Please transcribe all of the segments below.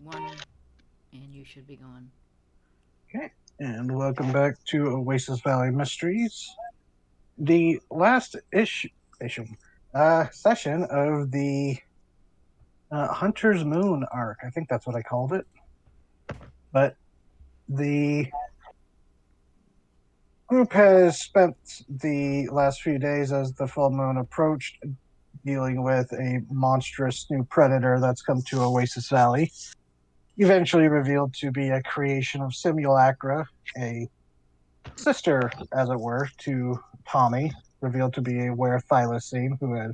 1, and you should be gone. Okay, and welcome back to Oasis Valley Mysteries. The last session of the Hunter's Moon arc. I think that's what I called it. But the group has spent the last few days as the full moon approached dealing with a monstrous new predator that's come to Oasis Valley. Eventually revealed to be a creation of Simulacra, a sister, as it were, to Tommy, revealed to be a werethylacine who had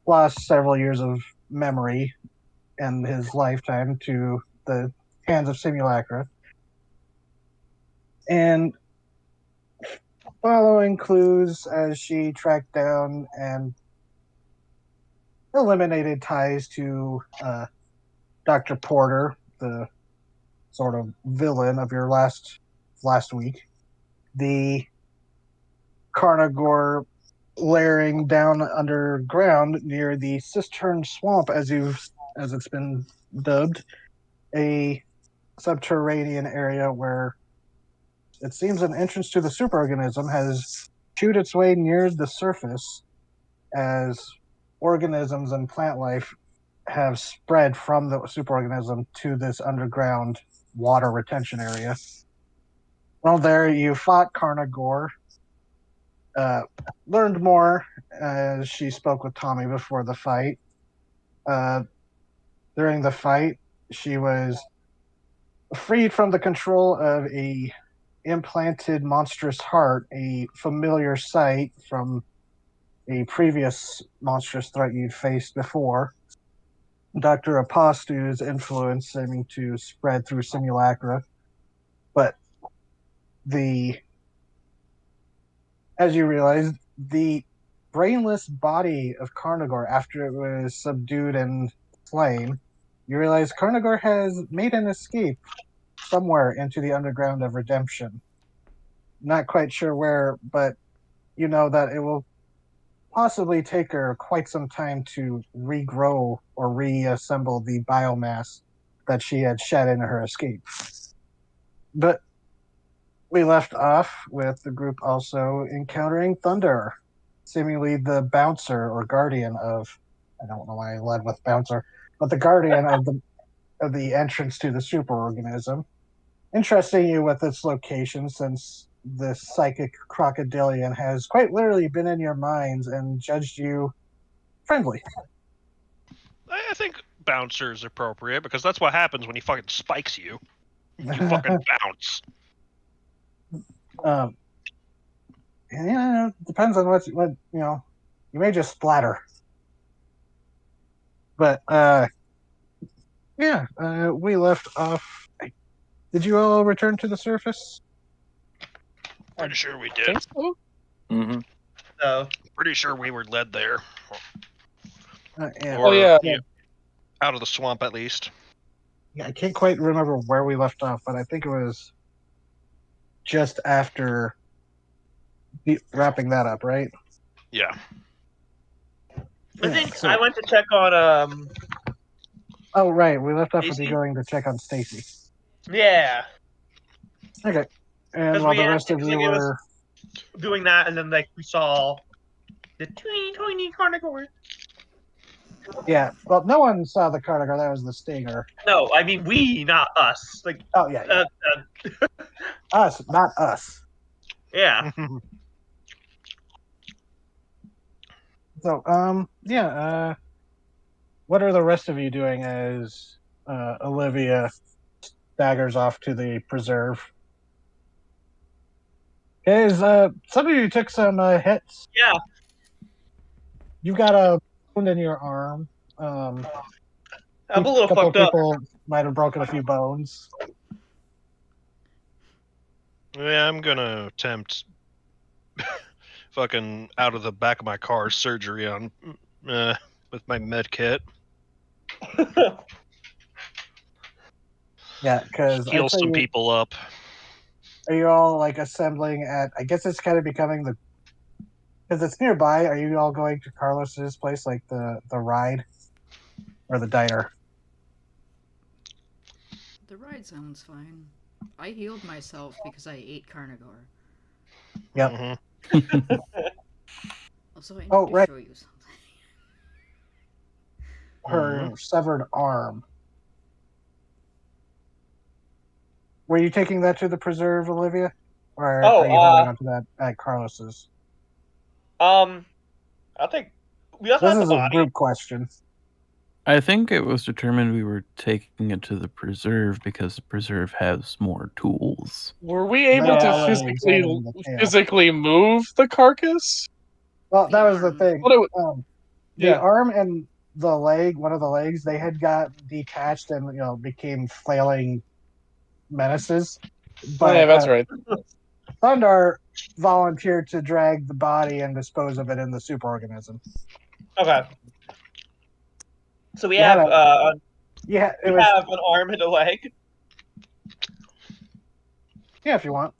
lost several years of memory in his lifetime to the hands of Simulacra. And following clues as she tracked down and eliminated ties to Dr. Porter, the sort of villain of your last week, the Carnivore layering down underground near the Cistern Swamp, as it's been dubbed, a subterranean area where it seems an entrance to the superorganism has chewed its way near the surface as organisms and plant life have spread from the superorganism to this underground water retention area. Well, there you fought Carnivore, learned more as she spoke with Tommy before the fight. During the fight, she was freed from the control of a implanted monstrous heart, a familiar sight from a previous monstrous threat you'd faced before. Dr. Apostu's influence seeming to spread through Simulacra, but as you realize, the brainless body of Carnivore, after it was subdued and slain, you realize Carnivore has made an escape somewhere into the underground of redemption. Not quite sure where, but you know that it will possibly take her quite some time to regrow or reassemble the biomass that she had shed in her escape. But we left off with the group also encountering Thunder, seemingly the bouncer or guardian of, I don't know why I led with bouncer, but the guardian of the entrance to the superorganism. Interesting you with its location, since the psychic crocodilian has quite literally been in your minds and judged you friendly. I think bouncer is appropriate because that's what happens when he fucking spikes you. You fucking bounce. Yeah, depends on what you know. You may just splatter. But we left off. Did you all return to the surface? Pretty sure we did. So? Mm-hmm. Pretty sure we were led there. Yeah. Or, yeah. Out of the swamp, at least. Yeah, I can't quite remember where we left off, but I think it was just after wrapping that up, right? Yeah. I think I went to check on Oh, right. We left off with Stacy? you going to check on Stacy. Yeah, Okay. And 'Cause while we the had- rest of because you it was- were... doing that, and then we saw the tiny Carnivore. Yeah. Well, no one saw the Carnivore. That was the Stinger. No, I mean we, not us. Oh, yeah. Us, not us. Yeah. So, what are the rest of you doing as Olivia staggers off to the preserve? Because some of you took some hits. Yeah. You've got a wound in your arm. I'm a little couple fucked up. people might have broken a few bones. Yeah, I'm gonna attempt fucking out of the back of my car surgery on with my med kit. Yeah, because Heal some people up. Are you all like assembling at? I guess it's kind of becoming because it's nearby. Are you all going to Carlos's place, like the ride or the diner? The ride sounds fine. I healed myself because I ate carnivore. Yep. Mhm. Also, I need Oh, to right. show you something. Her severed arm. Were you taking that to the preserve, Olivia? Or Oh, are you holding on to that at Carlos's? I think we also This have the is a body. group question. I think it was determined we were taking it to the preserve because the preserve has more tools. Were we able They to already examined the tail. physically move the carcass? Well, that The was the arm. thing. What it, The yeah. arm and the leg, one of the legs, they had got detached and became flailing menaces. But yeah, that's right. Thundar volunteered to drag the body and dispose of it in the superorganism. Okay. So we You had have Yeah, we have an arm and a leg. Yeah, if you want.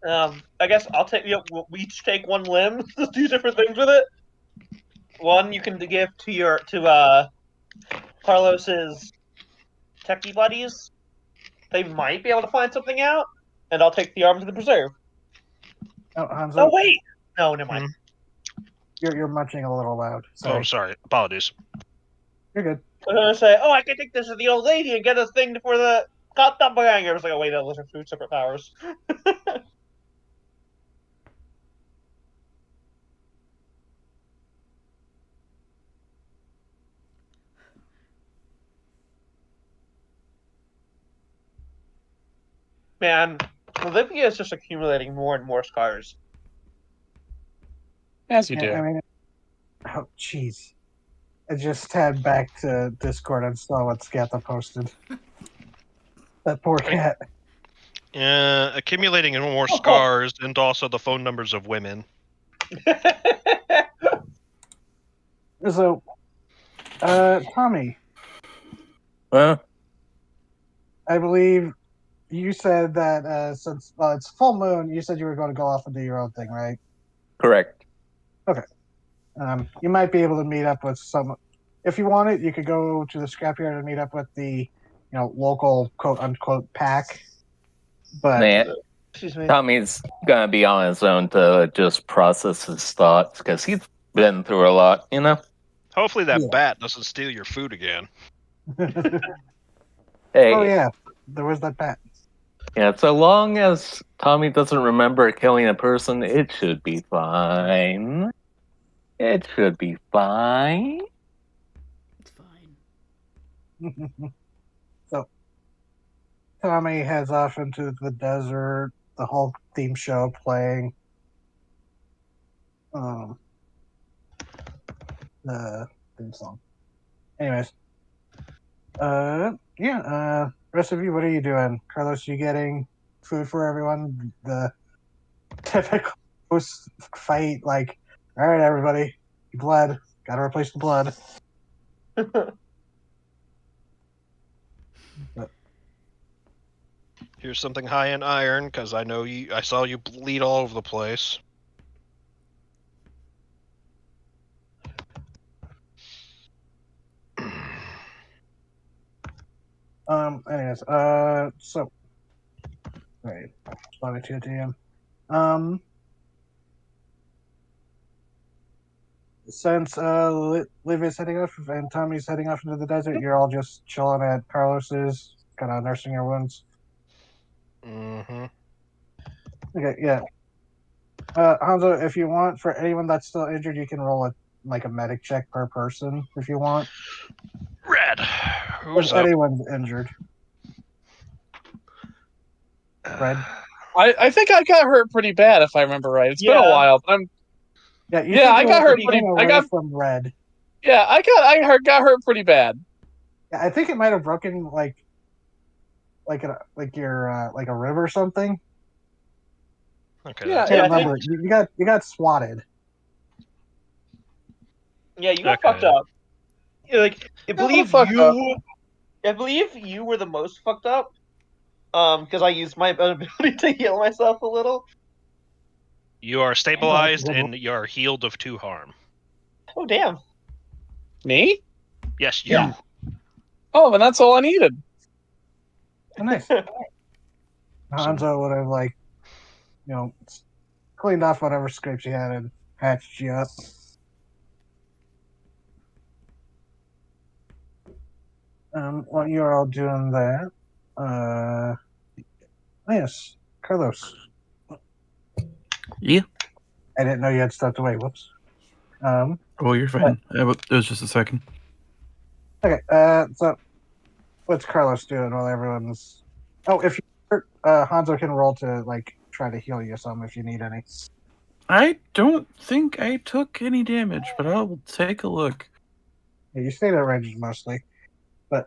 I guess I'll take. We each take one limb. Just do different things with it. One you can give to Carlos's techie buddies. They might be able to find something out, and I'll take the arm to the preserve. Oh, Hanzo, Oh wait, no, never mind. you're munching a little loud. Sorry. Oh, sorry. Apologies. You're good. I was gonna say, oh, I can take this to the old lady and get a thing for the hot doppelganger. I was like, oh wait, those are two separate powers. Man, Olivia is just accumulating more and more scars. As you do. I mean, oh, jeez. I just tabbed back to Discord and saw what Scatha posted. That poor cat. Accumulating more scars and also the phone numbers of women. So, Tommy, Well, I believe you said that since it's full moon, you said you were going to go off and do your own thing, right? correct. You might be able to meet up with some. If you want it, you could go to the scrapyard and meet up with the, local quote unquote pack. But Man, Excuse me. Tommy's gonna be on his own to just process his thoughts because he's been through a lot, you know? Hopefully that Yeah. bat doesn't steal your food again. Hey, oh yeah, there was that bat. yeah, so long as Tommy doesn't remember killing a person, it should be fine. It should be fine. It's fine. So Tommy heads off into the desert. The Hulk theme show playing. The theme song. Anyways, rest of you, what are you doing? Carlos, you getting food for everyone? The typical post fight, like, all right, everybody, blood. Gotta replace the blood. Here's something high in iron, because I saw you bleed all over the place. Anyways, so, wait, responding to you, DM. Since Liv is heading off and Tommy's heading off into the desert, you're all just chilling at Carlos's, kind of nursing your wounds. Mm-hmm. Okay, yeah. Hanzo, if you want, for anyone that's still injured, you can roll a medic check per person if you want. Red. Who's If up? anyone's injured. Red? I think I got hurt pretty bad, if I remember right. It's been a Yeah. while, but Yeah, you Yeah, said I you got were hurt running pretty- I away got- from Red. yeah, I got hurt pretty bad. Yeah, I think it might have broken like a river or something. Okay. Yeah, I Yeah, I can't remember. You got swatted. Yeah, you got Okay. fucked up. Yeah, like I got believe fucked up. I believe you were the most fucked up. Because I used my ability to heal myself a little. You are stabilized and you are healed of 2 harm. Oh damn. Me? Yes, you. Yeah. Oh, and that's all I needed. Oh, nice. Hanzo would have cleaned off whatever scrapes you had and patched you up. While you're all doing that, yes, Carlos. Yeah. I didn't know you had stepped away. Whoops. Oh, you're fine. It was just a second. Okay. So what's Carlos doing while everyone's? Oh, if you hurt, Hanzo can roll to try to heal you some if you need any. I don't think I took any damage, but I'll take a look. Yeah, you stayed at range mostly, but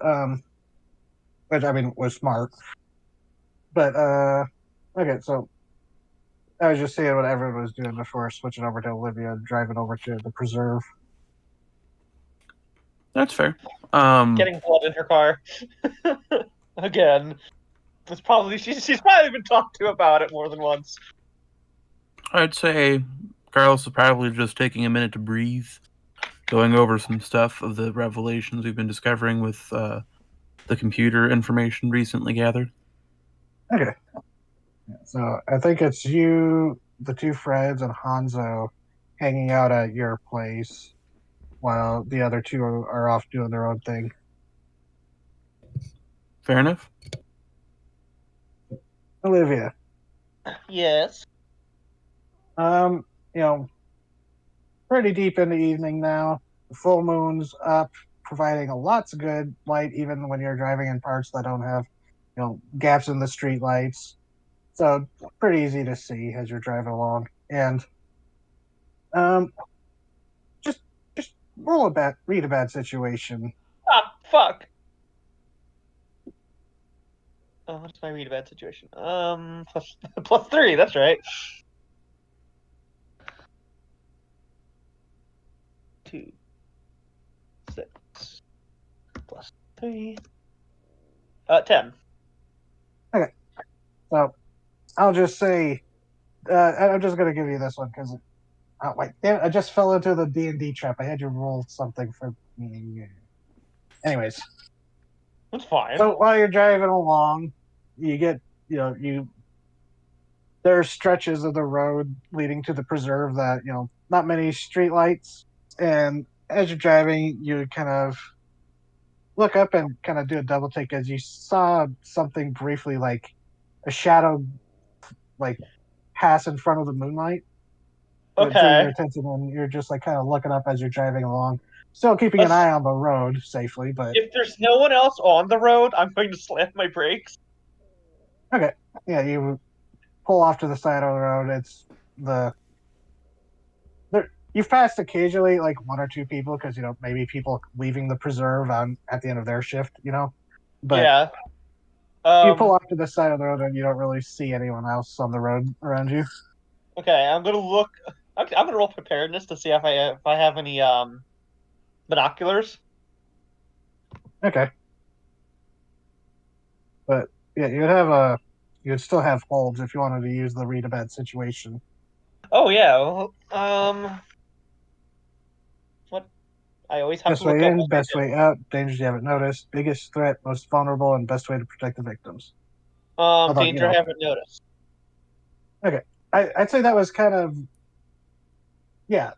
which I mean was smart. But okay, so I was just seeing what everyone was doing before switching over to Olivia and driving over to the preserve. That's fair. Getting blood in her car. Again. It's probably she's probably been talked to about it more than once. I'd say Carlos is probably just taking a minute to breathe, going over some stuff of the revelations we've been discovering with the computer information recently gathered. Okay. So I think it's you, the two Freds, and Hanzo hanging out at your place while the other two are off doing their own thing. Fair enough. Olivia, Yes. pretty deep in the evening now. The full moon's up, providing lots of good light, even when you're driving in parts that don't have, gaps in the street lights. So pretty easy to see as you're driving along. And just read a bad situation. Ah, fuck. Oh, what's my read a bad situation? Plus 3, that's right. 2, 6, plus 3. 10. So I'll just say, I'm just going to give you this one because, wait, damn, I just fell into the D&D trap. I had you roll something for me. Anyways, That's fine. so while you're driving along, you get, there are stretches of the road leading to the preserve that, not many street lights. And as you're driving, you kind of look up and kind of do a double take as you saw something briefly like a shadow pass in front of the moonlight. It drew your Okay. attention, and you're just kind of looking up as you're driving along, still keeping an Let's- eye on the road safely. But If there's no one else on the road, I'm going to slam my brakes. okay, yeah, you pull off to the side of the road. It's you've passed occasionally one or two people because maybe people leaving the preserve at the end of their shift, But Yeah. you pull off to the side of the road and you don't really see anyone else on the road around you. Okay, I'm gonna look. I'm gonna roll preparedness to see if I have any binoculars. Okay. But yeah, you'd still have holds if you wanted to use the read a bad situation. Oh yeah. Well, what? I always have Best to look way up. in, what best they do. way out, dangers you haven't noticed, biggest threat, most vulnerable, and best way to protect the victims. Although, Danger I haven't noticed. I'd say that was kind of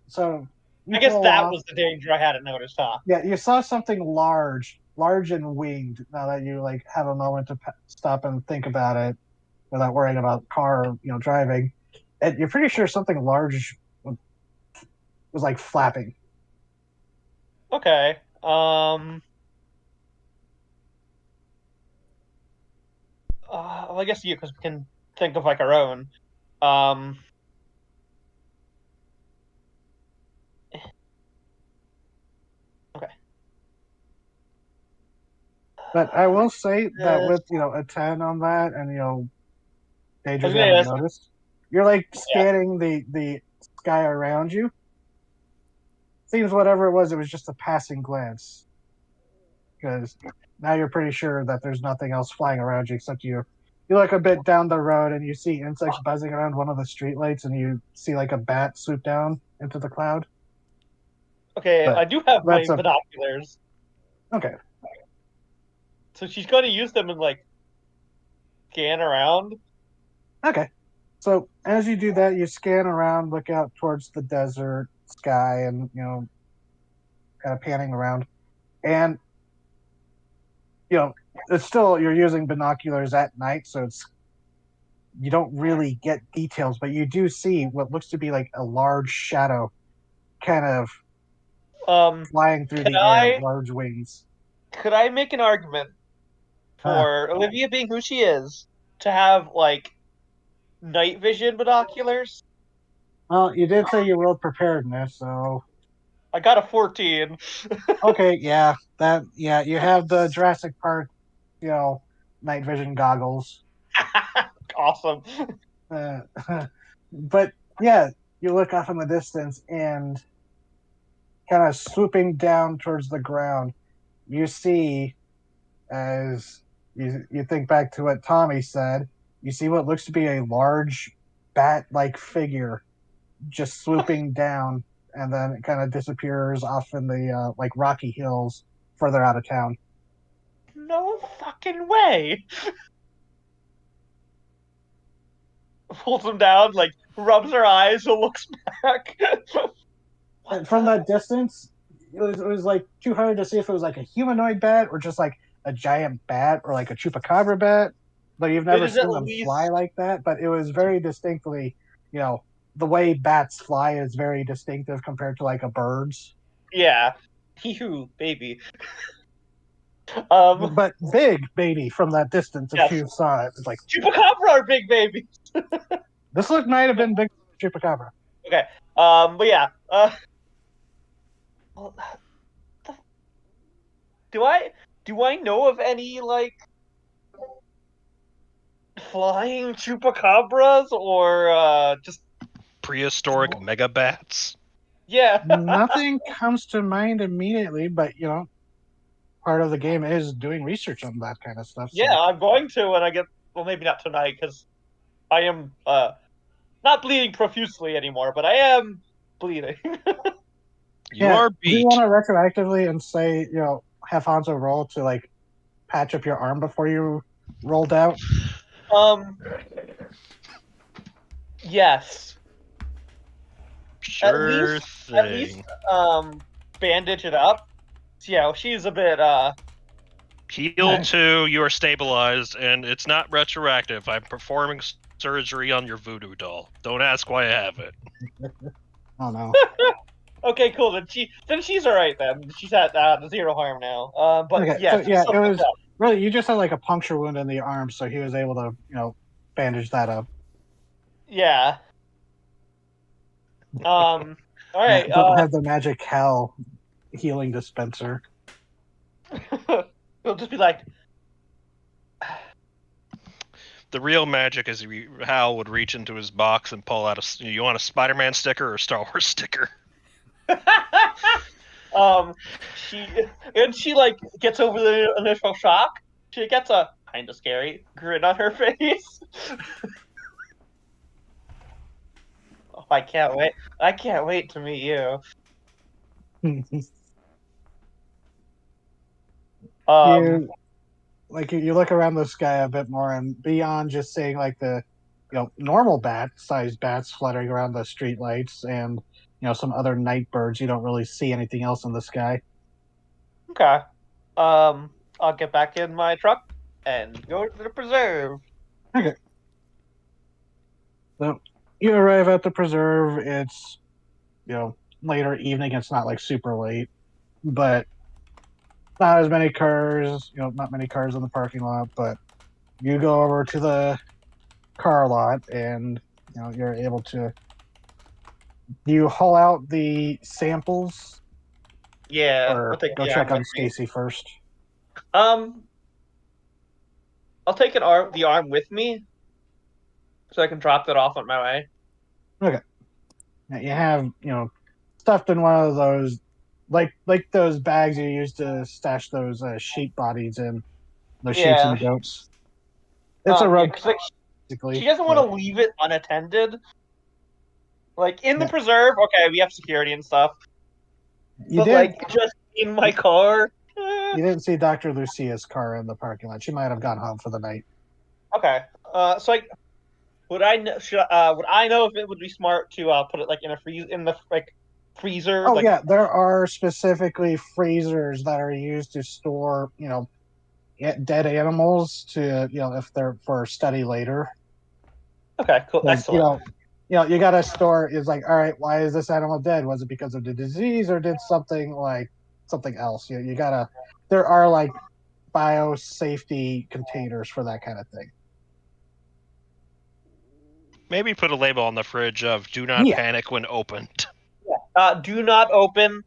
so you I guess pull that off. was the danger I hadn't noticed, huh? Yeah, you saw something large and winged. Now that you have a moment to stop and think about it without worrying about car, driving, and you're pretty sure something large was flapping. Okay. Well, I guess you, because we can think of our own. Okay. But I will say that with a 10 on that, and dangers you haven't noticed, you're scanning the sky around you. Seems whatever it was just a passing glance. Because now you're pretty sure that there's nothing else flying around you except you. You look a bit down the road and you see insects buzzing around one of the streetlights, and you see a bat swoop down into the cloud. Okay, But I do have my that's binoculars. Okay. So she's going to use them and like scan around. Okay. So as you do that, you scan around, look out towards the desert sky, and kind of panning around. And it's still you're using binoculars at night, so you don't really get details, but you do see what looks to be like a large shadow, kind of flying through Can the air, I large wings. could I make an argument for Olivia being who she is to have like night vision binoculars? Well, you did say you rolled preparedness, so I got a 14. okay, yeah, you have the Jurassic Park, night vision goggles. Awesome. But yeah, you look off in the distance and kind of swooping down towards the ground, you see, as you think back to what Tommy said, you see what looks to be a large bat-like figure just swooping down, and then it kind of disappears off in the like rocky hills further out of town. No fucking way. Pulls him down, like rubs her eyes and looks back. And from that distance, it was like too hard to see if it was like a humanoid bat or just like a giant bat or like a chupacabra bat. But you've never is at seen them least- fly like that. But it was very distinctly, the way bats fly is very distinctive compared to like a bird's. Yeah. Hee-hoo, baby. But big baby from that distance, if Yes. you saw it, it's like Chupacabra are big baby. this look might have been big chupacabra. But yeah. Well, do I know of any like flying chupacabras or just Prehistoric megabats. yeah? Nothing comes to mind immediately, but part of the game is doing research on that kind of stuff. So. Yeah, I'm going to when I get. Well, maybe not tonight because I am not bleeding profusely anymore, but I am bleeding. You are Do you beat. want to retroactively and say, have Hanzo roll to like patch up your arm before you rolled out? Yes. Sure thing. At least bandage it up. Yeah, she's a bit Heal 2, you are stabilized, and it's not retroactive. I'm performing surgery on your voodoo doll. Don't ask why I have it. Oh no. okay, cool. Then she's all right. Then she's at 0 harm now. But Okay, yeah, so, yeah, still it was- fucked up. Really, you just had like a puncture wound in the arm, so he was able to, bandage that up. Yeah. All right. Don't have the magic Hal healing dispenser. It'll just be like, The real magic is Hal would reach into his box and pull out you want a Spider-Man sticker or a Star Wars sticker? she like gets over the initial shock. She gets a kind of scary grin on her face. Oh, I can't wait! I can't wait to meet you. You look around the sky a bit more, and beyond just seeing like the normal sized bats fluttering around the streetlights and some other night birds, you don't really see anything else in the sky. Okay. I'll get back in my truck and go to the preserve. So you arrive at the preserve. It's later evening. It's not like super late, but not as many cars. Not many cars in the parking lot. But you go over to the car lot, and you're able to. Do you haul out the samples? Yeah. Or go check on Stacy first. I'll take the arm with me, so I can drop that off on my way. Okay. Now you have stuffed in one of those, like those bags you use to stash those sheep bodies in, those sheep and goats. It's a rug, basically. She doesn't want to leave it unattended. Like in the preserve, okay, we have security and stuff. You but did. like just in my car. You didn't see Dr. Lucia's car in the parking lot. She might have gone home for the night. Okay. So like, would I know? Would I know if it would be smart to put it like in the freezer? Oh like, yeah, there are specifically freezers that are used to store, dead animals to, if they're for study later. Okay. Cool. Because Excellent. you got to store. It's like, all right, why is this animal dead? Was it because of the disease, or did something else? You gotta. There are like biosafety containers for that kind of thing. Maybe put a label on the fridge of "Do not Yeah. panic when opened." Do not open.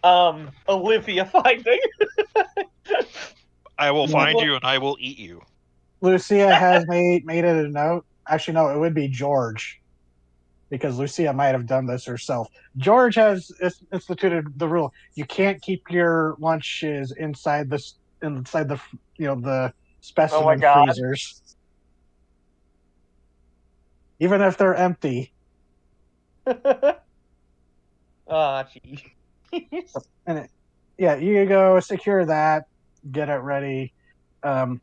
Olivia finding. I will Yeah. find you and I will eat you. Lucia has made it a note. Actually, no, it would be George, because Lucia might have done this herself. George has instituted the rule: you can't keep your lunches inside the the specimen God. freezers, even if they're empty. Gee. And you go secure that, get it ready. Because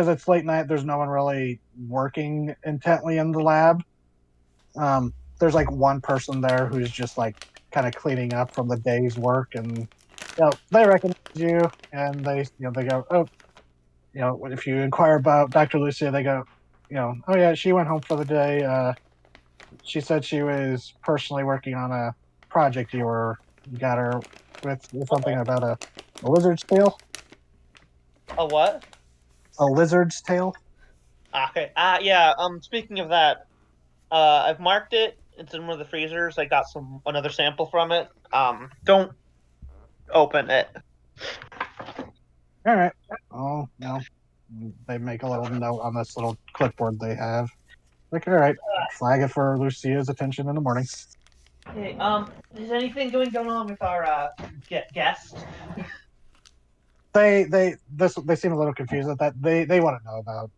it's late night, there's no one really working intently in the lab. There's like one person there who's just like kind of cleaning up from the day's work, and they recognize you, and they go, oh, if you inquire about Dr. Lucia, they go, oh yeah, she went home for the day. She said she was personally working on a project you got her with something about a lizard's tail. A what? A lizard's tail. Okay. Yeah. Speaking of that, I've marked it. It's in one of the freezers. I got another sample from it. Don't open it. All right. Oh no. They make a little note on this little clipboard they have. Like, all right, flag it for Lucia's attention in the morning. Okay. Is anything going on with our guest? They seem a little confused at that. They want to know about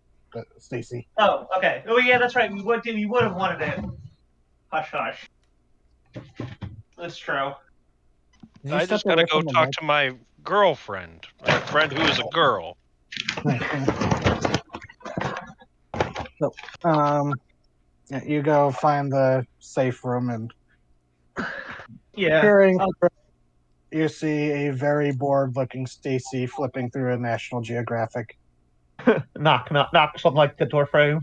Stacy. Oh, okay. Oh, yeah, that's right. We would have wanted it. Hush, hush. That's true. Did you I step just gotta away go from the talk to my girlfriend, my friend who is a girl. mic? So, you go find the safe room, and Yeah. peering, you see a very bored-looking Stacy flipping through a National Geographic. Knock, knock, knock. Something like the door frame.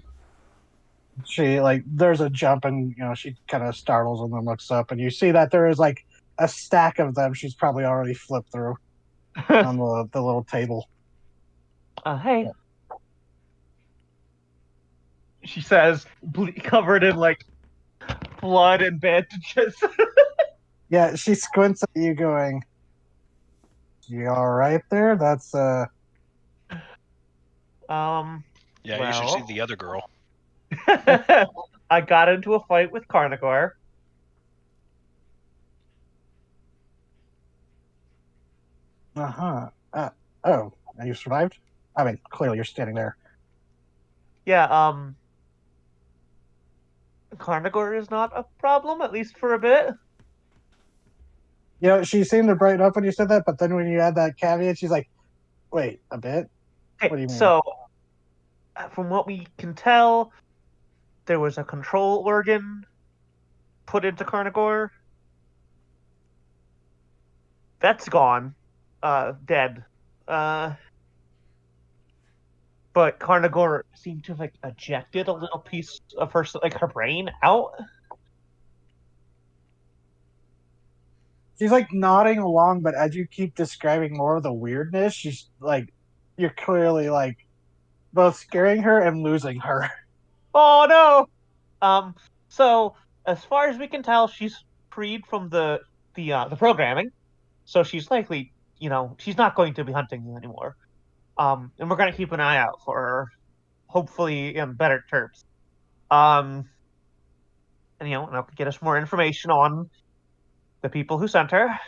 She there's a jump, and she kind of startles and then looks up, and you see that there is like a stack of them she's probably already flipped through on the little table. Hey. She says, covered in blood and bandages. Yeah, she squints at you, going, "You all right there? That's Yeah, you should see Well. the other girl. I got into a fight with Carnivore. oh, and you survived? I mean, clearly you're standing there. Yeah, Carnivore is not a problem, at least for a bit. She seemed to brighten up when you said that, but then when you add that caveat, she's like, "Wait, a bit? Okay, What do you mean?" so, from what we can tell, there was a control organ put into Carnivore. That's gone. Dead. But Carnivore seemed to have ejected a little piece of her brain out. She's nodding along, but as you keep describing more of the weirdness, she's you're clearly both scaring her and losing her. Oh no! So as far as we can tell, she's freed from the programming, so she's likely, she's not going to be hunting you anymore. And we're gonna keep an eye out for her, hopefully in better terms. And and I'll get us more information on the people who sent her,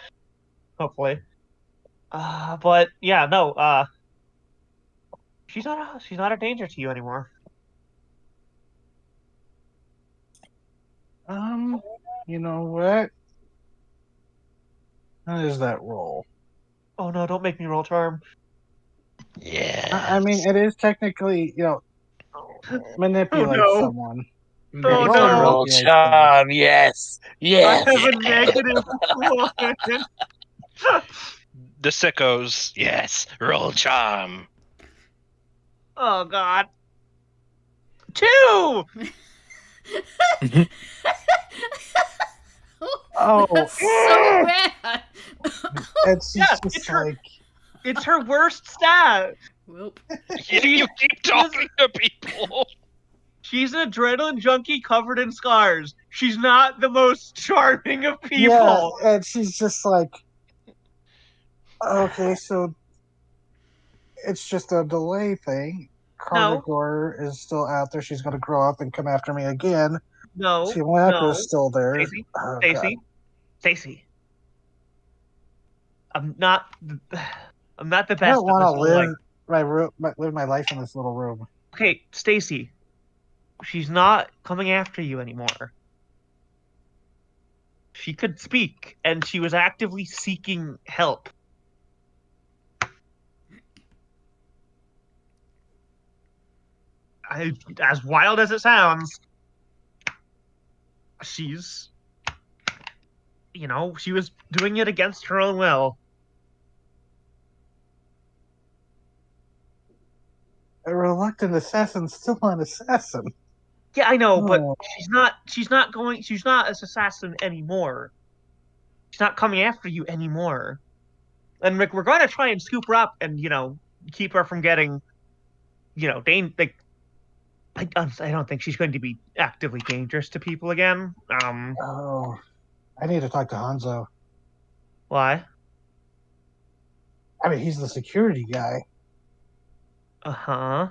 hopefully. But yeah, no. She's not a danger to you anymore. You know what? How does that roll? Oh no! Don't make me roll charm. Yeah. I mean, it is technically, manipulate no. someone. Oh, It's a no. Roll manipulate charm, yes. I Yes. have a negative one. The sickos. Yes. Roll charm. Oh god. 2. Oh, That's so bad. it's Yeah, just it's her- like, It's her worst stat. Whoop. Yeah, you keep talking to people. She's an adrenaline junkie covered in scars. She's not the most charming of people. yeah, and she's just like, okay, so it's just a delay thing. No. Carnivore is still out there. She's going to grow up and come after me again. No. Simulacra's still there. Stacy. Oh, Stacy. Stacy. I'm not the I best. don't want to at this, live my life in this little room. Okay, Stacy. She's not coming after you anymore. She could speak, and she was actively seeking help. As wild as it sounds, she's, she was doing it against her own will. A reluctant assassin's still an assassin. Yeah, I know, but Oh. she's not an assassin anymore. She's not coming after you anymore. And we're going to try and scoop her up and, keep her from getting, I don't think she's going to be actively dangerous to people again. Oh, I need to talk to Hanzo. Why? I mean, he's the security guy. Uh-huh.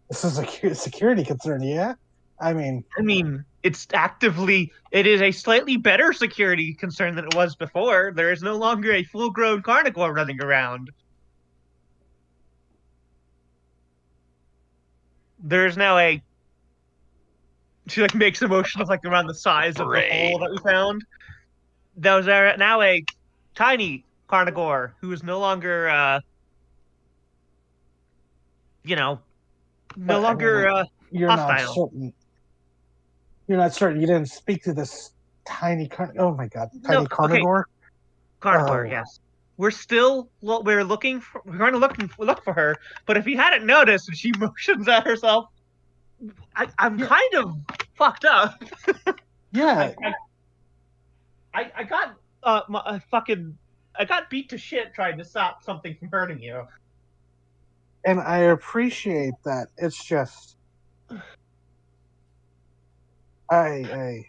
This is a security concern, yeah? I mean, it is a slightly better security concern than it was before. There is no longer a full-grown carnivore running around. There's now she makes a motion of around the size of the hole that we found. There's now a tiny carnivore who is no longer, no longer you're hostile. not certain. You're not certain. You didn't speak to this tiny oh my god, tiny carnivore. Carnivore, Oh. yes. We're going to look for her. But if you hadn't noticed, she motions at herself. I'm kind of fucked up. Yeah, I got I got beat to shit trying to stop something from hurting you. and I appreciate that. It's just, I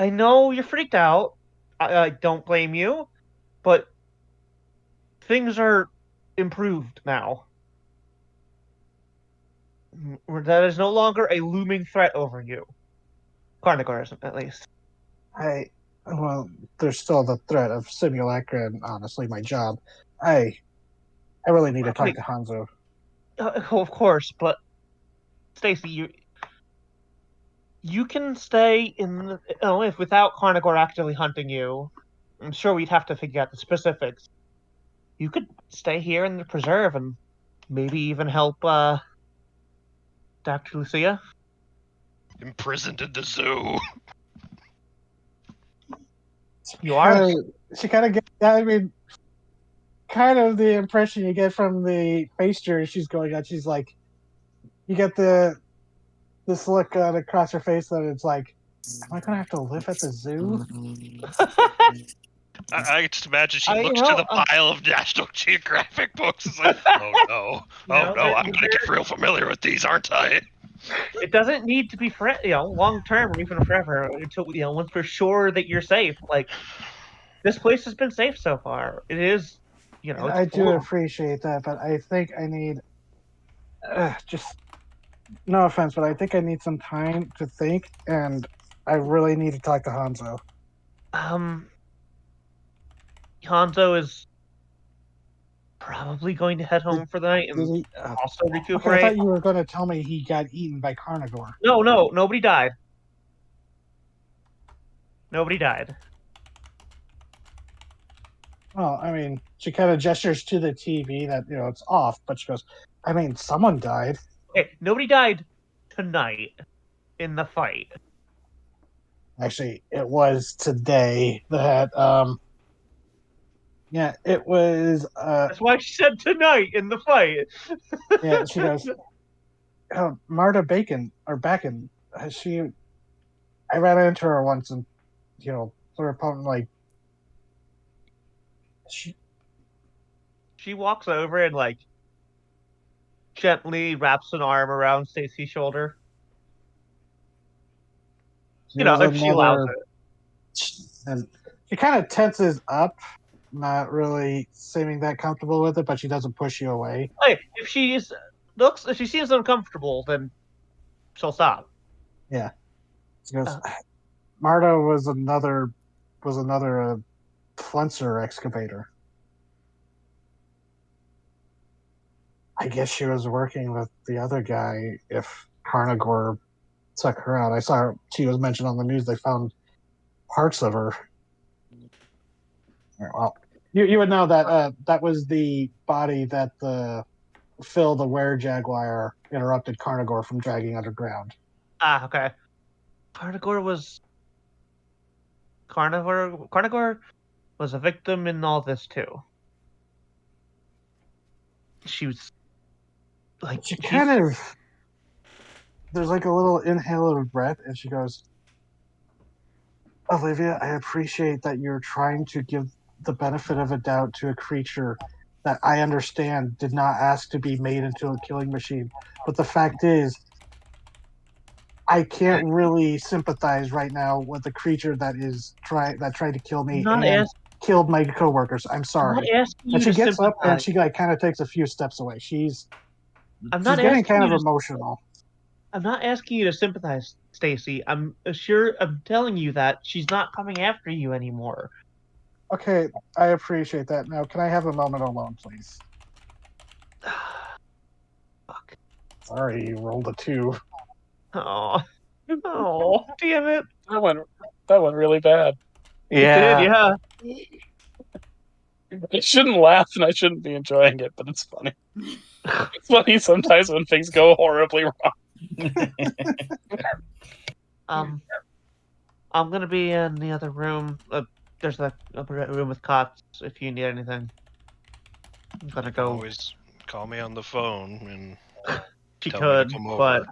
know you're freaked out. I don't blame you, but things are improved now. That is no longer a looming threat over you. Carnivore isn't, at least. well, there's still the threat of simulacra and honestly my job. I really need to talk to Hanzo. Of course, but Stacy, you can stay if without Carnivore actively hunting you. I'm sure we'd have to figure out the specifics. You could stay here in the preserve and maybe even help Dr. Lucia. Imprisoned in the zoo. You are. She kind of gets. I mean, kind of the impression you get from the pasture she's going on. She's like, you get this look across her face that it's like, am I gonna have to live at the zoo? I just imagine she I looks know, to the pile of National Geographic books and is like, oh no, I'm gonna get real familiar with these, aren't I? It doesn't need to be long term or even forever until once we're sure that you're safe. This place has been safe so far. It is, I do appreciate that, but I think I need just no offense, but I think I need some time to think, and I really need to talk to Hanzo. Hanzo is probably going to head home for the night and Did he, also okay, recuperate. I thought you were going to tell me he got eaten by carnivore. No, nobody died. Nobody died. Well, I mean, she kind of gestures to the TV that it's off, but she goes, "I mean, someone died." Okay, nobody died tonight in the fight. Actually, it was today that yeah, it was That's why she said tonight in the fight. yeah. She goes, oh, Marta Bacon or Bacon. She, I ran into her once, and sort of pointing like She walks over and like gently wraps an arm around Stacy's shoulder. she You know, was if she allows another, it. and she kind of tenses up, not really seeming that comfortable with it, but she doesn't push you away. Hey, if she seems uncomfortable, then she'll stop. Yeah, she goes. Marta was another Flunser excavator. I guess she was working with the other guy if Carnagor took her out. I saw she was mentioned on the news. They found parts of her. Well, you would know that that was the body that Phil the were-jaguar interrupted Carnagor from dragging underground. Ah, okay. Carnagor was a victim in all this too. She was like She kind of there's like a little inhale of breath, and she goes, Olivia, I appreciate that you're trying to give the benefit of a doubt to a creature that I understand did not ask to be made into a killing machine. But the fact is, I can't really sympathize right now with the creature that tried to kill me and killed my coworkers. I'm sorry. I'm not asking you And she to gets up and sympathize. she like kind of takes a few steps away. She's getting asking kind of you to- emotional. I'm not asking you to sympathize, Stacy. I'm telling you that she's not coming after you anymore. Okay, I appreciate that. Now, can I have a moment alone, please? Fuck. Sorry, you rolled a 2. Oh, damn it! That went really bad. Yeah. It did, yeah. I shouldn't laugh and I shouldn't be enjoying it, but it's funny. It's funny sometimes when things go horribly wrong. I'm gonna be in the other room. There's a room with cots if you need anything. I'm gonna go. Always call me on the phone and She tell me could, to come but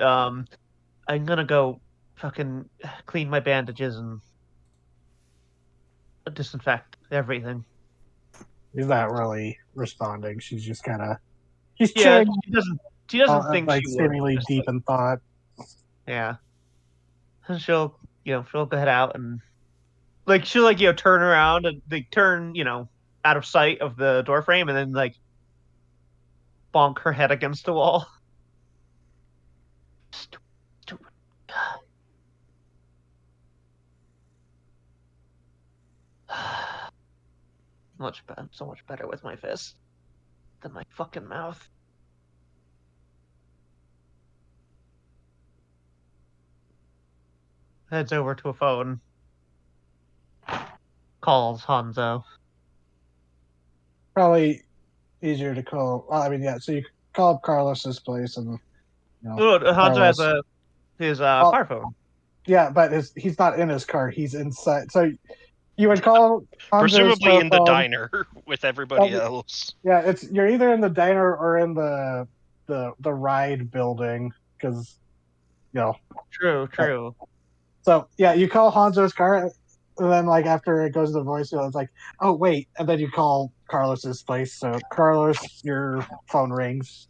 over. I'm gonna go fucking clean my bandages and disinfect everything. She's not really responding. She's just kind of she's Yeah, chilling, she doesn't think like she would. seemingly Just deep in thought. yeah. And she'll head out and she'll turn around and turn out of sight of the door frame and then bonk her head against the wall. Stupid. So much better with my fist than my fucking mouth. Heads over to a phone. Calls Hanzo. Probably easier to call. Well, I mean, yeah. So you call up Carlos's place, and Hanzo has his car phone. Yeah, but he's not in his car. He's inside. So you would call Hanzo's Presumably in the phone. diner with everybody else. Yeah, you're either in the diner or in the ride building because True. So yeah, you call Hanzo's car, and then after it goes to voicemail, it's like, oh wait, and then you call Carlos's place. So Carlos, your phone rings.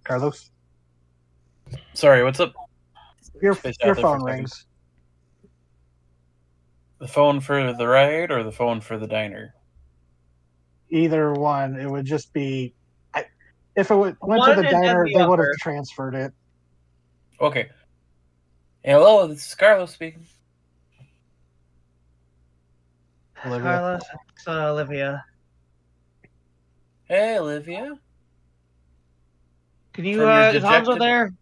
Carlos, Sorry, what's up? your Spaced out there for a phone second. rings. The phone for the ride or the phone for the diner? Either one, it would just be. If it went to One the and then diner, the they would have other. transferred it. Okay. Hello, this is Carlos speaking. Olivia. Carlos, it's Olivia. Hey, Olivia. Can you From your is Hanzo dejected- there?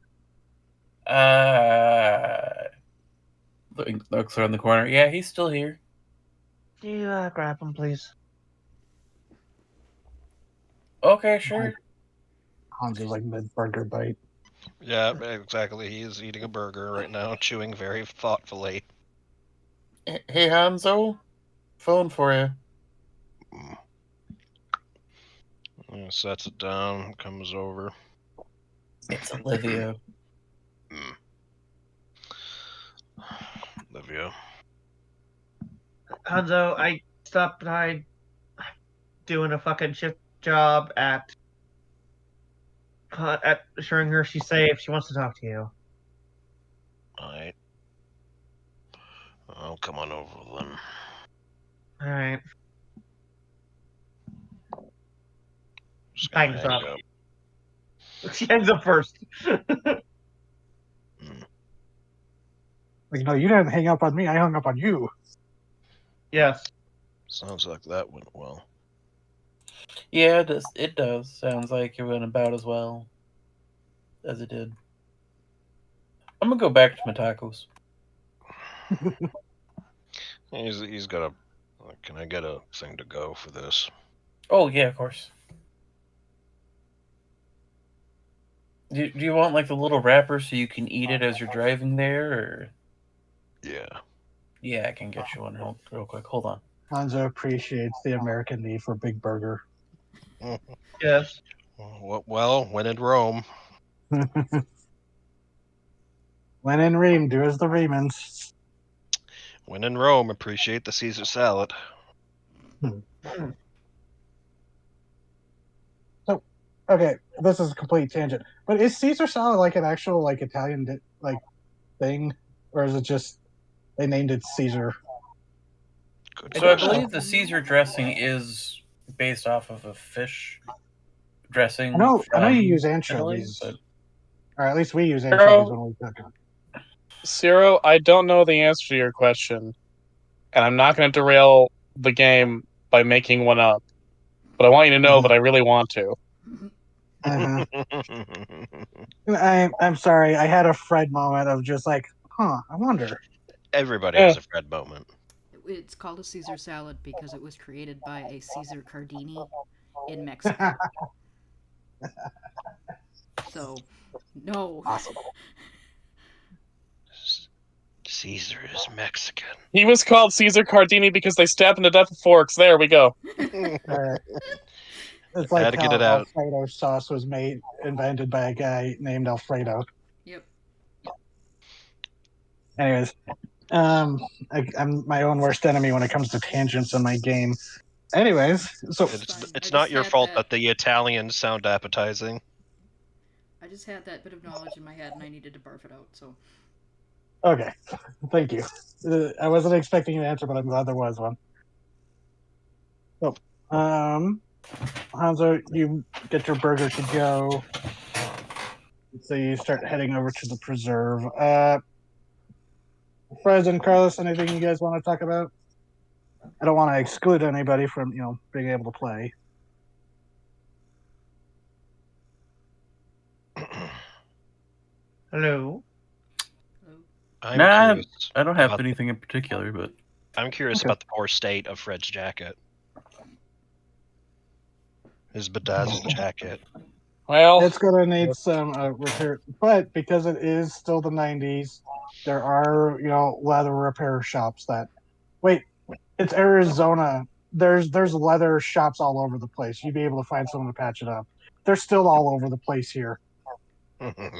Looks around the corner. Yeah, he's still here. Do you grab him, please? Okay, sure. Hanzo's like mid-burger bite. Yeah, exactly. He is eating a burger right now, chewing very thoughtfully. Hey, Hanzo. Phone for you. Sets it down, comes over. It's Olivia. Olivia. Hanzo, I stopped by doing a fucking shift job at assuring her she's safe. She wants to talk to you. Alright. I'll come on over then. All right. Just gonna Hangs hang up. up. She hangs up first. Like, no, you didn't hang up on me. I hung up on you. Yes. Sounds like that went well. Yeah, it does. Sounds like it went about as well as it did. I'm gonna go back to my tacos. He's got a. Can I get a thing to go for this? Oh yeah, of course. Do you want like the little wrapper so you can eat it as you're driving there, or? Yeah. Yeah, I can get you one real quick. Hold on. Hanzo appreciates the American need for Big Burger. Yes. Well, when in Rome. When in Ream, do as the Reamans. When in Rome, appreciate the Caesar salad. So, okay, this is a complete tangent. But is Caesar salad like an actual like Italian like thing, or is it just they named it Caesar? Good So I question. believe the Caesar dressing is based off of a fish dressing. I know from you use Italy, anchovies, but or at least we use anchovies when we cook it. Ciro, I don't know the answer to your question, and I'm not going to derail the game by making one up. But I want you to know that I really want to. Uh-huh. I'm sorry. I had a Fred moment of just like, I wonder. Everybody has a Fred moment. It's called a Caesar salad because it was created by a Caesar Cardini in Mexico. So, no. Awesome. Caesar is Mexican. He was called Caesar Cardini because they stabbed him to death with forks. There we go. It's like Had to how get it out. Alfredo sauce was invented by a guy named Alfredo. Yep. Anyways, I'm my own worst enemy when it comes to tangents in my game. Anyways, so It's not your fault that the Italians sound appetizing. I just had that bit of knowledge in my head and I needed to barf it out, so. okay, thank you. I wasn't expecting an answer, but I'm glad there was one. So, Hanzo, you get your burger to go. So you start heading over to the preserve. Fred and Carlos, anything you guys want to talk about? I don't want to exclude anybody from, being able to play. Hello. I'm Nah, curious. I don't have about anything in particular, but I'm curious Okay. about the poor state of Fred's jacket. His bedazzled jacket. Well, It's going to need some repair, but because it is still the 90s, there are, leather repair shops that. Wait, it's Arizona. There's leather shops all over the place. You'd be able to find someone to patch it up. They're still all over the place here.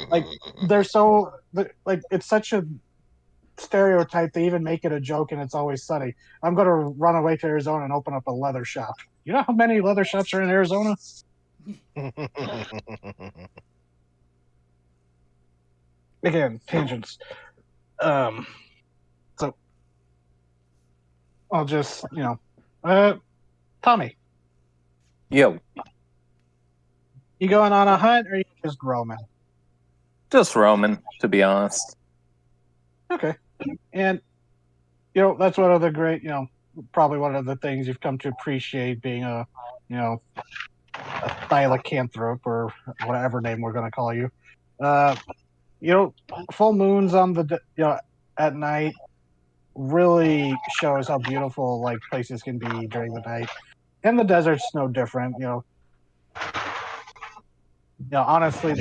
Like, they're so like it's such a stereotype. They even make it a joke, and it's always sunny. I'm going to run away to Arizona and open up a leather shop. You know how many leather shops are in Arizona? Again, tangents. So I'll just, Tommy, Yo, you going on a hunt or you just roaming? just roaming, to be honest. Okay. And, that's one of the great, probably one of the things you've come to appreciate being a thylacanthrope or whatever name we're going to call you. Full moons on at night really shows how beautiful like places can be during the night. And the desert's no different. Honestly,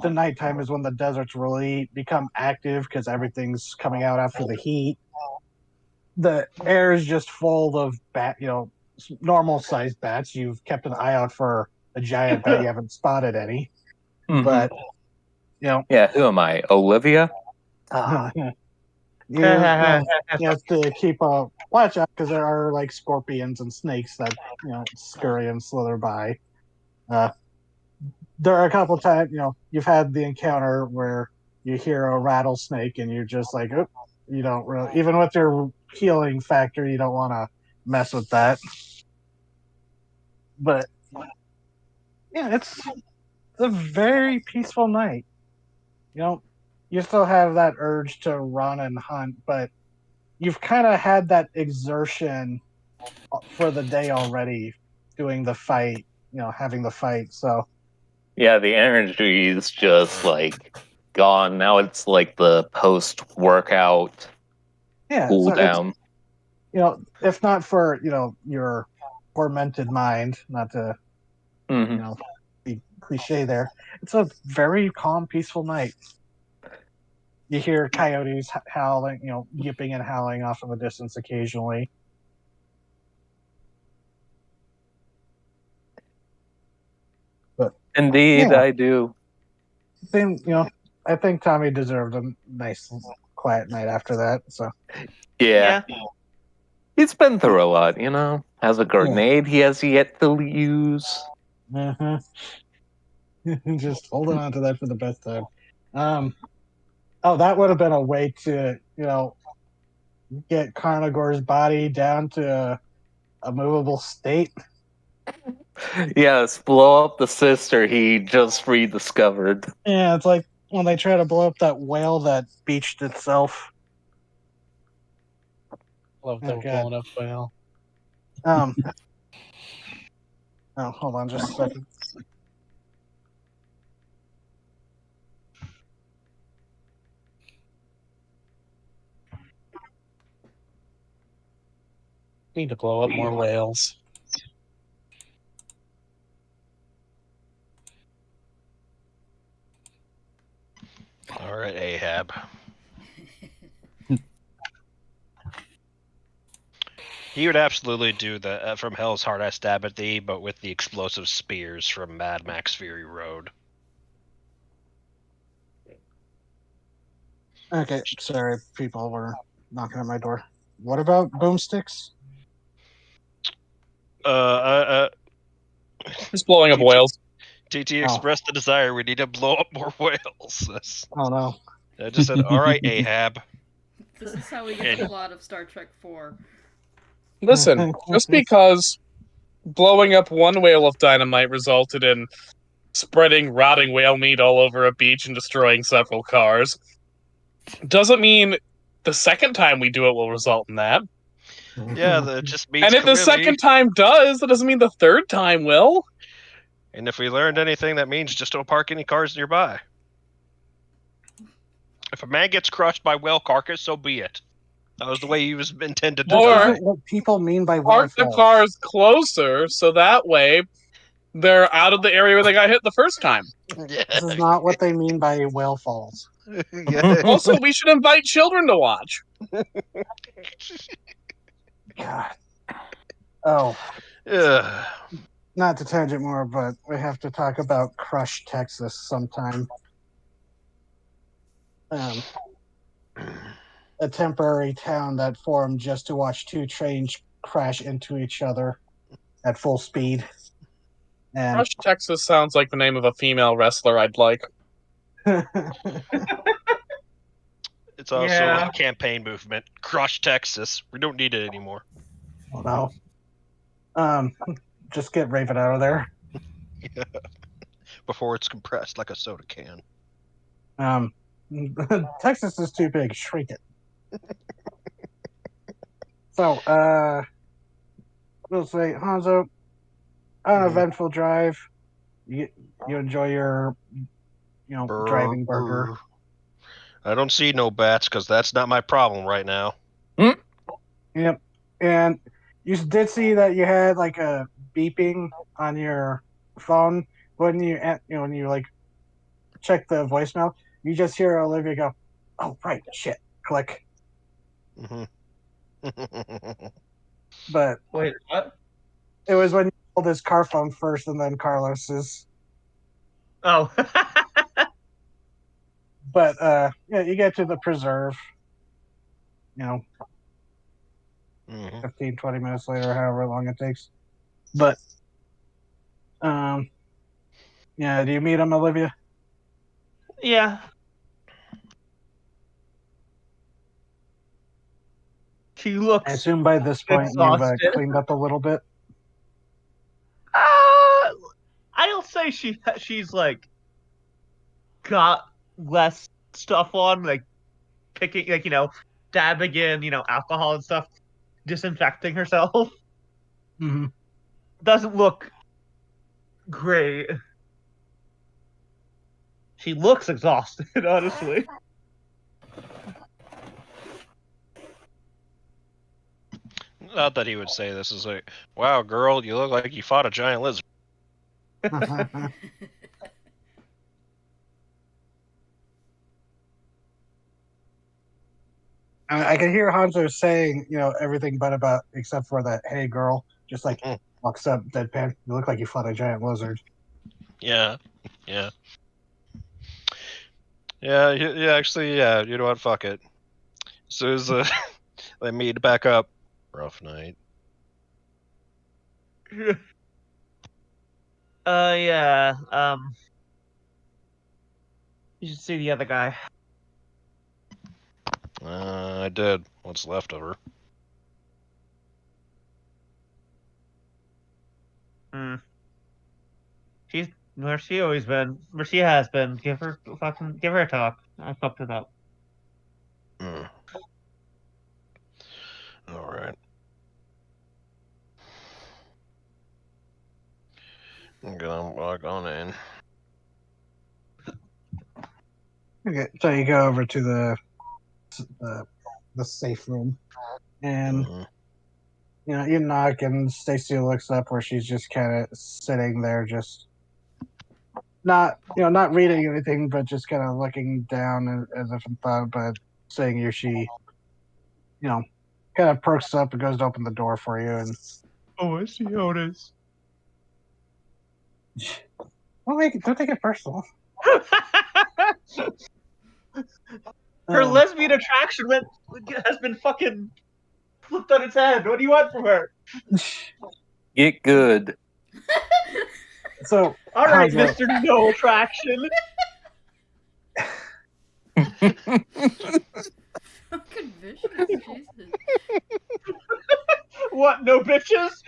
the nighttime is when the deserts really become active because everything's coming out after the heat. The air is just full of normal sized bats. You've kept an eye out for a giant bat. You haven't spotted any, but Yeah, who am I? Olivia? Ah. you have to keep a watch out because there are like scorpions and snakes that scurry and slither by. There are a couple times you've had the encounter where you hear a rattlesnake and you're just like, oop, you don't really, even with your healing factor, you don't want to mess with that. But yeah, it's a very peaceful night. You still have that urge to run and hunt, but you've kind of had that exertion for the day already, doing the fight, having the fight. So Yeah, the energy is just like gone. Now it's like the post-workout cool so down. if not for your tormented mind, not to be cliche there, it's a very calm, peaceful night. You hear coyotes howling, yipping and howling off in the distance occasionally. But Indeed, yeah. I do. Then I think Tommy deserved a nice, quiet night after that. So Yeah. He's been through a lot, Has a grenade he has yet to use. Just holding on to that for the best time. That would have been a way to, get Carnagor's body down to a movable state. Yes, blow up the sister he just rediscovered. Yeah, it's like when they try to blow up that whale that beached itself. Love the blown up whale. Oh, hold on just a second. Need to blow up more whales. All right, Ahab. He would absolutely do the from Hell's Heart I Stab at Thee, but with the explosive spears from Mad Max Fury Road. Okay, sorry, people were knocking at my door. What about boomsticks? Just blowing up whales. TT expressed the desire. We need to blow up more whales. Oh no! I just said, "All right, Ahab." This is how we get the plot of Star Trek 4. Listen, just because blowing up one whale of dynamite resulted in spreading rotting whale meat all over a beach and destroying several cars, doesn't mean the second time we do it will result in that. Yeah, that just means. And if the second time does, that doesn't mean the third time will. And if we learned anything, that means just don't park any cars nearby. If a man gets crushed by whale carcass, so be it. That was the way he was intended to die. What people mean by park the cars closer, so that way they're out of the area where they got hit the first time. Yeah. This is not what they mean by whale falls. Yeah. Also, we should invite children to watch. God. Oh. Yeah. Not to tangent more, but we have to talk about Crush, Texas sometime. A temporary town that formed just to watch two trains crash into each other at full speed. And Crush, Texas sounds like the name of a female wrestler I'd like. It's also a campaign movement. Crush Texas. We don't need it anymore. Oh no. Just get Raven out of there. Yeah. Before it's compressed like a soda can. Texas is too big. Shrink it. So, we'll say, Hanzo, uneventful drive. You enjoy your, driving burger. I don't see no bats because that's not my problem right now. Yep. And you did see that you had like a beeping on your phone when when you like check the voicemail. You just hear Olivia go, "Oh right, shit." Click. Mhm. But Wait, what? it was when you called his car phone first and then Carlos's. Oh. But yeah, you get to the preserve, you know, Mhm. 15, 20 minutes later, however long it takes. But yeah, do you meet him, Olivia? Yeah. She I looks assume by this point you've exhausted. cleaned up a little bit. I'll say she's like got less stuff on, like picking, like dabbing in, alcohol and stuff, disinfecting herself. Mm-hmm. Doesn't look great. She looks exhausted, honestly. Not that he would say this is like, wow, girl, you look like you fought a giant lizard. I can hear Hanzo saying, everything but about except for that, "Hey, girl," just like Mhm. walks up, deadpan. You look like you fought a giant lizard. Yeah, yeah, yeah. Actually, yeah. You know what? Fuck it. As soon as they meet back up, rough night. Yeah. You should see the other guy. I did. What's left of her? Hmm. She's where she always been. Where she has been. Give her a talk. I fucked it up. Hmm. All right. I'm gonna log on in. Okay, so you go over to the safe room, and Mhm. you knock, and Stacy looks up where she's just kind of sitting there, just not reading anything, but just kind of looking down as if in thought. But saying she, kind of perks up and goes to open the door for you, and Oh, I see how it is. don't take it personal. Her Um, lesbian attraction has been fucking flipped on its head. What do you want from her? Get good. so All right, Hanzo, Mr. No Attraction. Fucking vicious, Jesus. What? No bitches?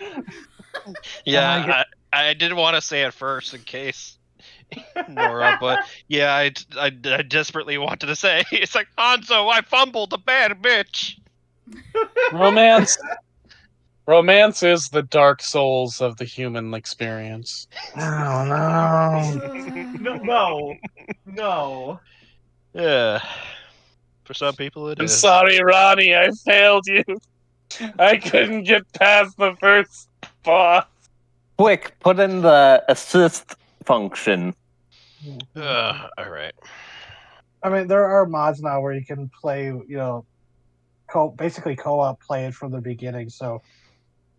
Yeah, I didn't want to say it first in case Nora, but yeah, I desperately wanted to say it's like Hanzo, I fumbled a bad bitch. Romance. Romance is the dark souls of the human experience. oh no. No. Yeah, for some people it I'm is. sorry, Ronnie, I failed you. I couldn't get past the first boss. Quick, put in the assist function. All right. I mean, there are mods now where you can play, basically co-op play it from the beginning. So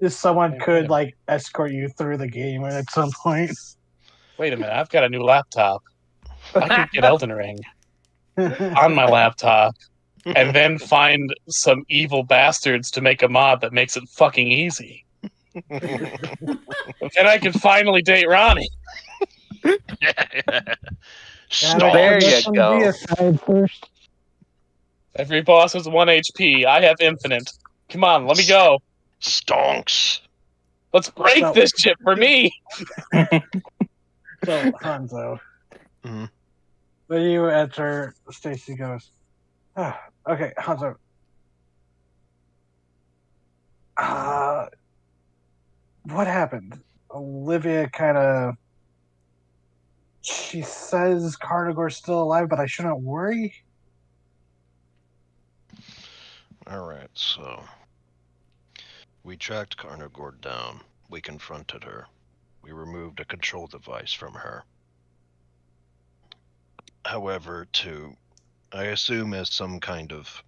if someone could like escort you through the game at some point. Wait a minute, I've got a new laptop. I can get Elden Ring on my laptop and then find some evil bastards to make a mod that makes it fucking easy. Then I can finally date Ronnie. There you go. First. Every boss has 1 HP. I have infinite. Come on, let me go. Stonks. Let's break So- this shit for me. So Hanzo, Mhm. when you enter, Stacy goes, "Okay, Hanzo. What happened?" Olivia she says Carnagor's still alive, but I shouldn't worry. Alright, so we tracked Carnivore down. We confronted her. We removed a control device from her. However, I assume as some kind of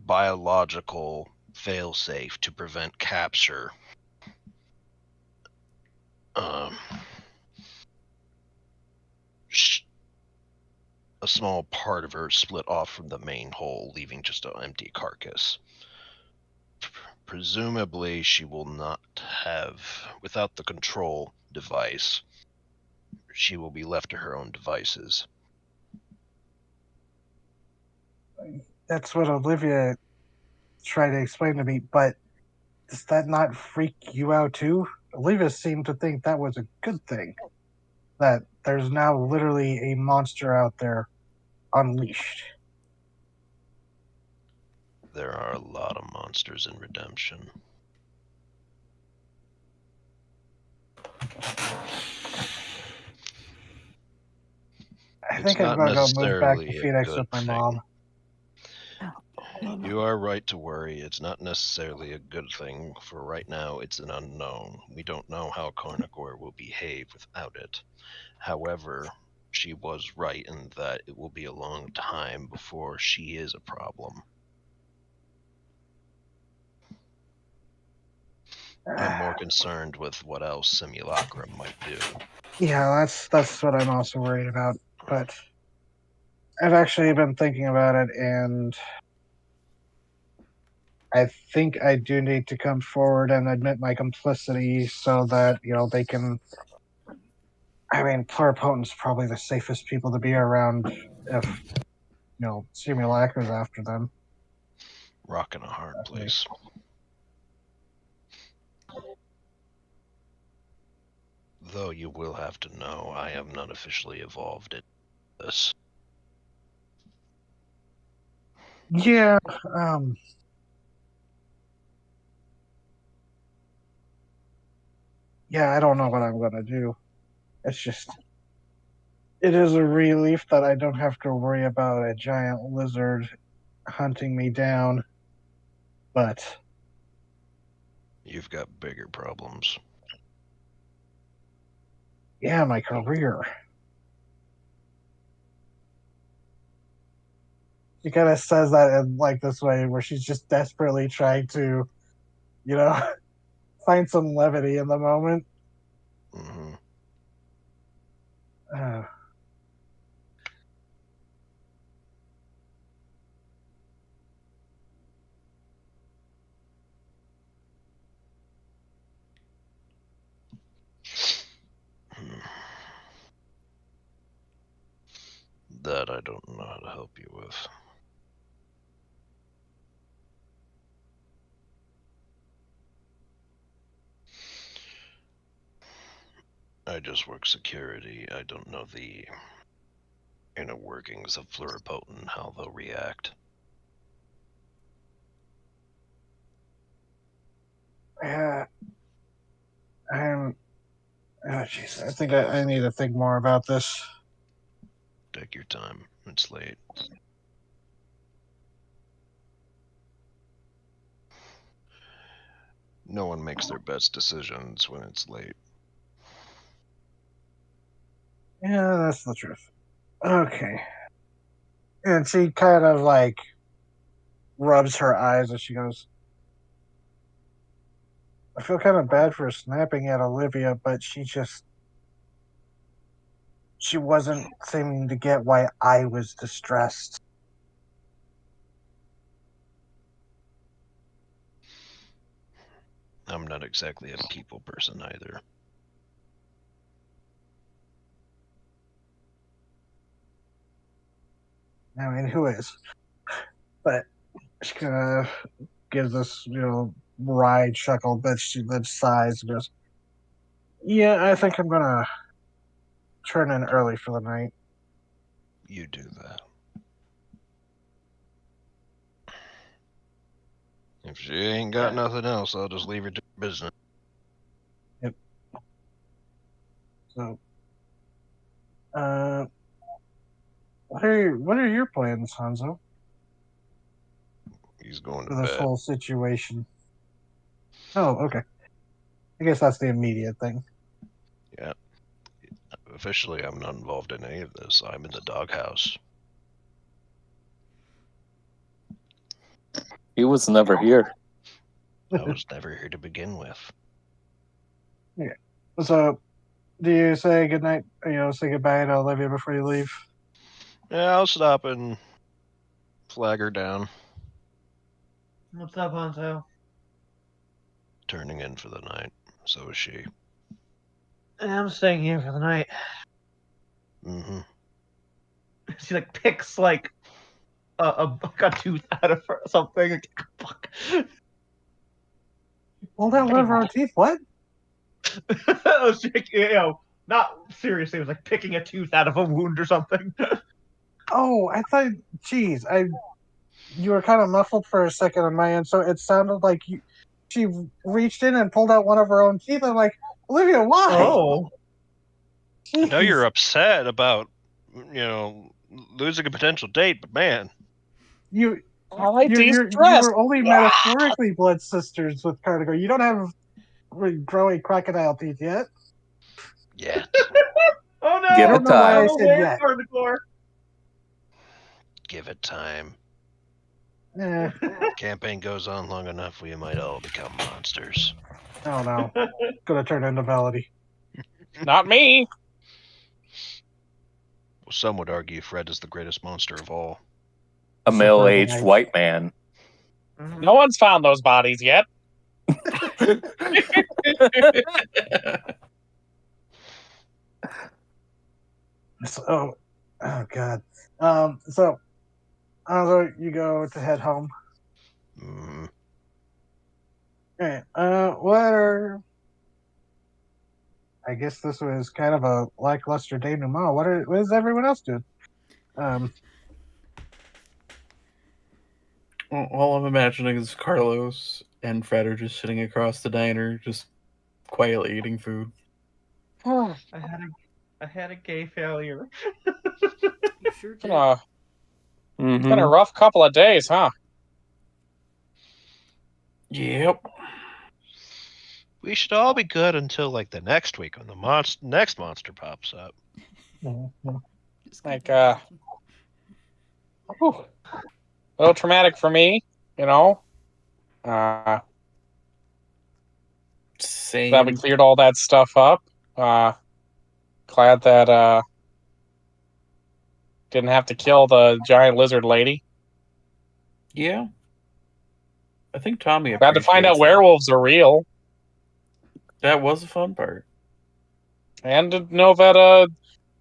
biological failsafe to prevent capture, a small part of her split off from the main hull, leaving just an empty carcass. Presumably, she will not have, without the control device, she will be left to her own devices. That's what Olivia tried to explain to me, but does that not freak you out too? Olivia seemed to think that was a good thing. That there's now literally a monster out there unleashed. There are a lot of monsters in Redemption. I It's think I'm not gonna go move back to necessarily a Phoenix good with my thing. mom. You are right to worry. It's not necessarily a good thing. For right now, it's an unknown. We don't know how Carnivore will behave without it. However, she was right in that it will be a long time before she is a problem. I'm more concerned with what else Simulacrum might do. Yeah, that's what I'm also worried about. But I've actually been thinking about it, and I think I do need to come forward and admit my complicity so that, they can. I mean, Pluripotent's probably the safest people to be around if, Simulacra's after them. Rock in a hard place. Though you will have to know, I am not officially evolved in this. Yeah, yeah, I don't know what I'm gonna do. It's just, it is a relief that I don't have to worry about a giant lizard hunting me down. But You've got bigger problems. yeah, my career. She kind of says that in like this way, where she's just desperately trying to, you know, find some levity in the moment. Mm-hmm. Uh, That I don't know how to help you with. I just work security. I don't know the inner workings of Pluripotent, how they'll react. yeah, I'm. Oh, jeez, I think I need to think more about this. Take your time. It's late. No one makes their best decisions when it's late. Yeah, that's the truth. Okay. And she kind of like rubs her eyes as she goes, I feel kind of bad for snapping at Olivia, but she wasn't seeming to get why I was distressed. I'm not exactly a people person either. I mean, who is? But she kind of gives this, wry chuckle that she then sighs and goes, yeah, I think I'm gonna turn in early for the night. You do that. If she ain't got nothing else, I'll just leave her to her business. Yep. So, what are your plans, Hanzo? He's going for to this bed. whole situation. Oh, okay. I guess that's the immediate thing. Yeah. Officially, I'm not involved in any of this. I'm in the doghouse. He was never here. I was never here to begin with. So, do you say goodnight? Say goodbye to Olivia before you leave? Yeah, I'll stop and flag her down, What's up, Hanzo? turning in for the night. So is she. I'm staying here for the night. Mm-hmm. She like picks like a tooth out of her or something. Like, fuck. Pulled out one of her own teeth? What? Oh, not seriously. It was like picking a tooth out of a wound or something. Oh, I thought. Jeez, you were kind of muffled for a second on my end, so it sounded like she reached in and pulled out one of her own teeth. I'm like, Olivia, why? Oh, I know Jeez. you're upset about, losing a potential date, but man, You I like you these you you dress. were only metaphorically blood sisters with Cardigan. You don't have growing crocodile teeth yet. yeah. oh no! I Give don't it know why I time. said yet. Give it time. Eh, Campaign goes on long enough, we might all become monsters. oh no, it's gonna turn into Melody. Not me. Well, some would argue Fred is the greatest monster of all. A Super middle-aged nice. white man. No one's found those bodies yet. So, oh god. So you go to head home. Mm, Okay. What are? I guess this was kind of a lackluster denouement. What is everyone else doing? All I'm imagining is Carlos and Fred are just sitting across the diner, just quietly eating food. I had a gay failure. You sure did. It's been a rough couple of days, huh? Yep. we should all be good until like the next week when the next monster pops up. Just Like, keep watching. Whew. A little traumatic for me, you know. Glad we Same. cleared all that stuff up. Glad that didn't have to kill the giant lizard lady. Yeah. I think Tommy Glad to find out appreciates that. werewolves are real. That was the fun part. And to know that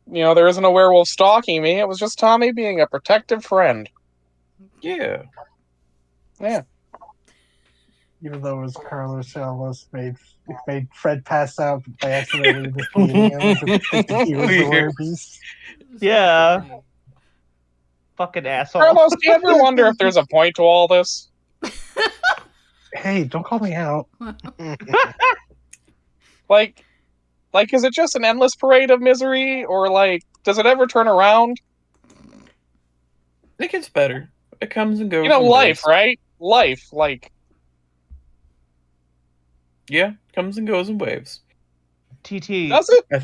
there isn't a werewolf stalking me. It was just Tommy being a protective friend. Yeah. Yeah. Even though it was Carlos who almost made Fred pass out by accidentally defeating him to think that he was the Weird. beast. It was Yeah. funny. Fucking asshole. Carlos, do you ever wonder if there's a point to all this? Hey, don't call me out. Like, is it just an endless parade of misery, or does it ever turn around? It gets better. It comes and goes. You know, in life, waves. right? Life, Yeah, comes and goes in waves. TT. does it?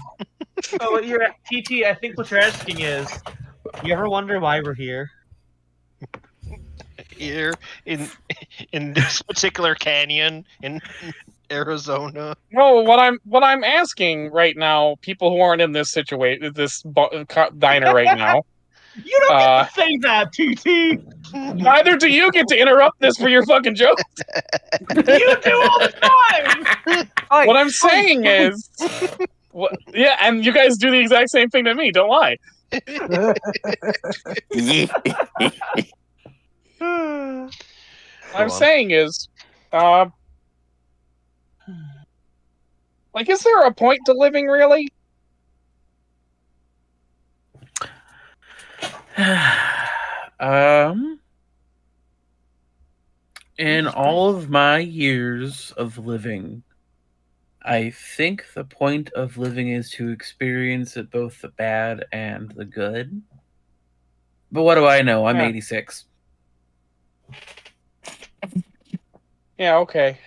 Oh, TT. I think what you're asking is, you ever wonder why we're here? Here in this particular canyon in Arizona. No, what I'm asking right now, people who aren't in this situation, this diner right now, You don't get to say that, TT. neither do you get to interrupt this for your fucking joke. You do all the time. What I'm saying is, yeah, and you guys do the exact same thing to me. Don't lie. What I'm saying is, is there a point to living, really? In all of my years of living, I think the point of living is to experience it, both the bad and the good. But what do I know? I'm Yeah. 86. Yeah, okay.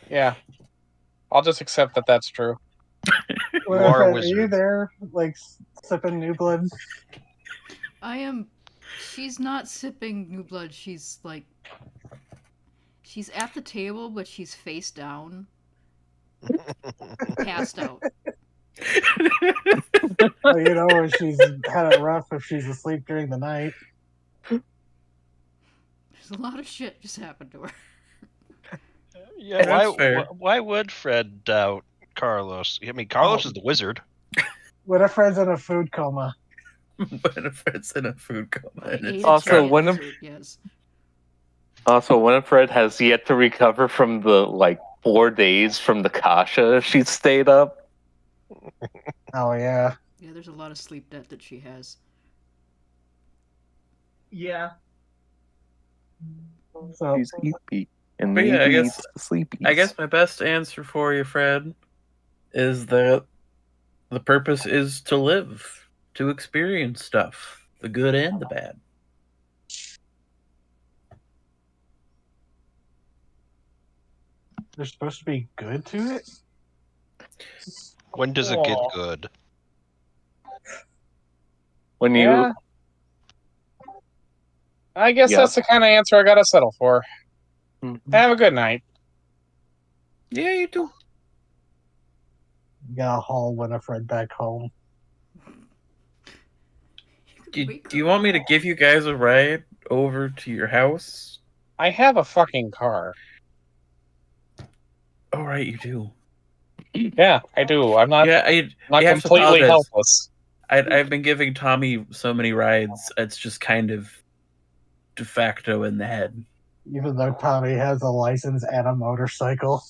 Yeah. I'll just accept that that's true. Well, are a are you wizard. there, like, sipping new blood? I am. She's not sipping new blood. She's like. She's at the table, but she's face down, passed out. Well, you know, she's had it rough if she's asleep during the night. There's a lot of shit just happened to her. Yeah, That's fair. why would Fred doubt Carlos? I mean, Carlos Oh. is the wizard. What if Fred's in a food coma? But if it's in a food coma, and Ate it's a Also, giant one of- lizard, yes. Also, Winifred has yet to recover from the 4 days from the kasha she stayed up. Oh yeah. Yeah, there's a lot of sleep debt that she has. Yeah. So She's sleepy, and But maybe yeah, I guess- it's the sleepies. I guess my best answer for you, Fred, is that the purpose is to live, to experience stuff, the good and the bad. there's supposed to be good to it. When does it get Aw. good? when you Yeah. I guess Yeah. that's the kind of answer I gotta settle for. Mhm. Have a good night. Yeah, you do. You gotta haul Winifred back home. Do you want me to give you guys a ride over to your house? I have a fucking car. Oh, right, you do. Yeah, I do. I'm not Yeah, I not you have to completely apologize. helpless. I've been giving Tommy so many rides, it's just kind of de facto in the head. Even though Tommy has a license and a motorcycle.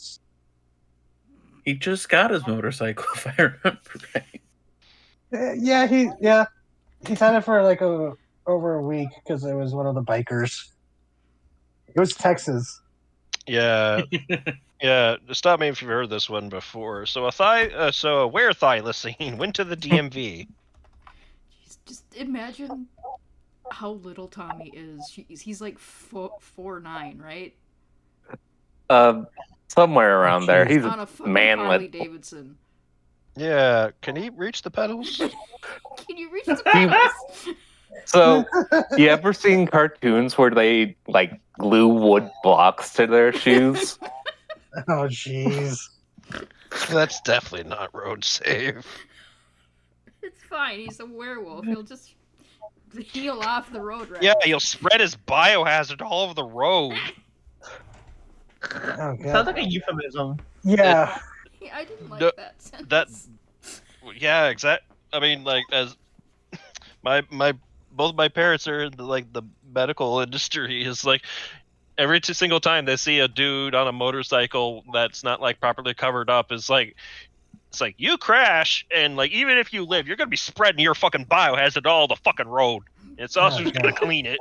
He just got his motorcycle, if I remember right. Yeah, he's had it for over a week because it was one of the bikers. It was Texas. Yeah, yeah. Stop me if you've heard this one before. So a werethylacine went to the DMV. Just imagine how little Tommy is. He's like 4'9", right? somewhere around there. jeez. He's On a a fucking Harley manlet. Davidson. Yeah, can he reach the pedals? Can you reach the pedals? So, you ever seen cartoons where they glue wood blocks to their shoes? Oh jeez. That's definitely not road safe. It's fine. He's a werewolf. He'll just heal off the road right. Yeah, he'll spread his biohazard all over the road. Oh Sounds god. like a euphemism. Yeah. Yeah, I didn't like No, that sentence. that- Yeah, exact. I mean, as my both my parents are in the medical industry. Is every single time they see a dude on a motorcycle that's not properly covered up, it's like you crash, and even if you live, you're gonna be spreading your fucking biohazard all the fucking road. It's also who's gonna God. clean it.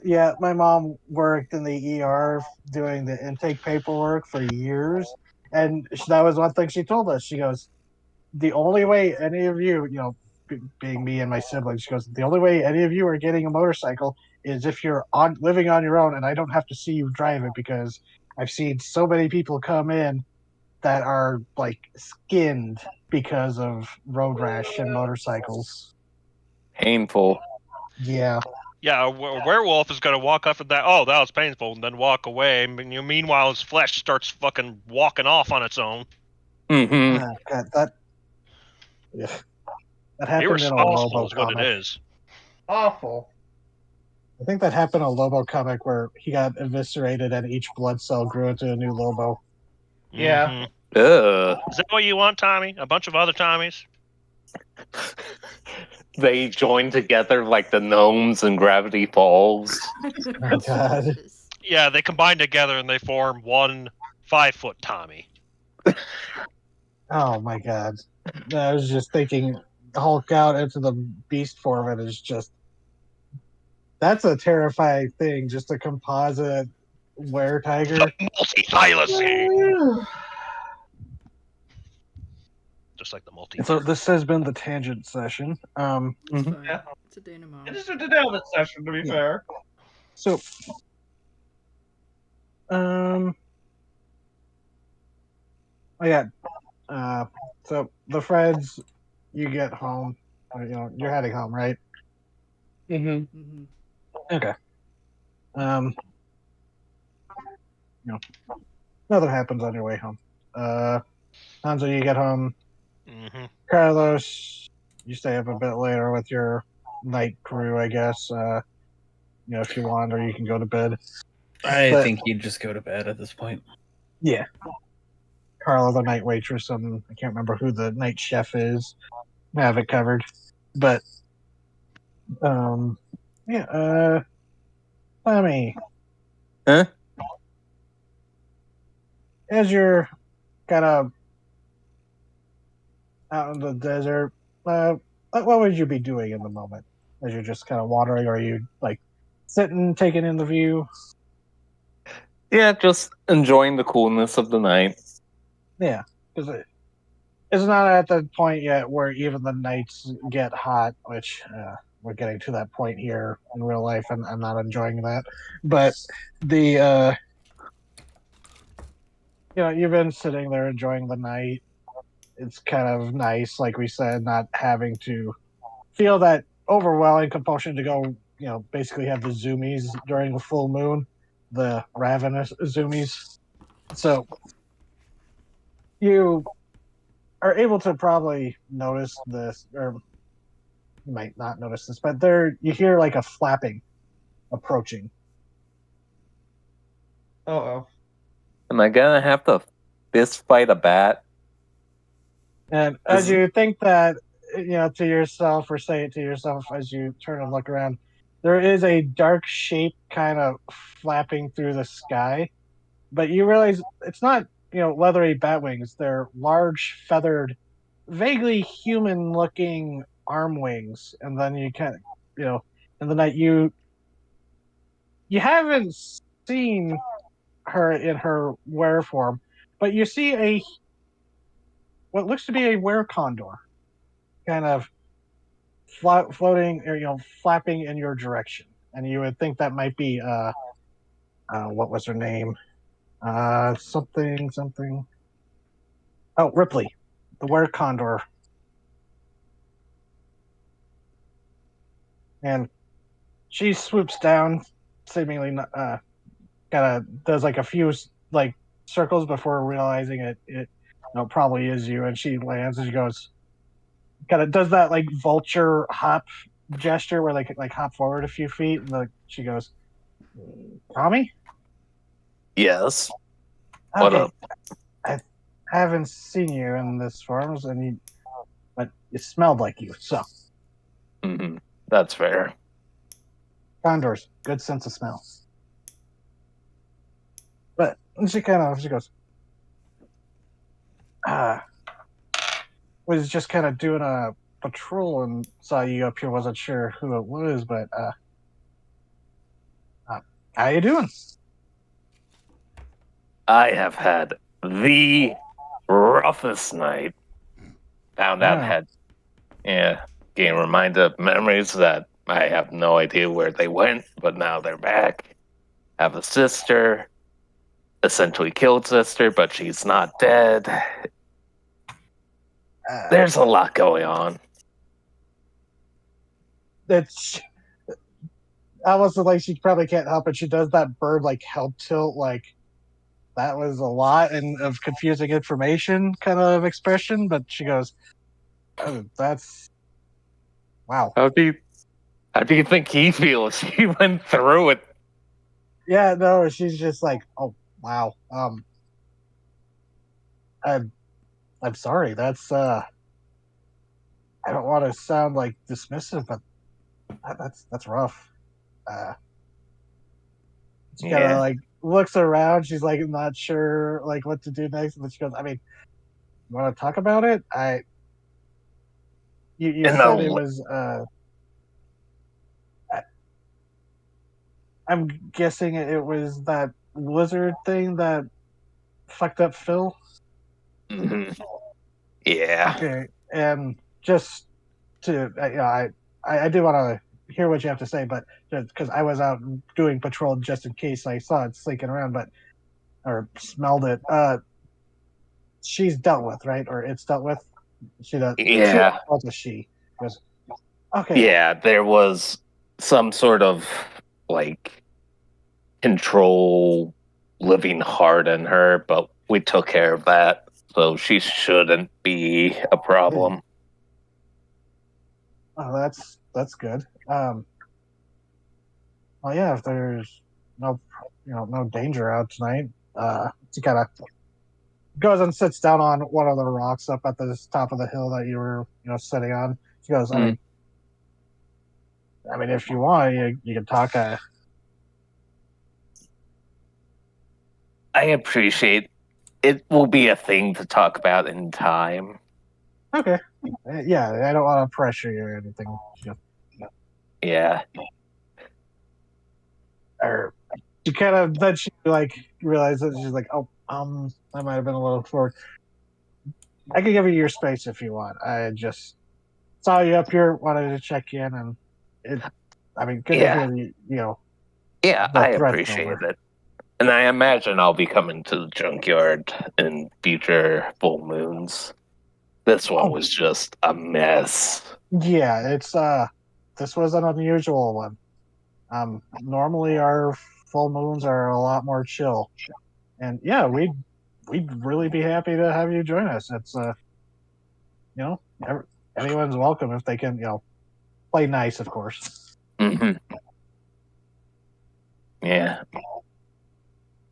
Yeah, my mom worked in the ER doing the intake paperwork for years, and that was one thing she told us. She goes, "The only way any of you, being me and my siblings, she goes, the only way any of you are getting a motorcycle is if you're living on your own, and I don't have to see you drive it because I've seen so many people come in that are skinned because of road rash and motorcycles." Painful. Yeah. Yeah, a werewolf is gonna walk up and that. Oh, that was painful, and then walk away. And meanwhile, his flesh starts fucking walking off on its own. Mm-hmm. Ah, God, that. Yeah. That happened in a Irresponsible Lobo is what it comic. is. Awful. I think that happened in a Lobo comic where he got eviscerated and each blood cell grew into a new Lobo. Yeah. Mhm. Ugh. Is that what you want, Tommy? A bunch of other Tommies? They join together like the gnomes in Gravity Falls. Oh, God. Yeah, they combine together and they form one 5-foot Tommy. Oh my god. I was just thinking Hulk out into the beast form and is just. That's a terrifying thing, just a composite were tiger. Multi-thylacine! Just like the multi. So this has been the tangent session. It's fine. Yeah. It's a denouement. It is a denouement session, to be Yeah. fair. So Oh yeah. So the Freds, you get home. You're heading home, right? Mm-hmm. Hmm. Okay. Nothing happens on your way home. Hanzo, you get home. Hmm. Carlos, you stay up a bit later with your night crew, I guess. If you want, or you can go to bed. I But think he'd just go to bed at this point. yeah, Carla, the night waitress, and I can't remember who the night chef is. I have it covered. But yeah. Tommy, Huh? as you're kind of out in the desert, what would you be doing in the moment? As you're just kind of wandering, or are you like sitting, taking in the view? Yeah, just enjoying the coolness of the night. Yeah, because it's not at the point yet where even the nights get hot, which we're getting to that point here in real life, and I'm not enjoying that. But the you've been sitting there enjoying the night. It's kind of nice, like we said, not having to feel that overwhelming compulsion to go, basically have the zoomies during the full moon, the ravenous zoomies. So you are able to probably notice this, or you might not notice this, but you hear like a flapping approaching. Oh. Am I gonna have to fist fight a bat? And as you think that, to yourself, or say it to yourself as you turn and look around, there is a dark shape kind of flapping through the sky, but you realize it's not, leathery bat wings. They're large, feathered, vaguely human-looking arm wings. And then you kind of, in the night, you haven't seen her in her were form, but you see what looks to be a were condor kind of floating, or flapping in your direction, and you would think that might be what was her name? Something. Oh, Ripley, the were condor, and she swoops down, seemingly kind of does like a few like circles before realizing it probably is you, and she lands and she goes, kind of does that like vulture hop gesture where they like hop forward a few feet, and she goes, Tommy? Yes. What Okay. up? I haven't seen you in this form, but you smelled like you, so. Mm-hmm. That's fair. Condors, good sense of smell. But she goes, was just kind of doing a patrol and saw you up here, wasn't sure who it was, but how you doing? I have had the roughest night. Found out Wow. had getting reminded of memories that I have no idea where they went, but now they're back. Have a sister, essentially killed sister, but she's not dead. There's a lot going on. It's almost like she probably can't help it. She does that bird like head tilt, like that was a lot of confusing information kind of expression, but she goes, oh, that's wow. How do you think he feels? He went through it. Yeah, no, she's just like, oh wow. I'm sorry. That's I don't want to sound like dismissive, but that's rough. She kind of like looks around. She's like not sure like what to do next, but she goes, I mean, you want to talk about it? You said it was I'm guessing it was that lizard thing that fucked up Phil. Mm-hmm. Yeah. Okay, and just to I do want to hear what you have to say, but because I was out doing patrol just in case I saw it slinking around. But or smelled it. She's dealt with, right? Or it's dealt with. She does. Yeah. What's a she? Goes, okay. Yeah, there was some sort of like control living hard in her, but we took care of that, so she shouldn't be a problem. Oh, that's good. Well, yeah. If there's no danger out tonight, she kind of goes and sits down on one of the rocks up at the top of the hill that you were, sitting on. She goes, I mean, if you want, you can talk. I appreciate it. Will be a thing to talk about in time. Okay. Yeah, I don't want to pressure you or anything. Yeah. Or she kind of then she realizes she's like, oh, I might have been a little forward. I can give you your space if you want. I just saw you up here, wanted to check in, and good to hear you. Yeah, the I threat's appreciate over. it. And I imagine I'll be coming to the junkyard in future full moons. This one was just a mess. Yeah, it's this was an unusual one. Normally our full moons are a lot more chill, and yeah, we'd really be happy to have you join us. It's anyone's welcome if they can play nice, of course. Mm-hmm. Yeah.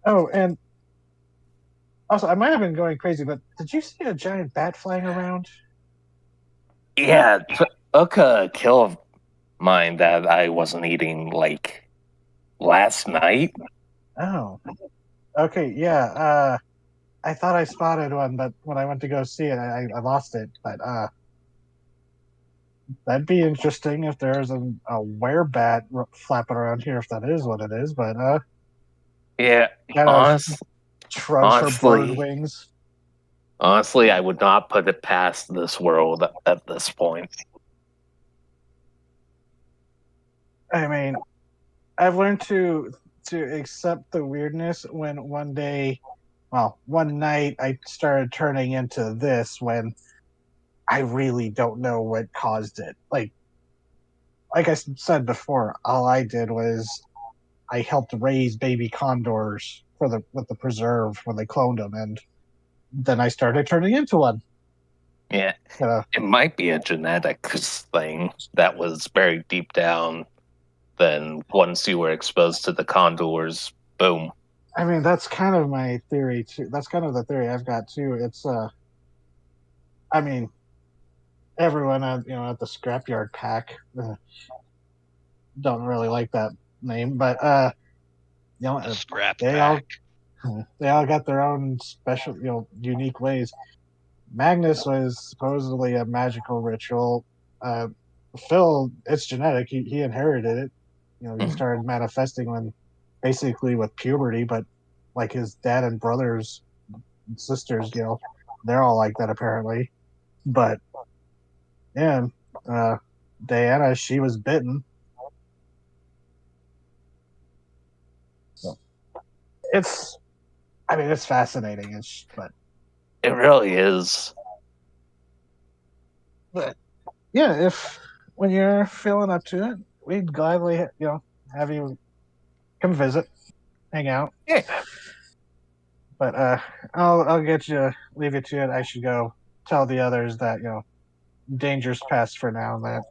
Oh, and also I might have been going crazy, but did you see a giant bat flying around? Yeah, took a kill of mine that I wasn't eating like last night. Oh, okay, yeah. I thought I spotted one, but when I went to go see it, I lost it. But that'd be interesting if there's a werebat flapping around here, if that is what it is. But Yeah, kind of shrugs her bird honestly, wings. honestly, I would not put it past this world at this point. I mean, I've learned to accept the weirdness when one night I started turning into this when I really don't know what caused it. Like I said before, all I did was I helped raise baby condors with the preserve when they cloned them, and then I started turning into one. Yeah, it might be a genetics thing that was very deep down. Then once you were exposed to the condors, boom. I mean, that's kind of my theory too. That's kind of the theory I've got too. It's I mean, everyone at the scrapyard pack don't really like that name, but The scrap they pack. they all got their own special, unique ways. Magnus was supposedly a magical ritual. Phil, it's genetic. He inherited it. He started manifesting basically with puberty, but like his dad and brothers and sisters, they're all like that apparently. But yeah, Diana, she was bitten. So it's fascinating. But it really is. But yeah, if when you're feeling up to it, we'd gladly have you come visit, hang out. Yeah. But I'll leave you to it. I should go tell the others that danger's past for now, and that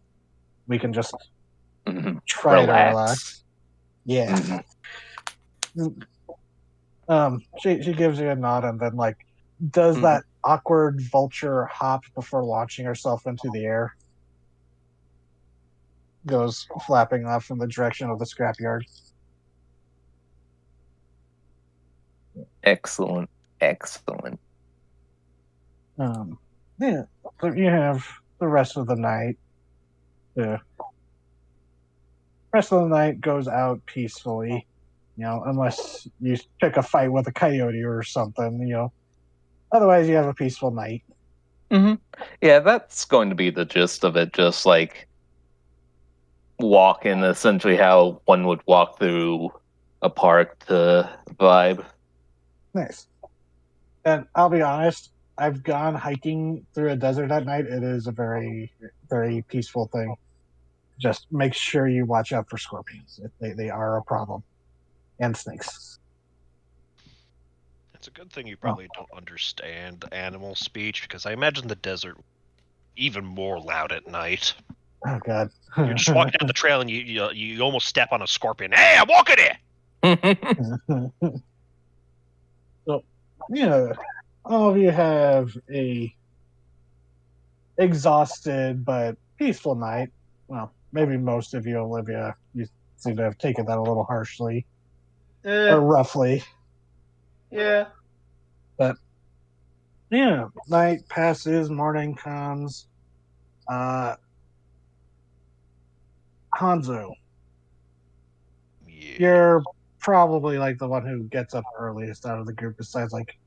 we can just try to relax. Yeah. She gives you a nod and then does that awkward vulture hop before launching herself into the air. Goes flapping off in the direction of the scrapyard. Excellent. Yeah. So you have the rest of the night. The rest of the night goes out peacefully, unless you pick a fight with a coyote or something, Otherwise, you have a peaceful night. Yeah, that's going to be the gist of it. Just like walking, essentially how one would walk through a park to vibe. Nice. And I'll be honest, I've gone hiking through a desert at night. It is a very, very peaceful thing. Just make sure you watch out for scorpions. They are a problem. And snakes. It's a good thing you probably don't understand animal speech, because I imagine the desert even more loud at night. Oh, God. You're just walking down the trail and you almost step on a scorpion. Hey, I'm walking here! So, yeah, all of you have a exhausted but peaceful night. Well, maybe most of you, Olivia, you seem to have taken that a little harshly or roughly. Yeah. But yeah, night passes, morning comes. Hanzo, Yeah. you're probably like the one who gets up earliest out of the group, besides like,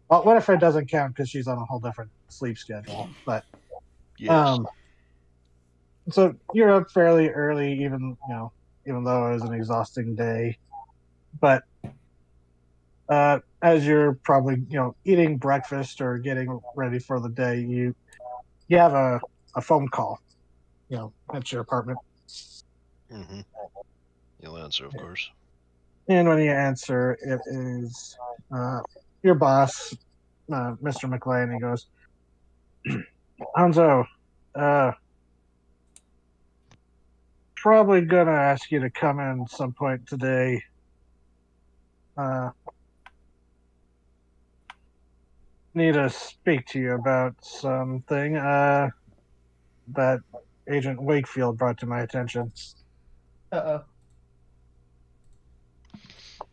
well, Winifred doesn't count because she's on a whole different sleep schedule. But Yes. so you're up fairly early, even though it was an exhausting day. But as you're probably eating breakfast or getting ready for the day, you have a phone call, at your apartment. Mm-hmm. You'll answer, of course. And when you answer, it is your boss, Mr. McLean. He goes, Hanzo, probably gonna ask you to come in some point today. Need to speak to you about something that Agent Wakefield brought to my attention. Uh-oh.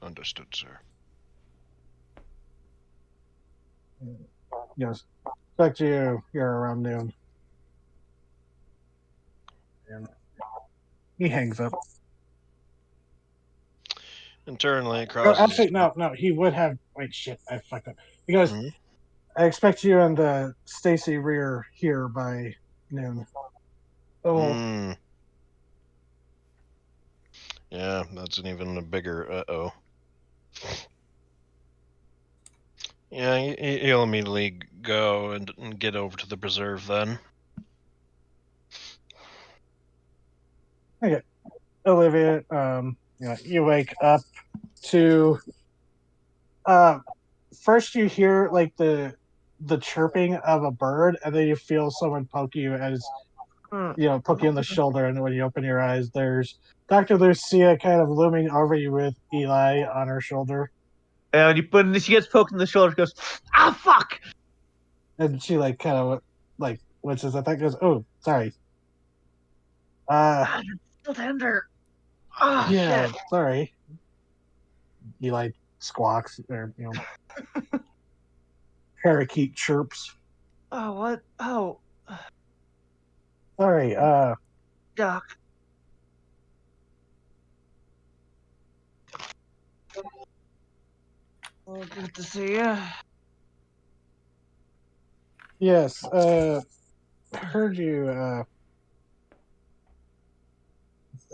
Understood, sir. Yes. Expect you here around noon. And he hangs up. Internally, Oh, across. actually, no. He would have. Wait, shit. I fucked up. He goes, Mhm. I expect you and Stacy Rear here by noon. Oh. Mm. Yeah, that's an even a bigger uh-oh. Yeah, he'll immediately go and get over to the preserve then. Okay. Olivia, you wake up to first you hear like the chirping of a bird, and then you feel someone poke you poke you in the shoulder, and when you open your eyes, there's Dr. Lucia kind of looming over you with Eli on her shoulder. And she gets poked in the shoulder, goes, ah, fuck! And she like kind of like, which is I think goes, oh, sorry. Ah, you're still tender. Oh, Yeah, shit. sorry. Eli squawks or parakeet chirps. Oh, what? Oh, Sorry, Doc. Oh, good to see you. yes, heard you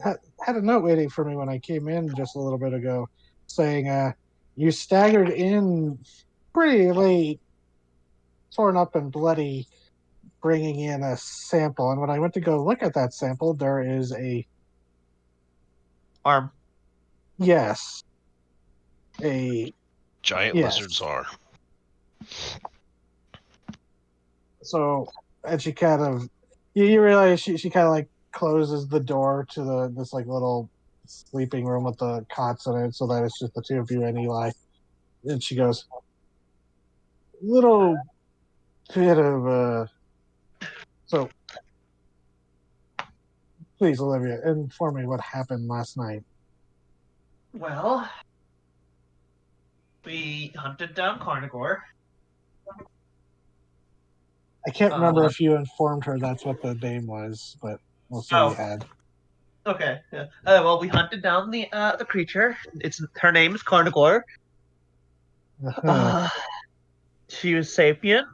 had a note waiting for me when I came in just a little bit ago, saying you staggered in pretty late, torn up and bloody, bringing in a sample. And when I went to go look at that sample, there is a Arm. yes, a Giant yes. lizards are. So, and she kind of, you realize she kind of like closes the door to this like little sleeping room with the cots in it, so that it's just the two of you and Eli. And she goes, little bit of so please, Olivia, inform me what happened last night. Well, we hunted down Carnivore. I can't remember if you informed her that's what the name was, but we'll say you had. Okay. Yeah. Well, we hunted down the creature. Her name is Carnivore. She was sapient,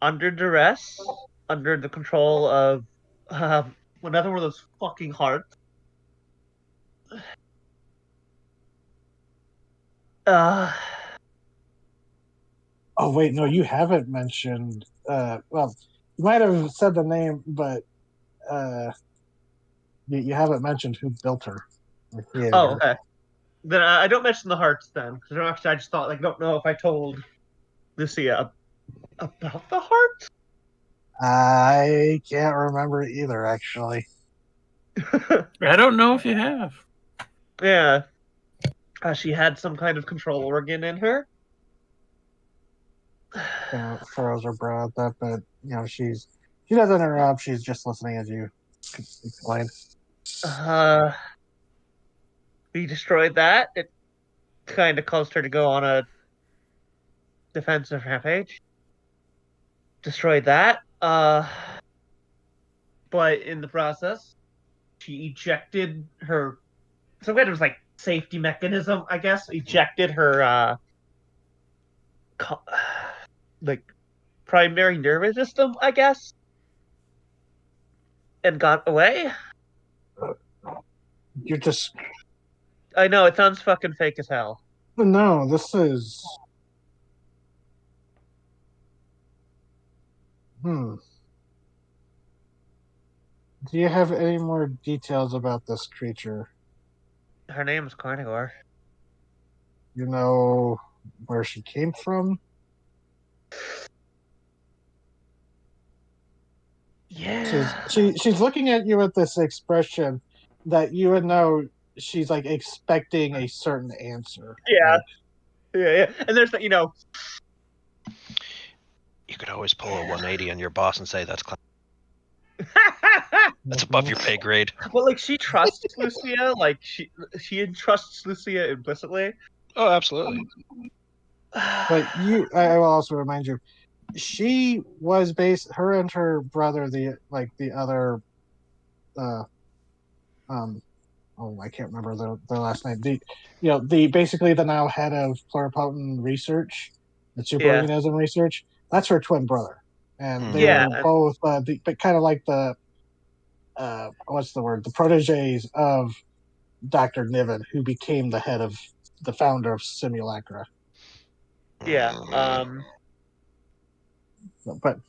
under duress, under the control of another one of those fucking hearts. Oh wait, no, you haven't mentioned. Well, you might have said the name, but you haven't mentioned who built her or created Oh, her. okay. Then I don't mention the hearts then, because I just thought, like, don't know if I told Lucia about the hearts. I can't remember either, actually. I don't know if you have. Yeah. She had some kind of control organ in her. Furrows her brow at that, but she doesn't interrupt. She's just listening as you explain. We destroyed that. It kind of caused her to go on a defensive rampage. Destroyed that. But in the process, she ejected her some kind of like safety mechanism, I guess. Ejected her like primary nervous system, I guess, and got away. You're just I know it sounds fucking fake as hell. no. This is Do you have any more details about this creature? Her name's Carnivore. You know where she came from? Yeah. She's looking at you with this expression that you would know she's like expecting a certain answer. Yeah. Yeah. And there's you know. You could always pull a 180 on your boss and say that's that's above your pay grade. Well, like she trusts Lucia, like she entrusts Lucia implicitly. Oh, absolutely. But I will also remind you, she was her and her brother, the other, I can't remember the last name. Basically the now head of pluripotent research, the superorganism research. That's her twin brother, and they were both, but kind of like the, what's the word? The proteges of Dr. Niven, who became the founder of Simulacra. Yeah. But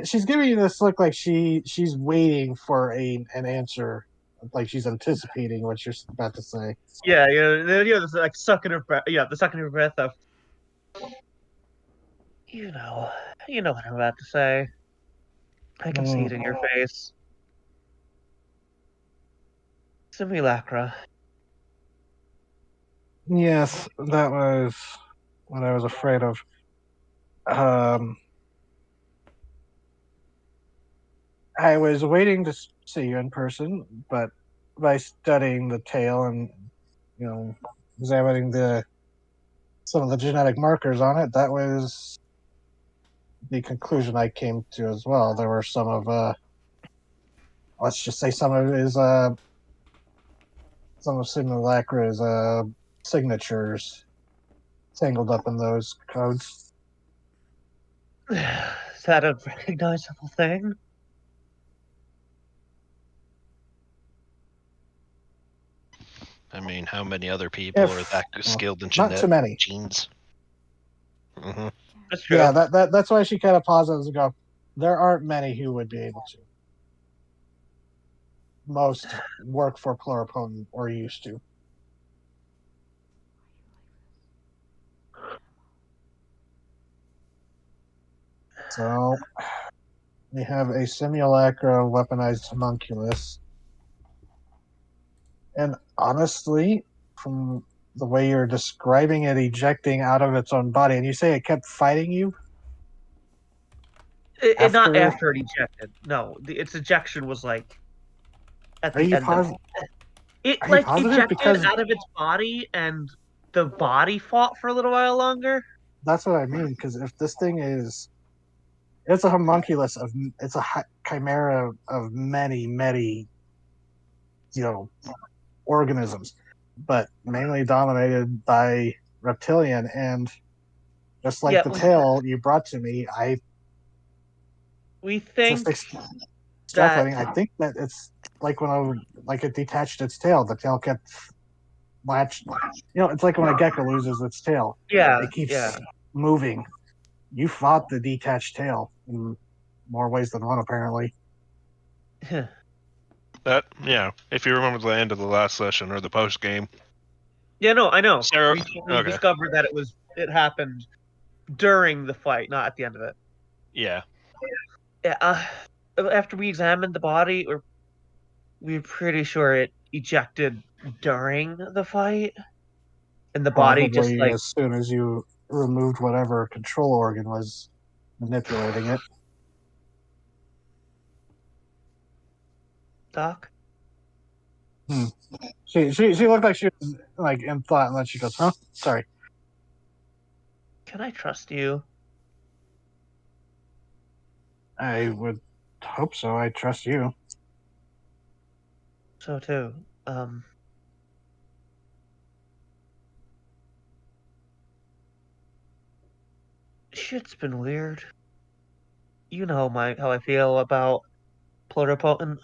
she's giving you this look like she's waiting for an answer, like she's anticipating what you're about to say. Yeah, this like sucking her breath. Yeah, the sucking her breath of. You know what I'm about to say. I can see it in your face. Simulacra. Yes, that was what I was afraid of. I was waiting to see you in person, but by studying the tale and examining some of the genetic markers on it, that was the conclusion I came to as well. There were some of let's just say some of Simulacra's signatures tangled up in those codes. Is that a recognizable thing? I mean, how many other people are that skilled in not too many genes? Mm-hmm. That's true. Yeah, that's why she kind of pauses and go, there aren't many who would be able to. Most work for pluripotent or used to. So we have a Simulacra weaponized homunculus. And honestly, from the way you're describing it ejecting out of its own body, and you say it kept fighting you? Not after it ejected. No, its ejection was like at the end of it. It like ejected out of its body, and the body fought for a little while longer. That's what I mean, because if this thing it's a homunculus it's a chimera of many, organisms, but mainly dominated by reptilian. And just like the tale you brought to me, we think extrapolating. I think that it's like when it detached its tail, the tail kept latched. It's like when a gecko loses its tail. Yeah, it keeps moving. You fought the detached tail in more ways than one, apparently. That if you remember the end of the last session or the post game. Yeah, no, I know. Sarah, We discovered that it happened during the fight, not at the end of it. Yeah. Yeah. After we examined the body, we were pretty sure it ejected during the fight, and the body just Probably as soon as you removed whatever control organ was manipulating it. Doc. She looked like she was like in thought, and then she goes, "Huh? Sorry." Can I trust you? I would hope so. I trust you. So too. Shit's been weird. You know how I feel about pluripotent.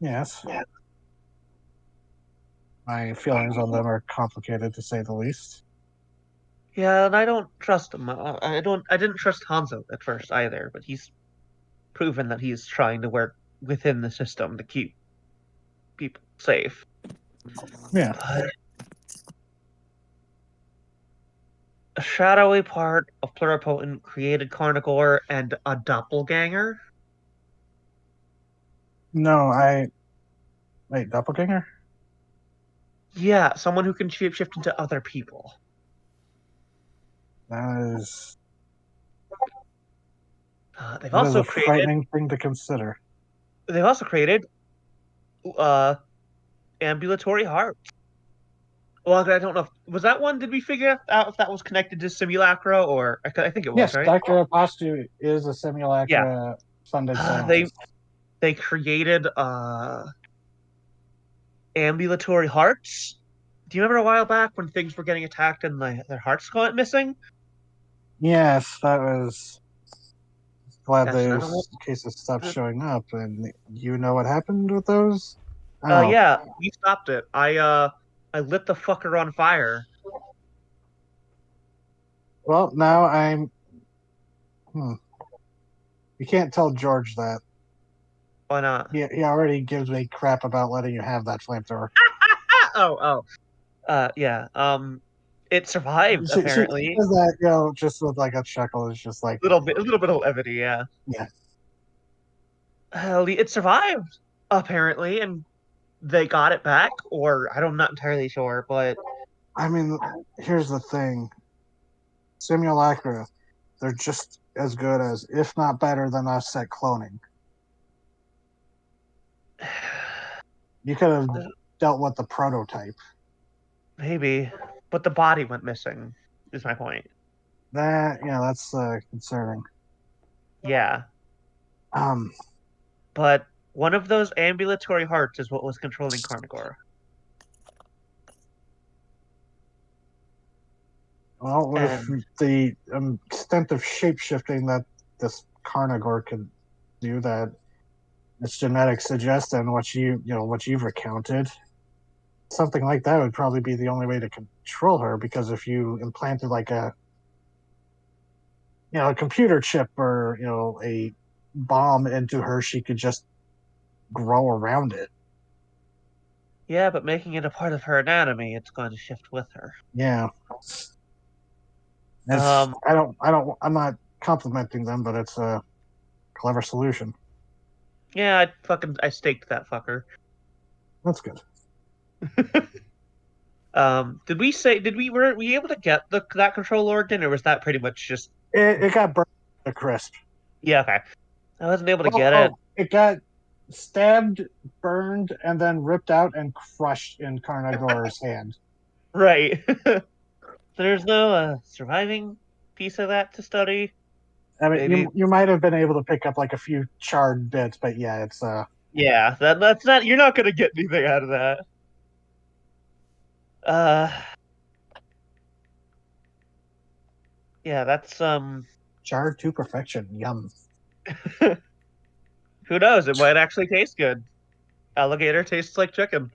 Yes. My feelings on them are complicated, to say the least. Yeah, and I don't trust him. I didn't trust Hanzo at first either, but he's proven that he's trying to work within the system to keep people safe. Yeah. But a shadowy part of pluripotent created Carnivore and a doppelganger. No, wait, doppelganger? Yeah, someone who can shapeshift into other people. That is They've that is also a frightening thing to consider. They've also created ambulatory hearts. Well, I don't know. Was that one? Did we figure out if that was connected to Simulacra or I think it was, Yes, right? Dr. Apostu is a simulacra funded scientist. They created ambulatory hearts. Do you remember a while back when things were getting attacked and their hearts went missing? Yes, that was. Glad That's those cases stopped showing up. And you know what happened with those? Yeah, we stopped it. I lit the fucker on fire. Well, now I'm. You can't tell George that. Why not? He already gives me crap about letting you have that flamethrower. Yeah. It survived apparently. She says that, just with like a chuckle. It's just like a little bit of levity, yeah. Yeah. It survived apparently, and they got it back, or I'm not entirely sure, but I mean, here's the thing: simulacra, they're just as good as, if not better than, us at cloning. You could have dealt with the prototype. Maybe, but the body went missing. Is my point. That's concerning. Yeah. But one of those ambulatory hearts is what was controlling Carnivore. Well, with the extent of shape-shifting that this Carnivore could do, that its genetics suggest, and what you've recounted, something like that would probably be the only way to control her. Because if you implanted like a computer chip or a bomb into her, she could just grow around it. Yeah, but making it a part of her anatomy, it's going to shift with her. Yeah. I'm not complimenting them, but it's a clever solution. Yeah, I staked that fucker. That's good. Were we able to get that control organ, or was that pretty much just it got burned to crisp? Yeah, okay. I wasn't able to get it. It got stabbed, burned, and then ripped out and crushed in Carnivore's hand. Right. There's no surviving piece of that to study. I mean, you might have been able to pick up like a few charred bits, but yeah, it's yeah, that's not. You're not gonna get anything out of that. Yeah, that's charred to perfection. Yum. Who knows? It might actually taste good. Alligator tastes like chicken.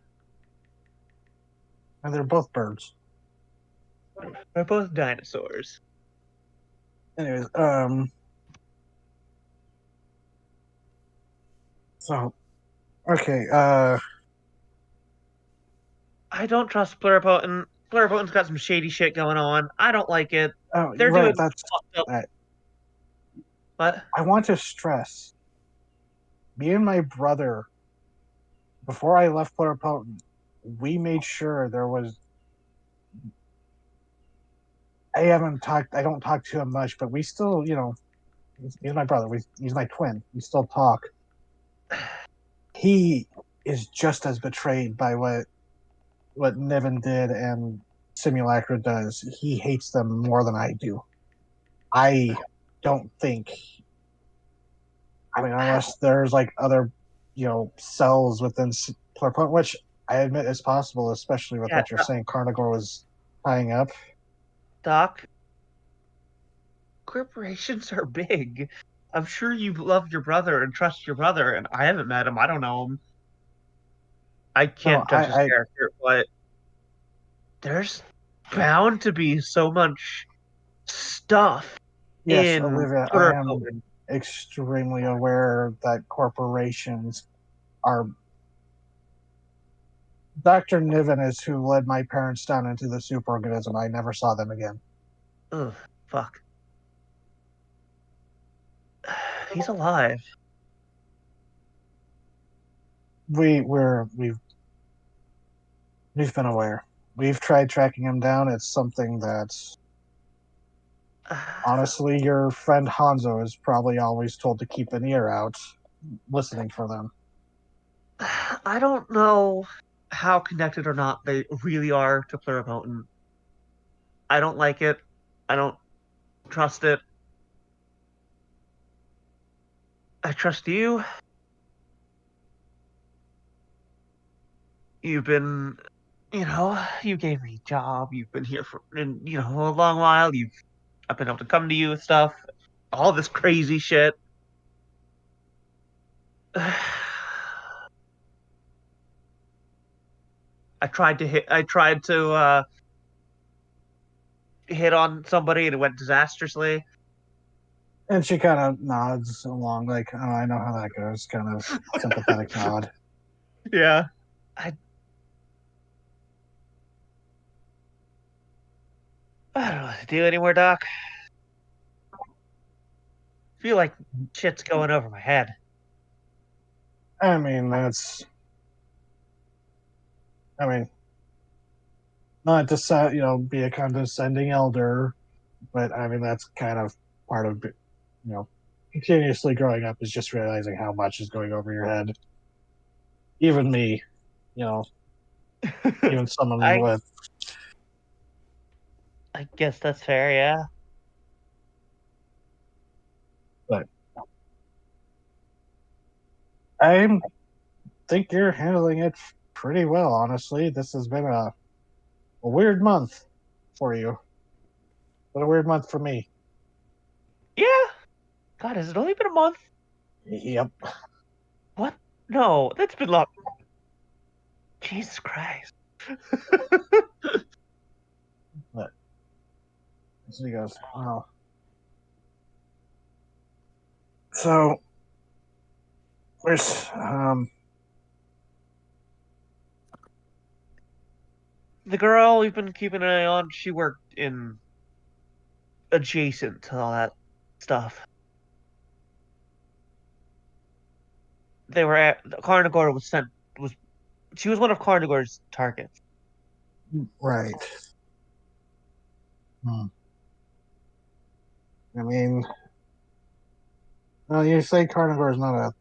And they're both birds. They're both dinosaurs. Anyways, so okay, I don't trust Pluripotent. Pluripotent's got some shady shit going on. I don't like it. oh, They're right, doing that's fucked up. that. What? I want to stress, me and my brother, before I left Pluripotent, we made sure there was. I don't talk to him much, but we still, he's my brother. He's my twin. We still talk. He is just as betrayed by what Niven did and Simulacra does. He hates them more than I do. I don't think. I mean, unless there's like other, cells within Pluripotent, which I admit is possible, especially with Yeah, what you're saying. Carnivore was tying up. Doc, corporations are big. I'm sure you love your brother and trust your brother, and I haven't met him. I don't know him. I can't judge his character, but there's bound to be so much stuff Yes, in Olivia, I am Pluripotent. extremely aware that corporations are. Dr. Niven is who led my parents down into the superorganism. I never saw them again. Ugh, fuck. He's alive. We've been aware. We've tried tracking him down. It's something that honestly your friend Hanzo is probably always told to keep an ear out, listening for them. I don't know how connected or not they really are to Pluripotent. I don't like it. I don't trust it. I trust you. You've been, you gave me a job. You've been here for, a long while. I've been able to come to you with stuff. All this crazy shit. I tried to hit on somebody and it went disastrously. And she kind of nods along, like, oh, I know how that goes, kind of sympathetic nod. Yeah. I don't know what to do anymore, Doc. I feel like shit's going over my head. I mean, not to be a condescending elder, but I mean that's kind of part of continuously growing up is just realizing how much is going over your head. Even me, even someone with. I guess that's fair, yeah. But I think you're handling it pretty well, honestly. This has been a weird month for you. But a weird month for me. Yeah. God, has it only been a month? Yep. What? No, that's been long. Jesus Christ. But so he goes, oh. So where's the girl we've been keeping an eye on, she worked in adjacent to all that stuff. They were at Carnivore she was one of Carnivore's targets. right. I mean, well, you say Carnivore is not a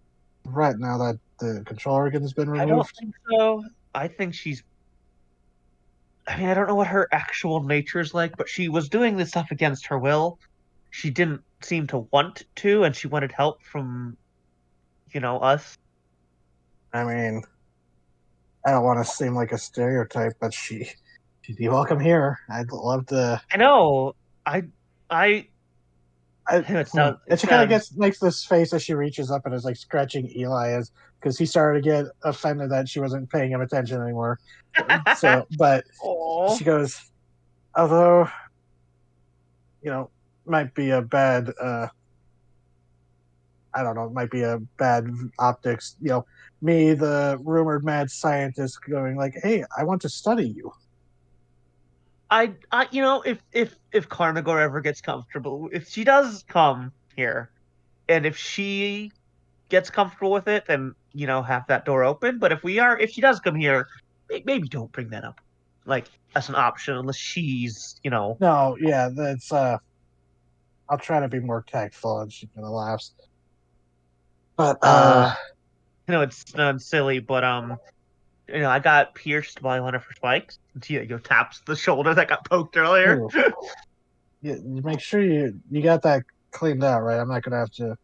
threat now that the control organ's been removed? I don't think so. I think I don't know what her actual nature is like, but she was doing this stuff against her will. She didn't seem to want to, and she wanted help from, us. I mean, I don't want to seem like a stereotype, but she'd be welcome here. I'd love to. I know. And she kind of makes this face as she reaches up and is like scratching Eli because he started to get offended that she wasn't paying him attention anymore. But Aww. she goes, Although, might be a bad. I don't know. It might be a bad optics. Me, the rumored mad scientist, going like, "Hey, I want to study you." If Carnagor ever gets comfortable, if she does come here, and if she gets comfortable with it, then have that door open. But if she does come here, maybe don't bring that up, like as an option, unless she's. No, yeah, that's. I'll try to be more tactful, and she kind of laughs. But It's not silly, but I got pierced by one of her spikes. And she taps the shoulder that got poked earlier. Ooh. Make sure you got that cleaned out, right? I'm not gonna have to.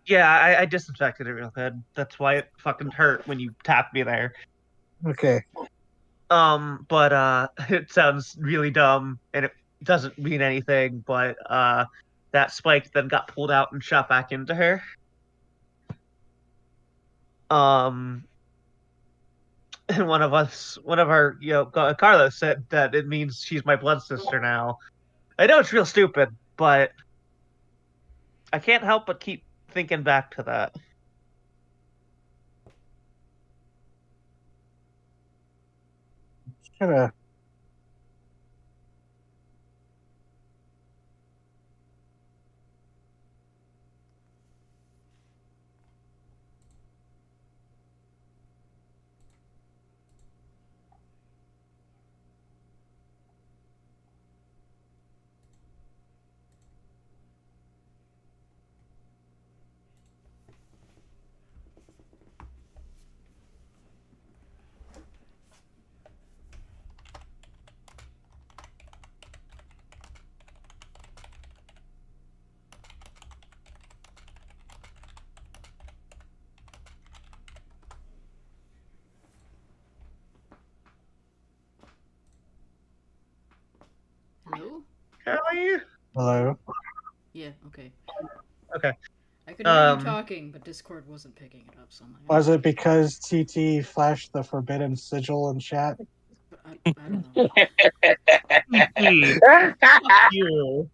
Yeah, I disinfected it real good. That's why it fucking hurt when you tapped me there. Okay. But it sounds really dumb and it doesn't mean anything, but that spike then got pulled out and shot back into her. And one of our, Carlos said that it means she's my blood sister now. I know it's real stupid, but I can't help but keep thinking back to that. Kind of. Hello? Kelly? Hello. Yeah, okay. Okay. I could hear you talking, but Discord wasn't picking it up somehow. Was it because TT flashed the forbidden sigil in chat? I don't know. Fuck you.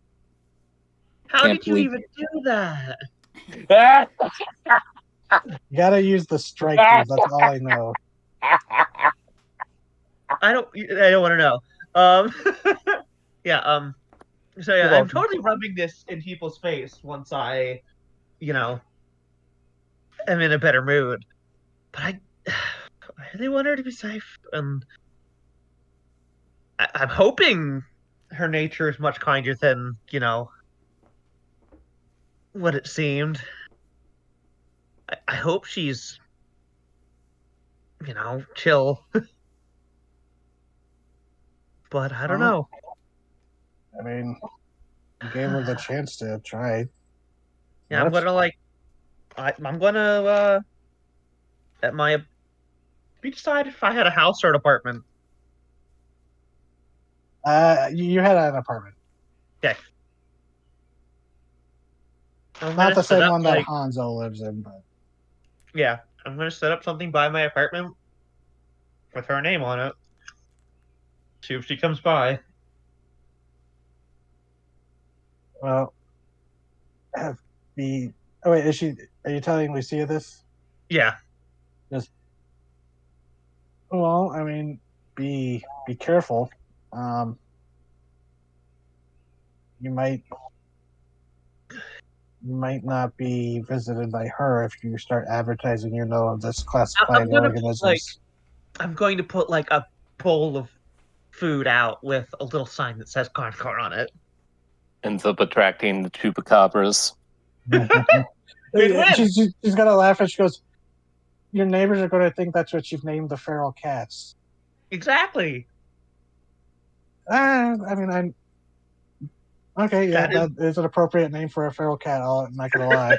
How Can't did you believe- even do that? You gotta use the strike move. That's all I know. I don't want to know. Yeah. So yeah, You're I'm welcome. totally rubbing this in people's face once I, am in a better mood. But I really want her to be safe, and I'm hoping her nature is much kinder than what it seemed. I hope she's, chill. But I don't know. I mean, you gave her the chance to try. Yeah, I'm gonna I'm gonna at my. We decide if I had a house or an apartment. You had an apartment. Okay. Not the same one that Hanzo lives in, but yeah, I'm gonna set up something by my apartment with her name on it. See if she comes by. well, oh wait, is she? Are you telling Lucia this? Yeah. Well, I mean, be careful. You might not be visited by her if you start advertising of this classified organisms. I'm going to put like a bowl of food out with a little sign that says Carnivore on it. Ends up attracting the chupacabras. She's gonna laugh and she goes, "Your neighbors are going to think that's what you've named the feral cats." Exactly. I mean, okay. Yeah, that is an appropriate name for a feral cat. I'm not gonna lie.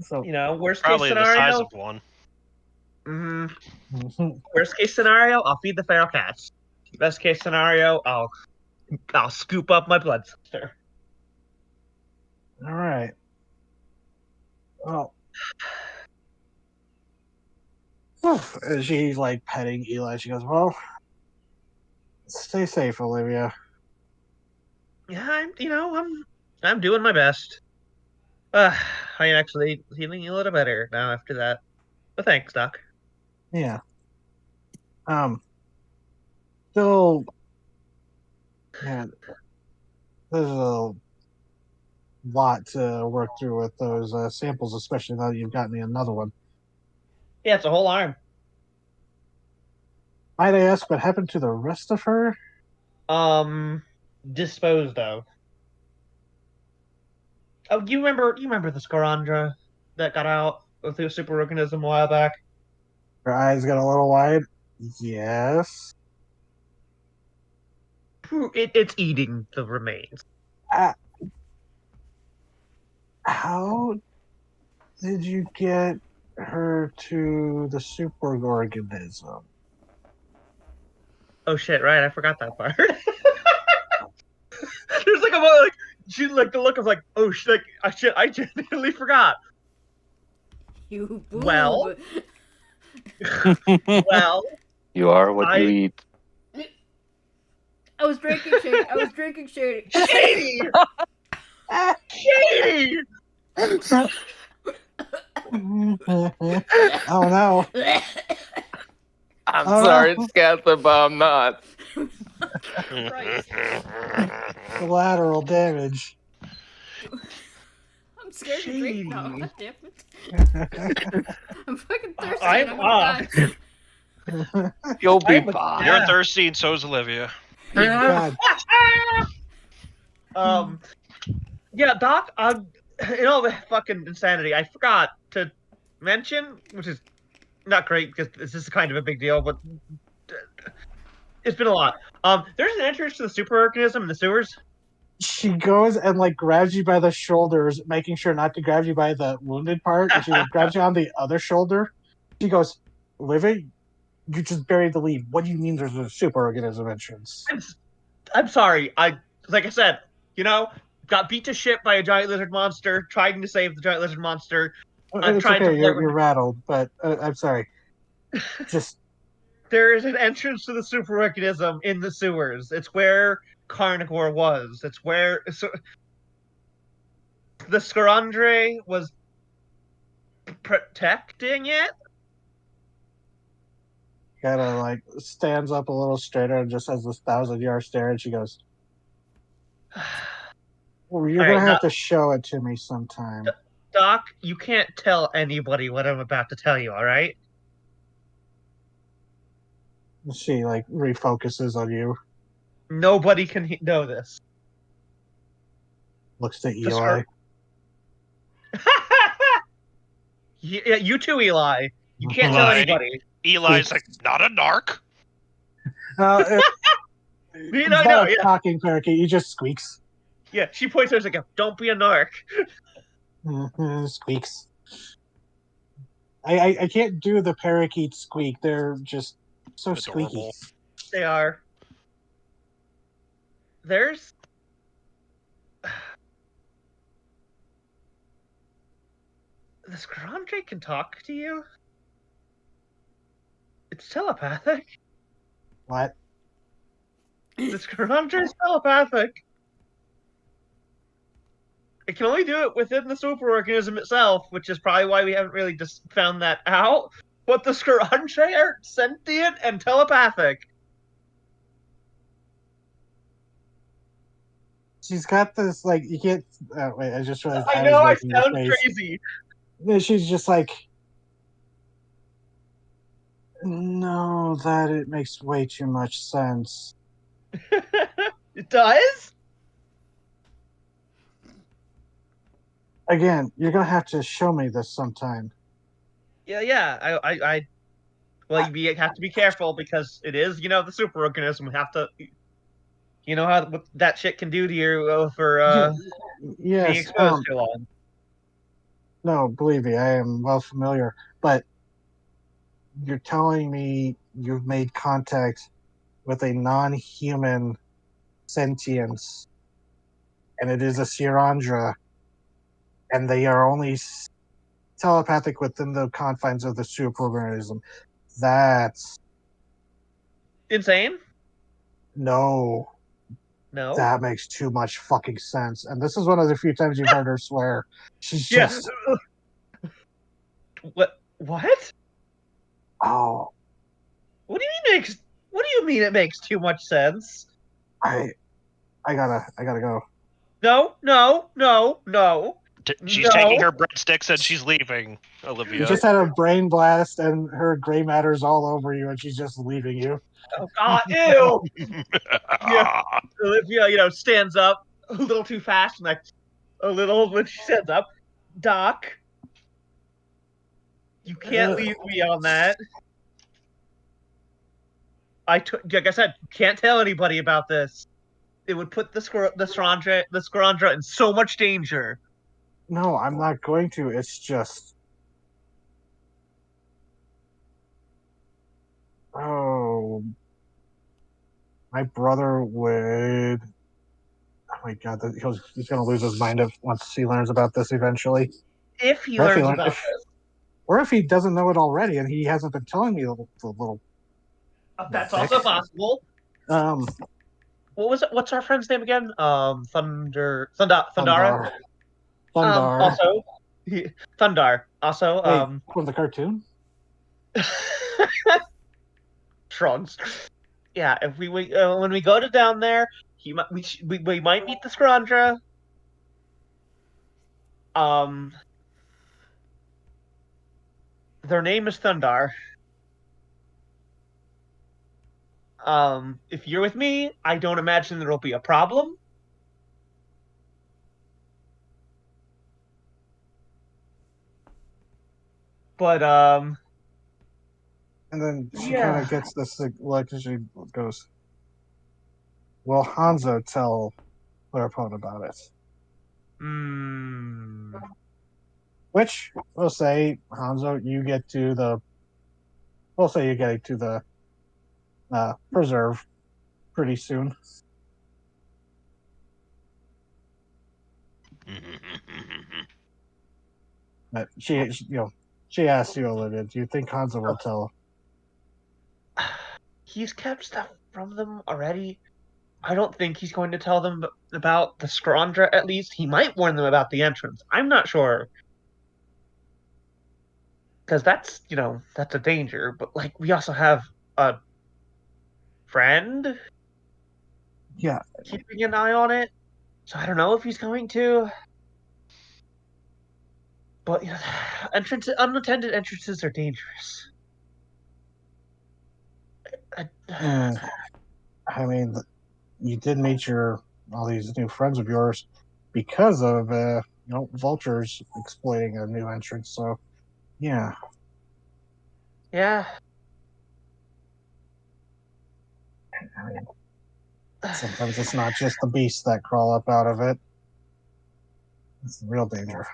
So worst Probably case the scenario. size of one. Worst case scenario, I'll feed the feral cats. Best case scenario, I'll scoop up my blood sister. All right. Well, she's like petting Eli. She goes, "Well, Stay safe, Olivia. Yeah, I'm doing my best. I'm actually feeling a little better now after that. But thanks, Doc. Yeah. Still, yeah, there's a lot to work through with those samples, especially now that you've got me another one. Yeah, it's a whole arm. Might I ask what happened to the rest of her? Disposed of. Oh, you remember the Scarandra that got out with the superorganism a while back? Her eyes got a little wide. Yes. It's eating the remains. How did you get her to the superorganism? Oh shit! Right, I forgot that part. There's like a like she like the look of like oh shit! Like I genuinely forgot. You boob. Well. Well, You are what you eat. I was drinking shady. I was drinking shady. Shady! Shady! Oh no. I'm Oh, sorry, no. Scather, but I'm not. Christ. Collateral damage. I'm scared to drink now. Shady. God damn it. I'm fucking thirsty and I'm gonna die. You'll be I'm a- fine. You're Yeah. thirsty, and so's Olivia. God. Yeah, Doc. In all the fucking insanity, I forgot to mention, which is not great because this is kind of a big deal, but it's been a lot. There's an entrance to the superorganism in the sewers. She goes and like grabs you by the shoulders, making sure not to grab you by the wounded part, and she like grabs you on the other shoulder. She goes, Olivia, you just buried the lead. What do you mean there's a superorganism entrance? I'm sorry. Like I said, got beat to shit by a giant lizard monster, trying to save the giant lizard monster. It's tried to okay, flirt you're rattled, but I'm sorry. Just There is an entrance to the superorganism in the sewers. It's where Carnivore was. It's where the Scarandre was protecting it. kind of like stands up a little straighter and just has this 1,000-yard stare, and she goes, well, you're All gonna right, have to show it to me sometime. Doc, you can't tell anybody what I'm about to tell you, all right? She like refocuses on you, Nobody can know this. looks to The Eli. Yeah, you too, Eli. You can't tell Eli. anybody. Eli's like, not a narc. You It's know, not a yeah. talking parakeet. He just squeaks. Yeah, she points at us like, "Don't be a narc." Squeaks. I can't do the parakeet squeak. They're just so Adorable. squeaky. They are. There's. The Scrandre can talk to you? It's telepathic. What? The Scrandre is telepathic. It can only do it within the superorganism itself, which is probably why we haven't really just found that out. But the Scrandre are sentient and telepathic. She's got this like you can't. Wait, I just realized I know I was making this sound face. crazy. She's just like, no, that it makes way too much sense. It does? Again, you're gonna have to show me this sometime. Yeah. Well, you have to be careful because it is, the superorganism. We have to, how what that shit can do to you for being Yes. exposed too long. No, believe me, I am well familiar. But you're telling me you've made contact with a non-human sentience, and it is a Sirandra, and they are only telepathic within the confines of the superorganism. That's Insane? No, No. that makes too much fucking sense. And this is one of the few times you've heard her swear. She's just, What? What? oh, What do you mean makes? What do you mean it makes too much sense? I gotta go. No, no, no, no. She's No. taking her breadsticks and she's leaving, You Olivia. just had a brain blast, and her gray matter's all over you, and she's just leaving you. Oh God! Ew. Yeah. Olivia, stands up a little too fast, and like a little when she stands up. Doc, you can't leave me on that. Like I said, you can't tell anybody about this. It would put the Scrandra in so much danger. No, I'm not going to. It's just, oh, my brother would. Oh my god, he's gonna lose his mind once he learns about this eventually. If he Or if he learns learn- about if- this, Or if he doesn't know it already, and he hasn't been telling me the little. that's also possible. Um, What was it? What's our friend's name again? Thundara. Thundar. Also, Thundar. Also, Wait, from the cartoon? Shrugs. Yeah, if we when we go down there, we might meet the Scrandra. Their name is Thundar. If you're with me, I don't imagine there'll be a problem. But And then she Yeah. kind of gets this, like, she goes, will Hanzo tell Clarapone about it? Which, we'll say, Hanzo, we'll say you're getting to the preserve pretty soon. But she asked you, Olivia, do you think Hanzo will tell? He's kept stuff from them already. I don't think he's going to tell them about the Scrandra, at least. He might warn them about the entrance. I'm not sure. Because that's a danger. But, like, we also have a friend Yeah. keeping an eye on it. So I don't know if he's going to. But, unattended entrances are dangerous. I mean, you did meet all these new friends of yours because of vultures exploiting a new entrance. So, yeah. Yeah. I mean, sometimes it's not just the beasts that crawl up out of it. It's the real danger.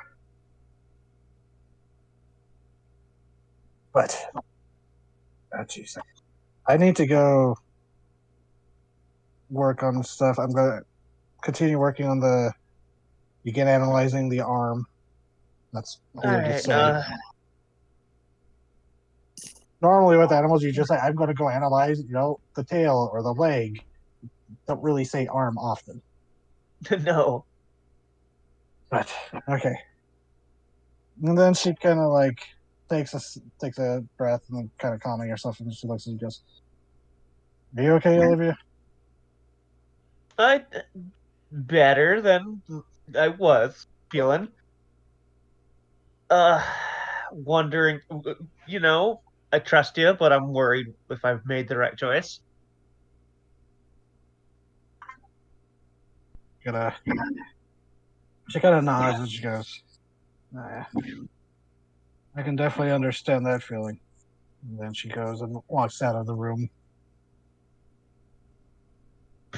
But, jeez, I need to go work on stuff. I'm going to continue working on begin analyzing the arm. That's all you just say. Normally with animals, you just say, I'm going to go analyze, the tail or the leg. Don't really say arm often. No. But, okay. And then she kind of takes a breath and then kind of calming herself, and she looks at you and goes, are you okay, Olivia? Better than I was feeling. Wondering, I trust you, but I'm worried if I've made the right choice. She kind of nods and she goes, I can definitely understand that feeling. And then she goes and walks out of the room.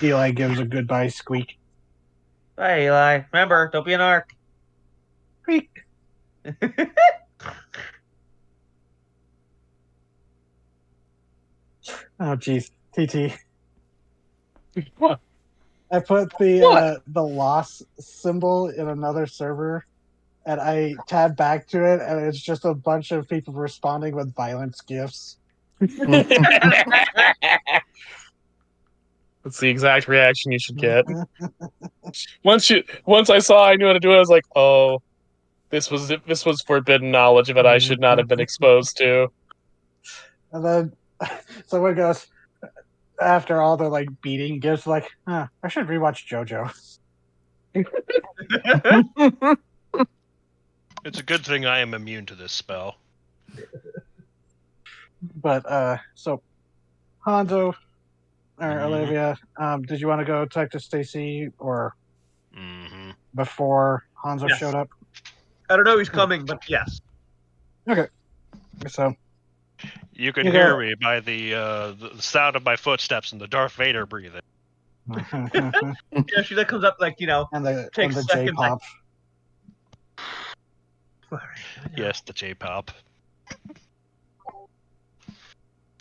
Eli gives a goodbye squeak. Hey, Eli. Remember, don't be an arc. Squeak. Oh, jeez. TT. What? I put the loss symbol in another server, and I tab back to it, and it's just a bunch of people responding with violence gifs. That's the exact reaction you should get. Once I saw I knew how to do it, I was like, oh, this was forbidden knowledge that I should not have been exposed to. And then someone goes, after all the like beating, gives like, I should rewatch JoJo. It's a good thing I am immune to this spell. But so Hanzo or Mhm. Olivia, did you want to go talk to Stacy or Hmm. before Hanzo Yes. showed up? I don't know who's coming, but yes. Okay. So You can You hear go- me by the sound of my footsteps and the Darth Vader breathing. Yeah, she like comes up like, and the Takes J seconds, like- pop. all right, I know. Yes, the J-pop.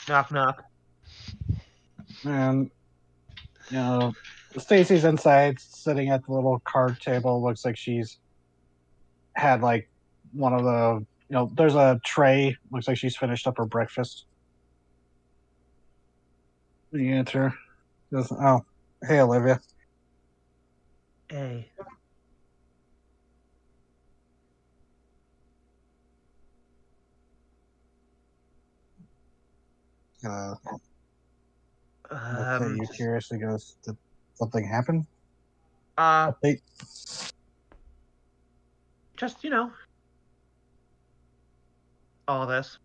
Knock knock. And Stacy's inside sitting at the little card table. Looks like she's had like one of the there's a tray. Looks like she's finished up her breakfast. You enter. Goes, oh, hey Olivia. Hey. Looks at you Just, curiously. Goes, did something happen? uh, Update. just all this.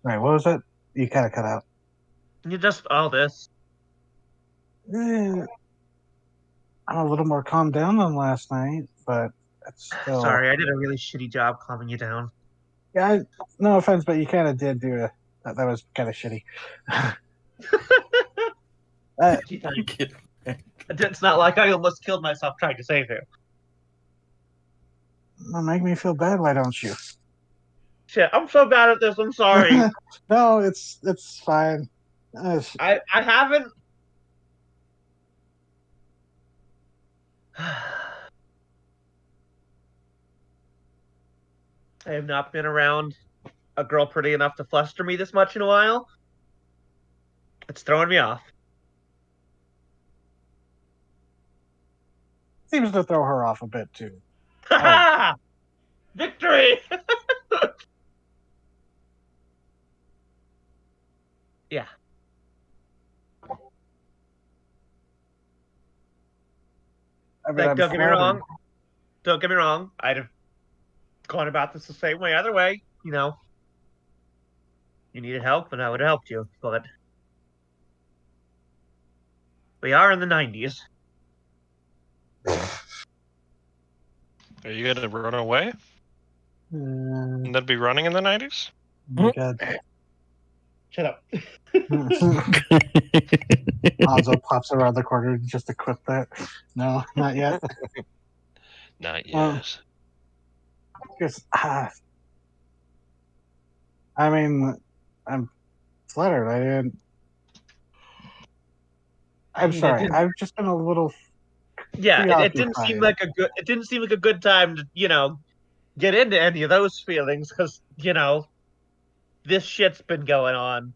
Right, what was that? You kind of cut out. You just all this. I'm a little more calmed down than last night, but it's still. Sorry, I did a really shitty job calming you down. Yeah, no offense, but you kind of did do that was kind of shitty. It's not like I almost killed myself trying to save you. Well, make me feel bad, why don't you? Shit, I'm so bad at this. I'm sorry. No, it's fine. I haven't. I have not been around a girl pretty enough to fluster me this much in a while. It's throwing me off. Seems to throw her off a bit too. Ha Victory! Yeah. I mean, Like, I'm don't get me flattered. wrong. Don't get me wrong. I'd have gone about this the same way either way. You needed help, and I would have helped you. But we are in the 90s. Are you gonna run away Oh and then be running in the 90s? my God. Shut up. Hanzo pops around the corner just to quit that. No, not yet. Not yet. Well, Just, I mean, I'm flattered. I'm mean, it sorry. didn't- I've just been a little. Yeah, it didn't preoccupied. seem like a good. It didn't seem like a good time to get into any of those feelings because this shit's been going on.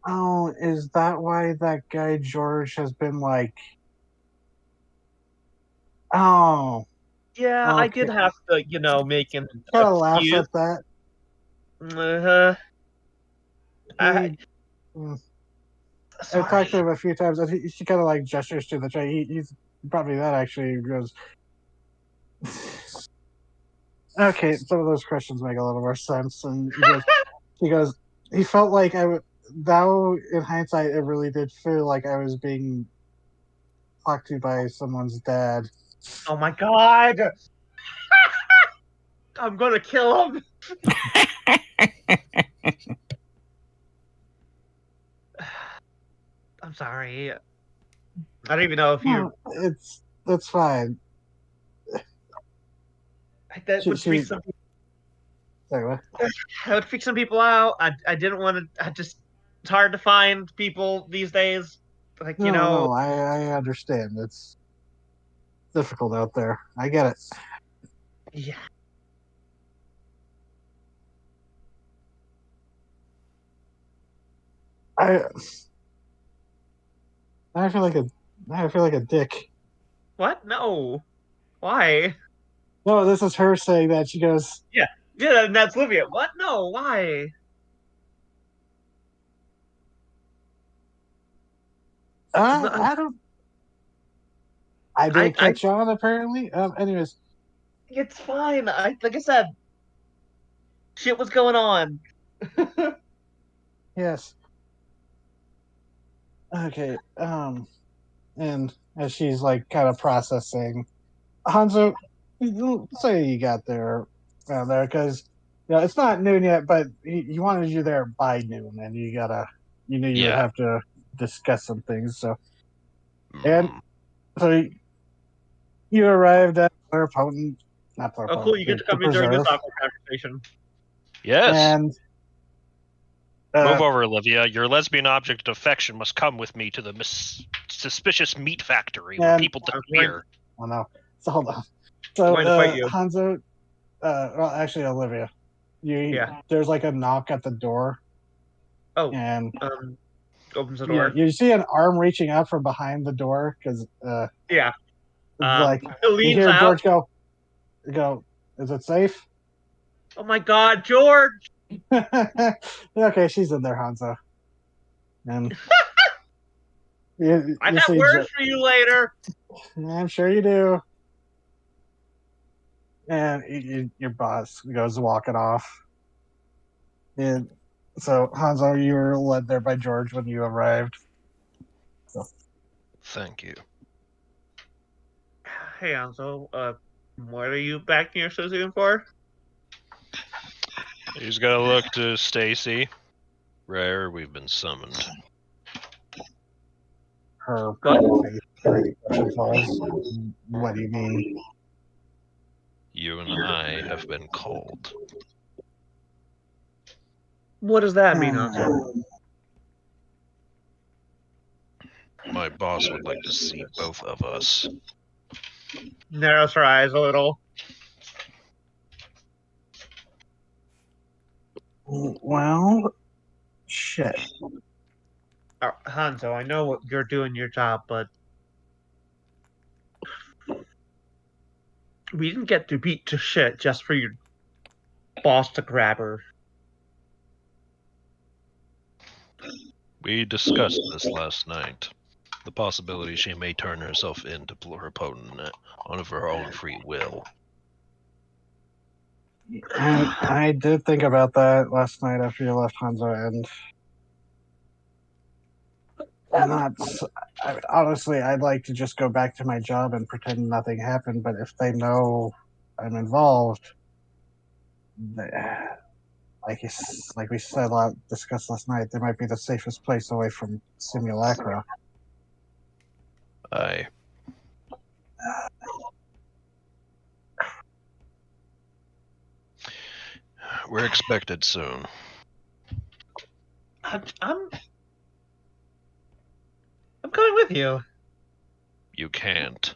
Oh, is that why that guy George has been like? Oh, Yeah, I did Okay. have to make an kind of laughs excuse. at that. Uh-huh. He, I Sorry. talked to him a few times, and she kind of like gestures to the tray. He's probably that actually goes. Okay, some of those questions make a little more sense, and he goes. He felt like I would. Though in hindsight, it really did feel like I was being talked to by someone's dad. Oh my god! I'm gonna kill him. I'm sorry. I don't even know if you. No, that's fine. That would freak some. Sorry, what? That would freak some people out. I didn't want to. It's hard to find people these days. Like No, I understand. It's difficult out there. I get it. Yeah. I feel like a dick. What? No. Why? No, this is her saying that. She goes, Yeah, and that's Livia. What? No. Why? No, I don't. I didn't catch on apparently. Anyways, it's fine. Like I said, shit was going on. yes. Okay. And as she's like kind of processing, Hanzo, say you got there around there because it's not noon yet, but he wanted you there by noon, and you knew you would Yeah. have to discuss some things. So and so you arrived at Pluripotent, not Oh, Pluripotent, cool. You get to the come in during this preserve, awkward conversation. Yes. and Move over, Olivia. Your lesbian object of affection must come with me to the suspicious meat factory where And- people disappear. oh no, so hold on. So going to fight you. Hanzo, well, actually Olivia, Yeah. there's like a knock at the door, Oh, and opens the yeah, door. you see an arm reaching out from behind the door because Yeah. like It you leans hear out. George go, is it safe? Oh my God, George! Okay, she's in there, Hanzo, and I you got see words for you later. I'm sure you do. And your boss goes walking off. And so, Hanzo, you were led there by George when you arrived. So, Thank you. Hey, Anzo, what are you back near Suzuki for? He's got to look to Stacy. Rare, we've been summoned. her What? question falls. What do you mean? You and I have been called. What does that mean, Anzo? My boss would like to see both of us. Narrows her eyes a little. Well, shit. Hanzo, I know you're doing your job, but we didn't get to beat to shit just for your boss to grab her. We discussed this last night. The possibility she may turn herself into pluripotent of her own free will. I did think about that last night after you left, Hanzo, and honestly, I'd like to just go back to my job and pretend nothing happened. But if they know I'm involved, like we said, discussed last night, they might be the safest place away from simulacra. Aye. We're expected soon. I'm coming with you. You can't.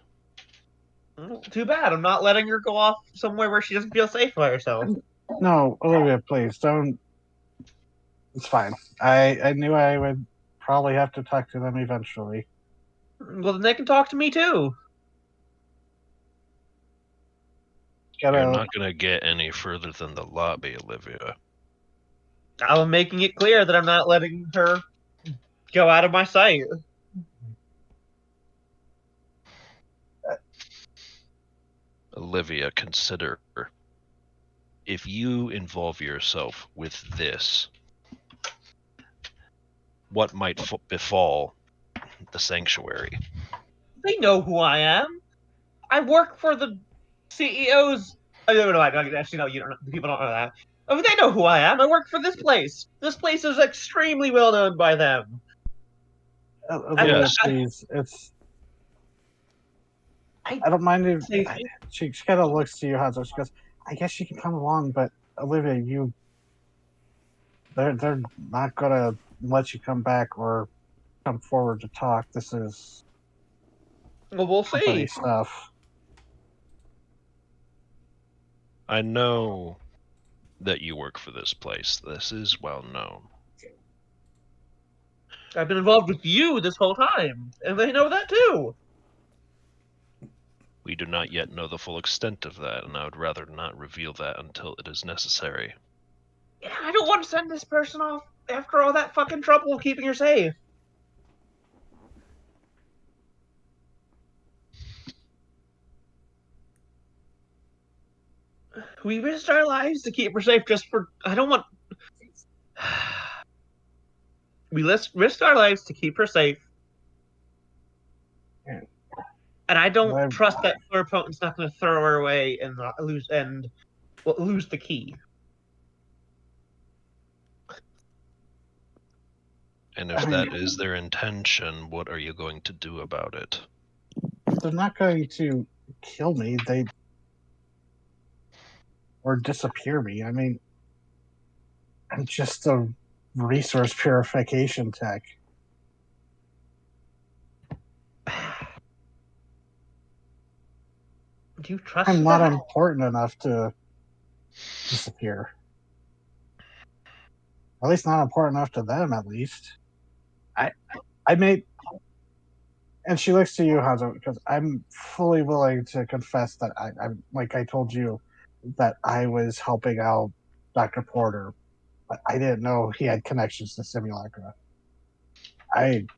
Too bad. I'm not letting her go off somewhere where she doesn't feel safe by herself. No, Olivia, please don't. It's fine. I knew I would probably have to talk to them eventually. Well, then they can talk to me too. You're not gonna get any further than the lobby, Olivia. I'm making it clear that I'm not letting her go out of my sight. Olivia, consider if you involve yourself with this, what might befall the sanctuary? They know who I am. I work for the CEO's. Oh, no, actually, no, you don't. People don't know that. Oh, they know who I am. I work for this place. This place is extremely well known by them. Olivia, Yes. please. I don't mind if she kind of looks to you, Hanzo. She goes, "I guess you can come along, but Olivia, they're not gonna let you come back or come forward to talk. This is Well, we'll company see. stuff." I know that you work for this place. This is well known. I've been involved with you this whole time, and they know that too. We do not yet know the full extent of that, and I would rather not reveal that until it is necessary. Yeah, I don't want to send this person off after all that fucking trouble keeping her safe. We risked our lives to keep her safe just for. I don't want. We risked our lives to keep her safe. Yeah. And I don't Well, trust that pluripotent's not going to throw her away and lose the key. And if that is their intention, what are you going to do about it? they're not going to kill me. Or disappear me. I mean, I'm just a resource purification tech. Do you trust I'm not that? important enough to disappear. At least not important enough to them, at least. I made... And she looks to you, Hanzo, because I'm fully willing to confess that I'm like I told you, that I was helping out Dr. Porter, but I didn't know he had connections to Simulacra. I'm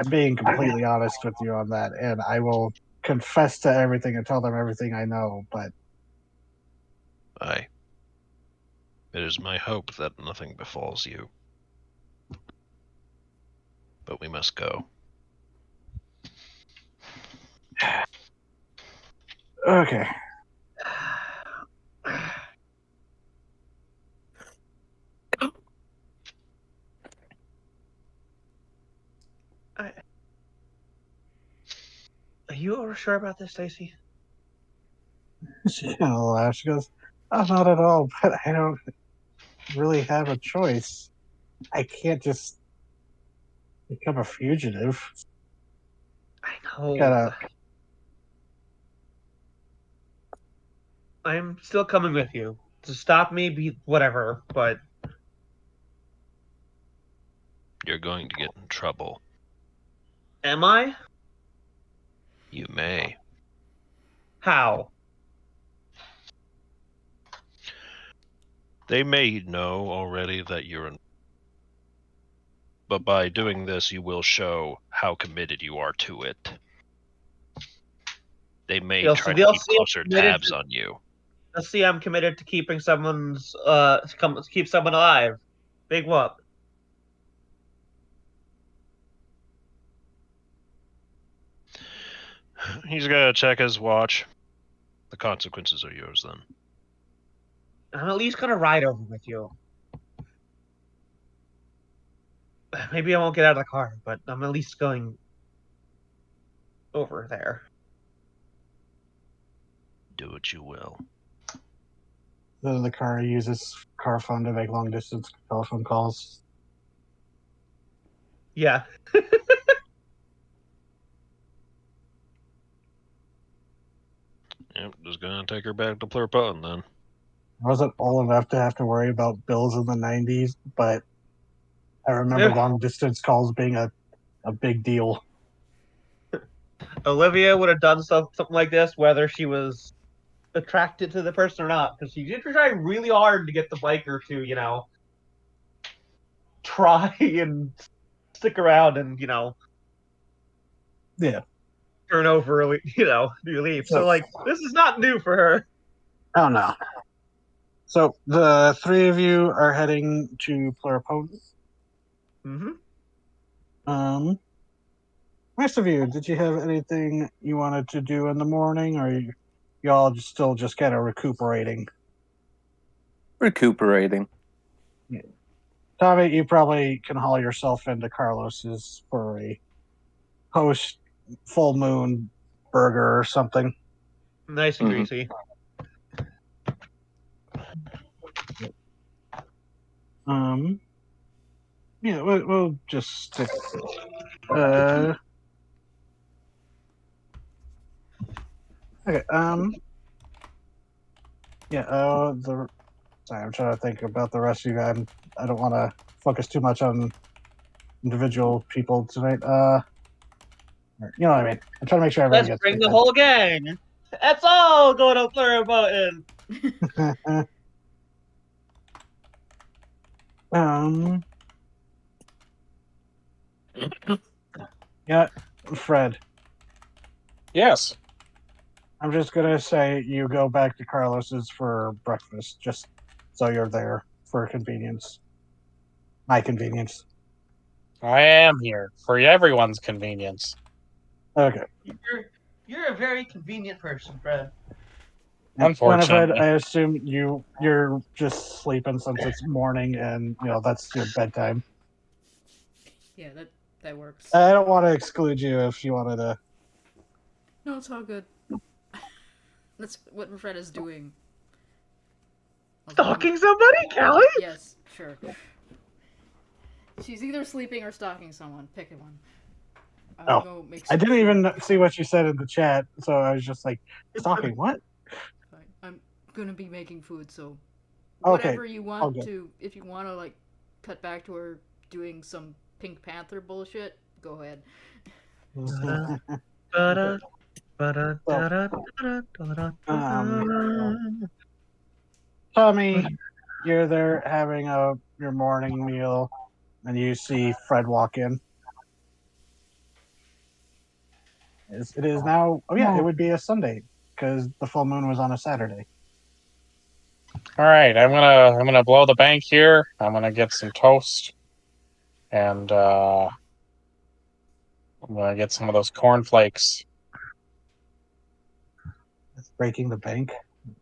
being completely honest with you on that, and I will confess to everything and tell them everything I know, but Aye. It is my hope that nothing befalls you. But we must go. okay. Are you sure about this, Stacy? She kind of laughs. She goes, "Oh, not at all, but I don't really have a choice. I can't just become a fugitive. I know. Gotta..." I'm still coming with you. To stop me, be whatever, but You're going to get in trouble. am I? You may. How? They may know already that you're in. But by doing this, you will show how committed you are to it. They may try to keep closer tabs on you. Let's see, I'm committed to keeping keep someone alive. Big whoop. He's gonna check his watch. The consequences are yours then. I'm at least gonna ride over with you. Maybe I won't get out of the car, but I'm at least going over there. Do what you will. Then the car uses car phone to make long distance telephone calls. Yeah. Yep, just gonna take her back to Plurpon then. I wasn't old enough to have to worry about bills in the 90s, but I remember long distance calls being a big deal. Olivia would have done something like this whether she was attracted to the person or not, because she did try really hard to get the biker to, try and stick around and, Yeah. turn over, leave. So, this is not new for her. Oh, no. So, the three of you are heading to Pluripotent. Mm-hmm. Rest of you, did you have anything you wanted to do in the morning, or y'all still just kind of recuperating? Recuperating. Yeah. Tommy, you probably can haul yourself into Carlos's for a post full moon burger or something. Nice and greasy. Yeah, we'll just stick. Okay. Yeah. Sorry, I'm trying to think about the rest of you. I don't want to focus too much on individual people tonight. You know what I mean. I'm trying to make sure everybody Let's gets bring to the whole gang. That's all going to clear voting. bed. Yeah, Fred. Yes. I'm just gonna say you go back to Carlos's for breakfast, just so you're there for convenience. My convenience. I am here for everyone's convenience. Okay. You're a very convenient person, Fred. Winifred, Unfortunately. I assume you're just sleeping since it's morning and that's your bedtime. Yeah, that works. I don't want to exclude you if you wanted to. No, it's all good. That's what Fred is doing. Stalking somebody, Callie? Yes, sure. She's either sleeping or stalking someone. Pick one. Oh, I didn't even see what you said in the chat, so I was just like, stalking what? Fine. I'm gonna be making food, so Okay, whatever you want good. to. If you want to like cut back to her doing some Pink Panther bullshit, go ahead. Tommy, you're there having your morning meal, and you see Fred walk in. It is now. Oh yeah, it would be a Sunday because the full moon was on a Saturday. All right, I'm gonna blow the bank here. I'm gonna get some toast, and I'm gonna get some of those cornflakes. It's breaking the bank.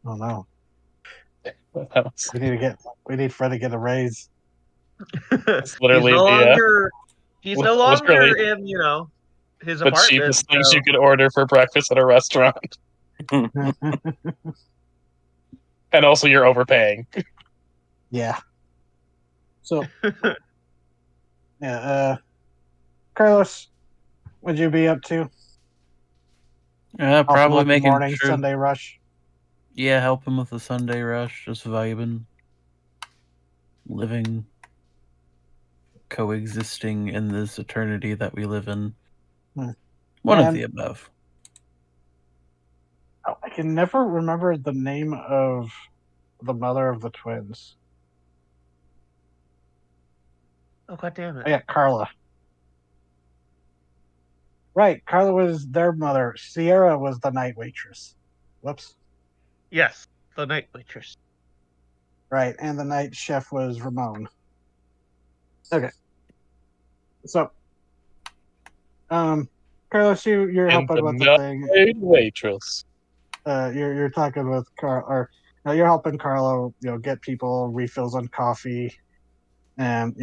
Oh no, That was- we need Fred to get a raise. That's literally He's no longer in, his the apartment. cheapest things you could order for breakfast at a restaurant. And also, you're overpaying. Yeah. So, yeah, Carlos, would you be up to? Probably with the making morning sure. Sunday rush. Yeah, help him with the Sunday rush, just vibing, living, coexisting in this eternity that we live in. One of the above. I can never remember the name of the mother of the twins. Oh, God damn it. Oh, yeah, Carla. Right, Carla was their mother. Sierra was the night waitress. Whoops. Yes, the night waitress. Right, and the night chef was Ramon. Okay. So, Carlos, you're helping with the thing. Night waitress. You're talking with Carl, or you're helping Carlo, get people refills on coffee, and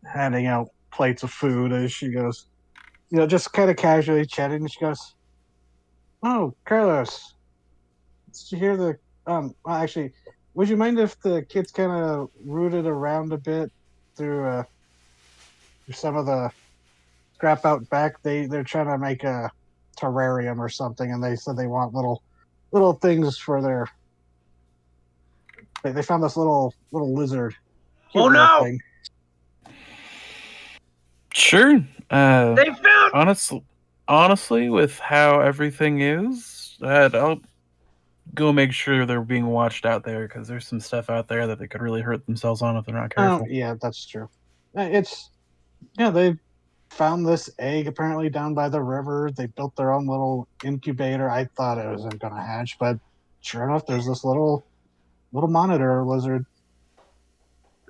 handing out plates of food as she goes. Just kind of casually chatting. And she goes, "Oh, Carlos, did you hear the? Well, actually, would you mind if the kids kind of rooted around a bit through some of the scrap out back? They're trying to make a terrarium or something, and they said they want little things for their. They found this little lizard. Oh no! Thing. Sure. They found. Honestly, with how everything is, I'll go make sure they're being watched out there because there's some stuff out there that they could really hurt themselves on if they're not careful. Oh, yeah, that's true. They found this egg apparently down by the river. They built their own little incubator. I thought it wasn't going to hatch, but sure enough, there's this little monitor lizard.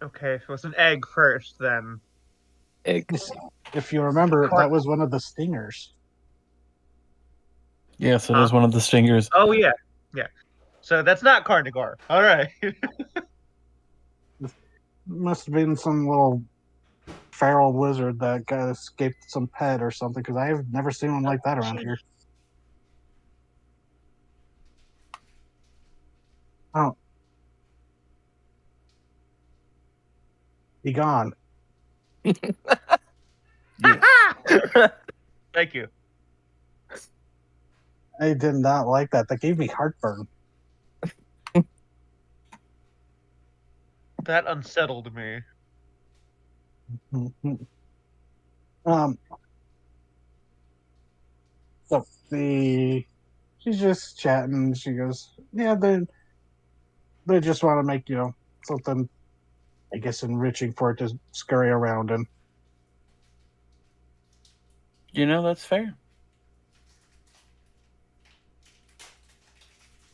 Okay, so it's an egg first, then. Egg. If you remember, that was one of the stingers. Yes, it is one of the stingers. Oh, yeah. Yeah. So that's not Carnivore. All right. Must have been some little feral lizard that got escaped some pet or something, because I have never seen one like that around here. Oh. Be gone. Thank you. I did not like that. That gave me heartburn. That unsettled me. So she's just chatting. She goes, "Yeah, they just want to make something, I guess, enriching for it to scurry around in." That's fair.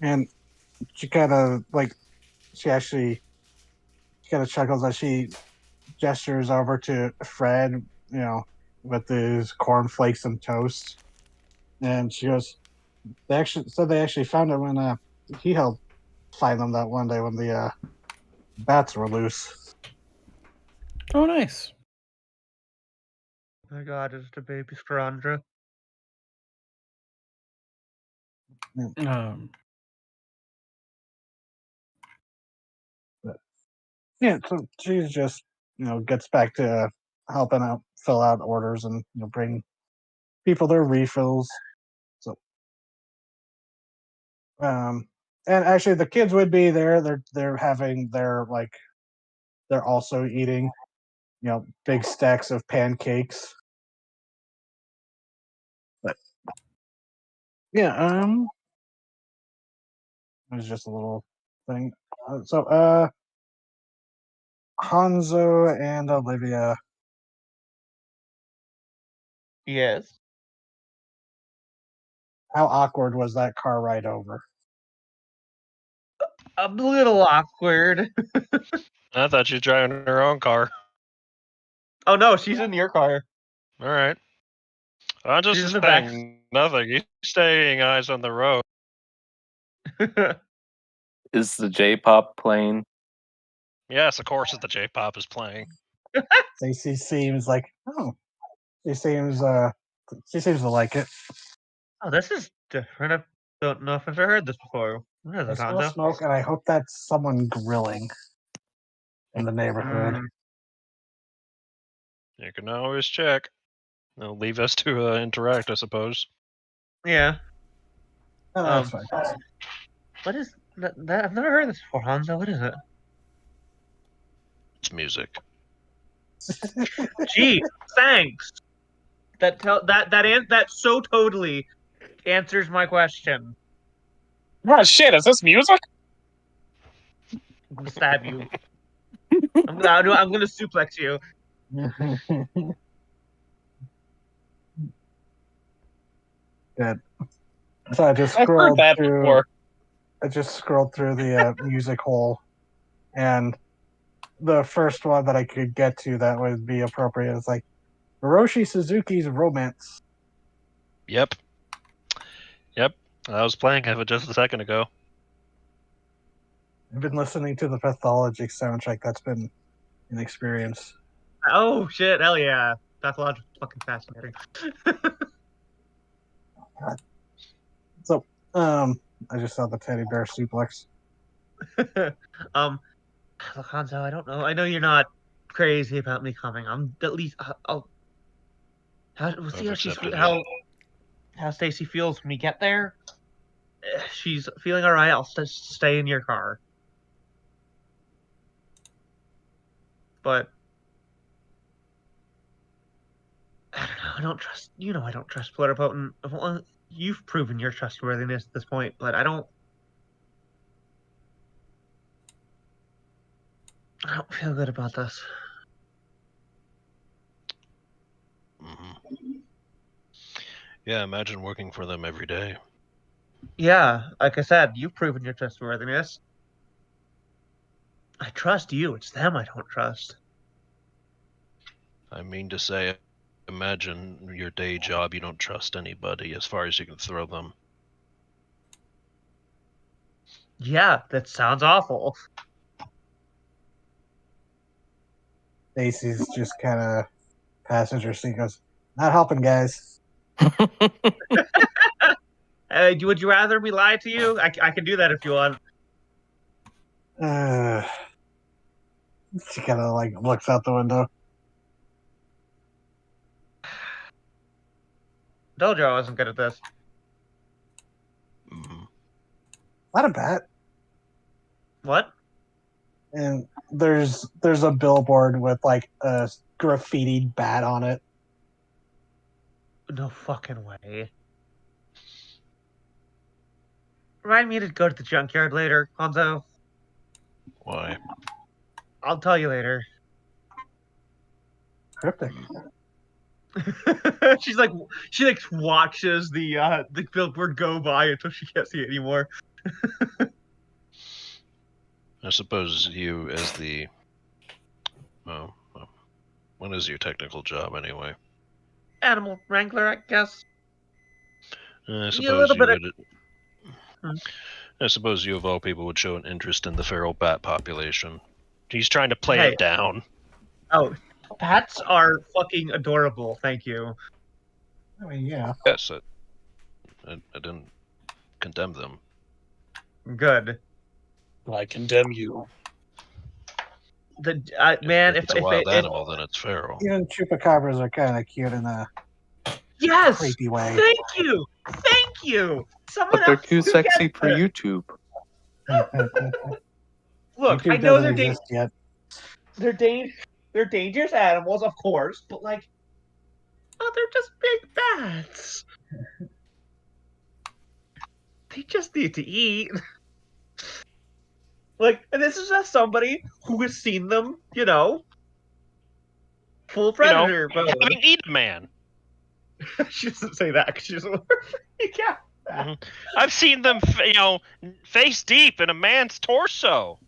And she kind of chuckles as she gestures over to Fred, with his cornflakes and toast. And she goes, they actually found it when he helped find them that one day when the bats were loose. Oh, nice. Oh my god, is it a baby Scrandra? Yeah, so she's just gets back to helping out fill out orders and bring people their refills. So and actually the kids would be there. They're having they're also eating big stacks of pancakes. But yeah, it was just a little thing. So Hanzo and Olivia, Yes. how awkward was that car ride over? A little awkward. I thought she was driving her own car. Oh no, she's in your car. All right. I'm just She's in the back. saying nothing. He's staying eyes on the road. Is the J-pop playing? Yes, of course, the J-pop is playing. Stacey seems like, she seems to like it. Oh, this is different. I don't know if I've ever heard this before. What is I it, smell Hanzo? smoke, and I hope that's someone grilling in the neighborhood. You can always check. They'll leave us to interact, I suppose. Yeah. No, that's fine. What is that? I've never heard this before, Hanzo. What is it? It's music. Gee, thanks. That so totally answers my question. Oh shit, is this music? I'm gonna stab you. I'm gonna suplex you. Good. So I just I've heard scrolled that through. before. I just scrolled through the music hole, and the first one that I could get to that would be appropriate is like Hiroshi Suzuki's Romance. Yep. I was playing it just a second ago. I've been listening to the Pathologic soundtrack. That's been an experience. Oh shit! Hell yeah! Pathologic fucking fascinating. So, I just saw the teddy bear suplex. Look, Hanzo, I don't know. I know you're not crazy about me coming. I'm at least. We'll see how Stacy feels when we get there. She's feeling all right. I'll stay in your car. But I don't know. I don't trust. I don't trust Pluripotent. Well, you've proven your trustworthiness at this point, but I don't feel good about this. Mm-hmm. Yeah, imagine working for them every day. Yeah, like I said, you've proven your trustworthiness. I trust you. It's them I don't trust. I mean to say, imagine your day job, you don't trust anybody as far as you can throw them. Yeah, that sounds awful. Stacy's just kind of passenger seat goes, not helping, guys. Would you rather me lie to you? I can do that if you want. She kind of looks out the window. Dojo wasn't good at this. Mm-hmm. Not a bat. What? And there's a billboard with like a graffitied bat on it. No fucking way. Remind me to go to the junkyard later, Hanzo. Why? I'll tell you later. Cryptic. She watches the billboard go by until she can't see it anymore. I suppose you, as the. Oh, what is your technical job anyway? Animal wrangler, I guess. I a suppose little you bit would. Hmm. I suppose you, of all people, would show an interest in the feral bat population. He's trying to play Hey. it down. Oh, bats are fucking adorable. Thank you. I mean, yeah. Yes, I didn't condemn them. Good. I condemn you. Man, if it's a wild animal, then it's feral. Even chupacabras are kind of cute in a yes, creepy way. thank you. Someone But they're else too who sexy gets for it. YouTube. Look, YouTube I know doesn't exist yet. they're dangerous animals, of course, but like, oh, they're just big bats. They just need to eat. Like, and this is just somebody who has seen them, full predator mode. Having eat a man. She doesn't say that because she doesn't. Yeah. Mm-hmm. I've seen them, face deep in a man's torso.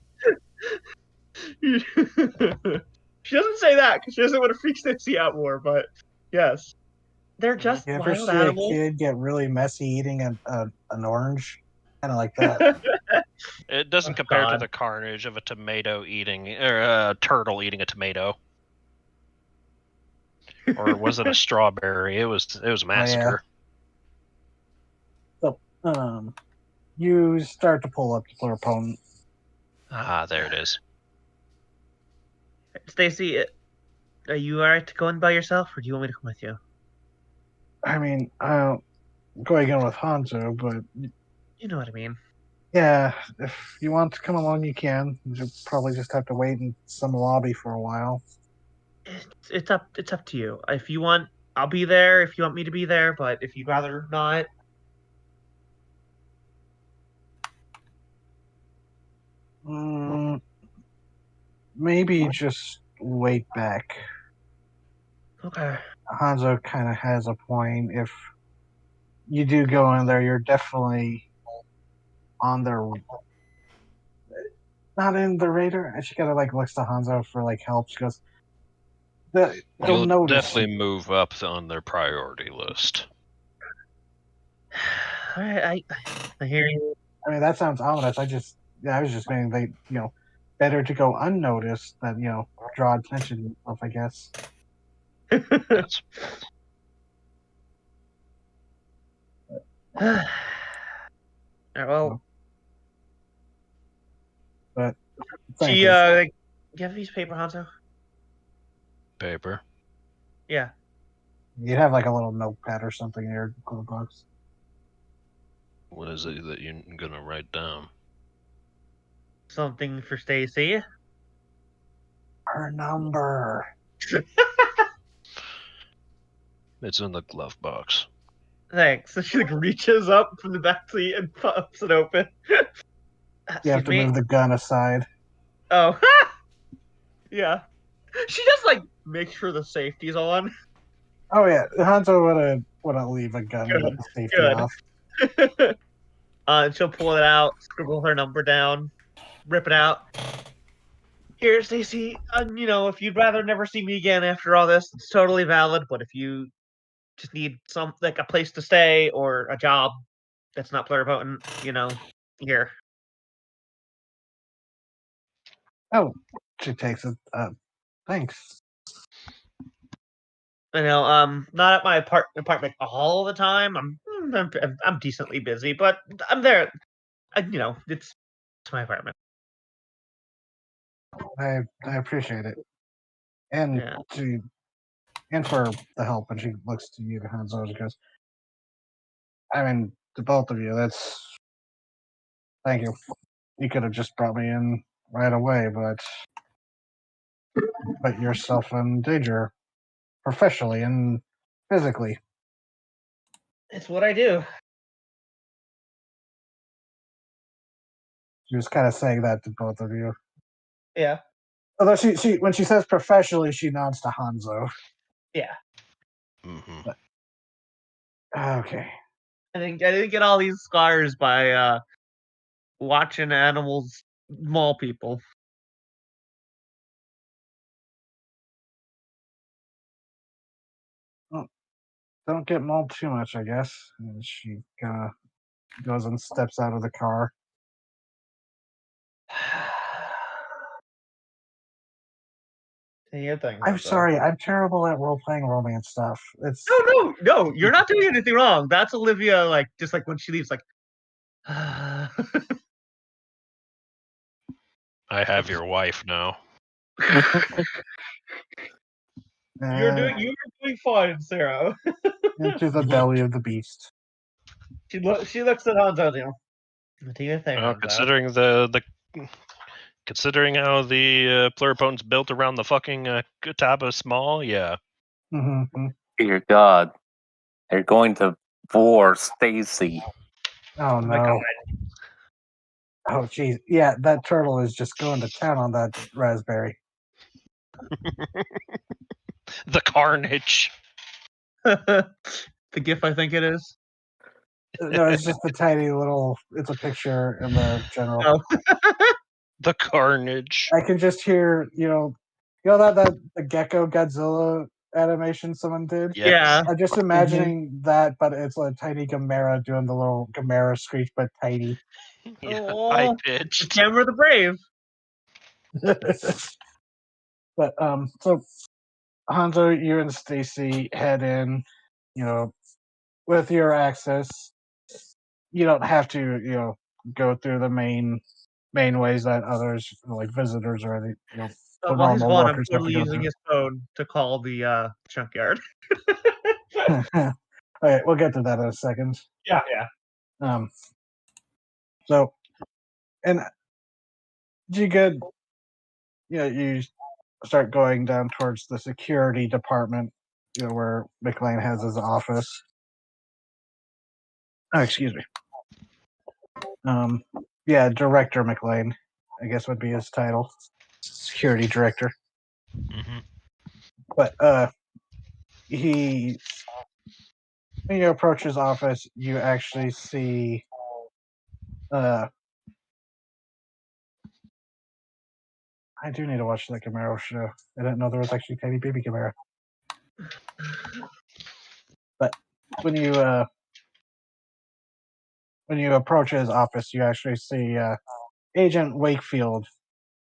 She doesn't say that because she doesn't want to freak Stacey out more. But yes, they're just You ever wild see animals. a kid get really messy eating an orange? Kind of like that. It doesn't compare to God. the carnage of a tomato eating, or a turtle eating a tomato. Or was it a strawberry? It was a massacre. So, you start to pull up your opponent. Ah, there it is. Stacey, are you alright to go in by yourself, or do you want me to come with you? I mean, going in with Hanzo, but You know what I mean. yeah, if you want to come along, you can. You'll probably just have to wait in some lobby for a while. It's up to you. If you want, I'll be there. If you want me to be there, but if you'd rather not, Maybe just wait back. okay. Hanzo kind of has a point. If you do go in there, you're definitely on their, not in the radar. And she kind of like looks to Hanzo for like help. She goes, they'll You'll notice. definitely move up on their priority list. All right, I hear you. I mean, that sounds ominous. I was just saying they, better to go unnoticed than, draw attention to yourself, I guess. That's, Well, But do thank you you. have a piece of paper, Hanzo? paper. Yeah. You'd have like a little notepad or something in your glove box. What is it that you're gonna write down? Something for Stacey. Her number. It's in the glove box. Thanks. So she reaches up from the back seat and pops it open. You have to move the gun aside. Oh. Yeah. She just makes sure the safety's on. Oh yeah, Hanzo wouldn't leave a gun with the safety off. She'll pull it out, scribble her number down, rip it out. Here, Stacey. If you'd rather never see me again after all this, it's totally valid. But if you just need a place to stay or a job that's not pluripotent, here. Oh, she takes it. Thanks. I know, not at my apartment all the time. I'm decently busy, but I'm there. It's my apartment. I appreciate it, and Yeah. and for the help. And she looks to you, Hanzo, and goes, I mean, to both of you. Thank you. You could have just brought me in right away, but put yourself in danger professionally and physically. It's what I do. She was kind of saying that to both of you. Yeah. Although she when she says professionally, she nods to Hanzo. Yeah. Mm-hmm. Okay. I didn't get all these scars by watching animals maul people. Well, don't get mauled too much, I guess. And she kind of goes and steps out of the car. I'm sorry, I'm terrible at role-playing romance stuff. It's No, you're not doing anything wrong. That's Olivia, like, just like when she leaves, like, I have your wife now. you're doing fine, Sarah. into the belly of the beast. She looks at Hanzo, you know. Do your thing, Well, Hanzo. considering how the pluripotent's built around the fucking Kataba Small, yeah. Mm-hmm. Dear God, they're going to war Stacy. Oh my no. God. Oh jeez. Yeah, that turtle is just going to town on that raspberry. The carnage. The GIF, I think it is. No, it's just the tiny little. It's a picture in the general. Oh. The carnage. I can just hear, that the gecko Godzilla animation someone did. Yes. Yeah. I'm just imagining that, but it's a tiny Gamera doing the little Gamera screech, but tiny. Yeah, Aw, high the pitched. camera, the brave. But so Hanzo, you and Stacy head in, with your access. You don't have to, go through the main ways that others, like visitors or the, the While he's normal gone, I'm workers have to totally go using his phone to call the junkyard. through. Okay, we'll get to that in a second. Yeah. So, and you get, you start going down towards the security department, where McLean has his office. Oh, excuse me. Yeah, Director McLean, I guess would be his title. Security Director. Mm-hmm. But when you approach his office, you actually see I do need to watch that Camaro show. I didn't know there was actually tiny baby Camaro. But when you approach his office, you actually see Agent Wakefield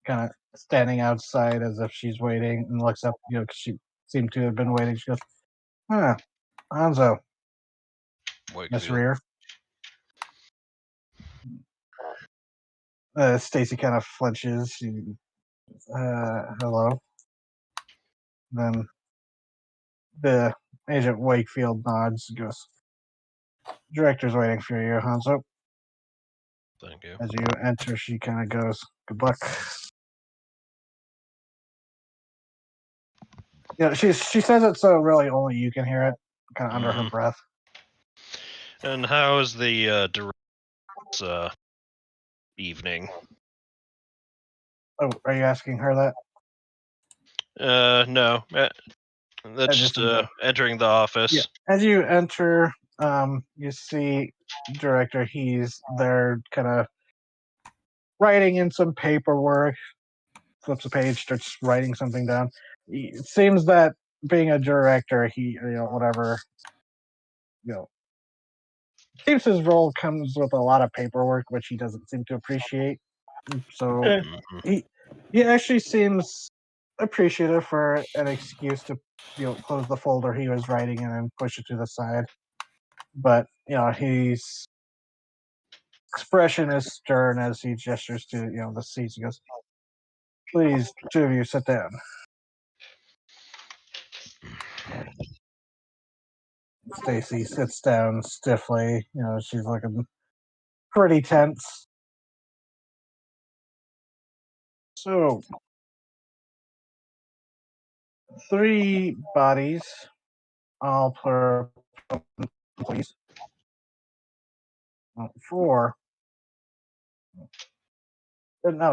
kind of standing outside as if she's waiting, and looks up, because she seemed to have been waiting. She goes, "Huh, Hanzo, Miss Rear." Stacy kind of flinches. She, hello. Then the Agent Wakefield nods and goes, "Director's waiting for you, Hanzo." Thank you. As you enter, she kind of goes, "Good luck." She says it so really only you can hear it, kind of under her breath. And how is the director's evening? Oh, are you asking her that? No. That's just entering the office. Yeah. As you enter, you see Director. He's there, kind of writing in some paperwork. Flips a page, starts writing something down. It seems that being a director, he, whatever, seems his role comes with a lot of paperwork, which he doesn't seem to appreciate. So he actually seems appreciative for an excuse to, close the folder he was writing in and push it to the side. But his expression is stern as he gestures to the seats. He goes, "Please, two of you, sit down." Stacy sits down stiffly. She's looking pretty tense. So, 3 bodies, all per employees. 4. No,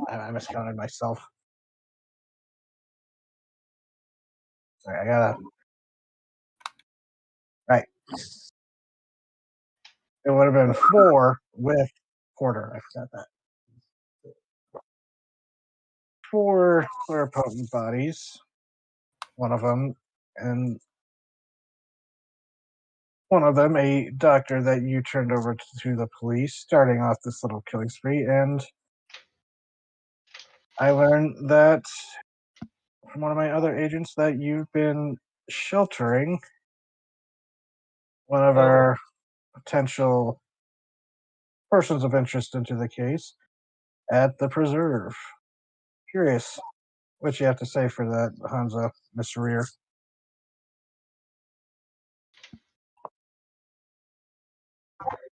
I miscounted myself. Sorry, I gotta. Right. It would have been 4 with Porter. I forgot that. 4 pluripotent bodies. One of them, and one of them a doctor that you turned over to the police, starting off this little killing spree. And I learned that from one of my other agents that you've been sheltering one of our potential persons of interest into the case at the preserve. Curious what you have to say for that, Hansa, Miss Rear.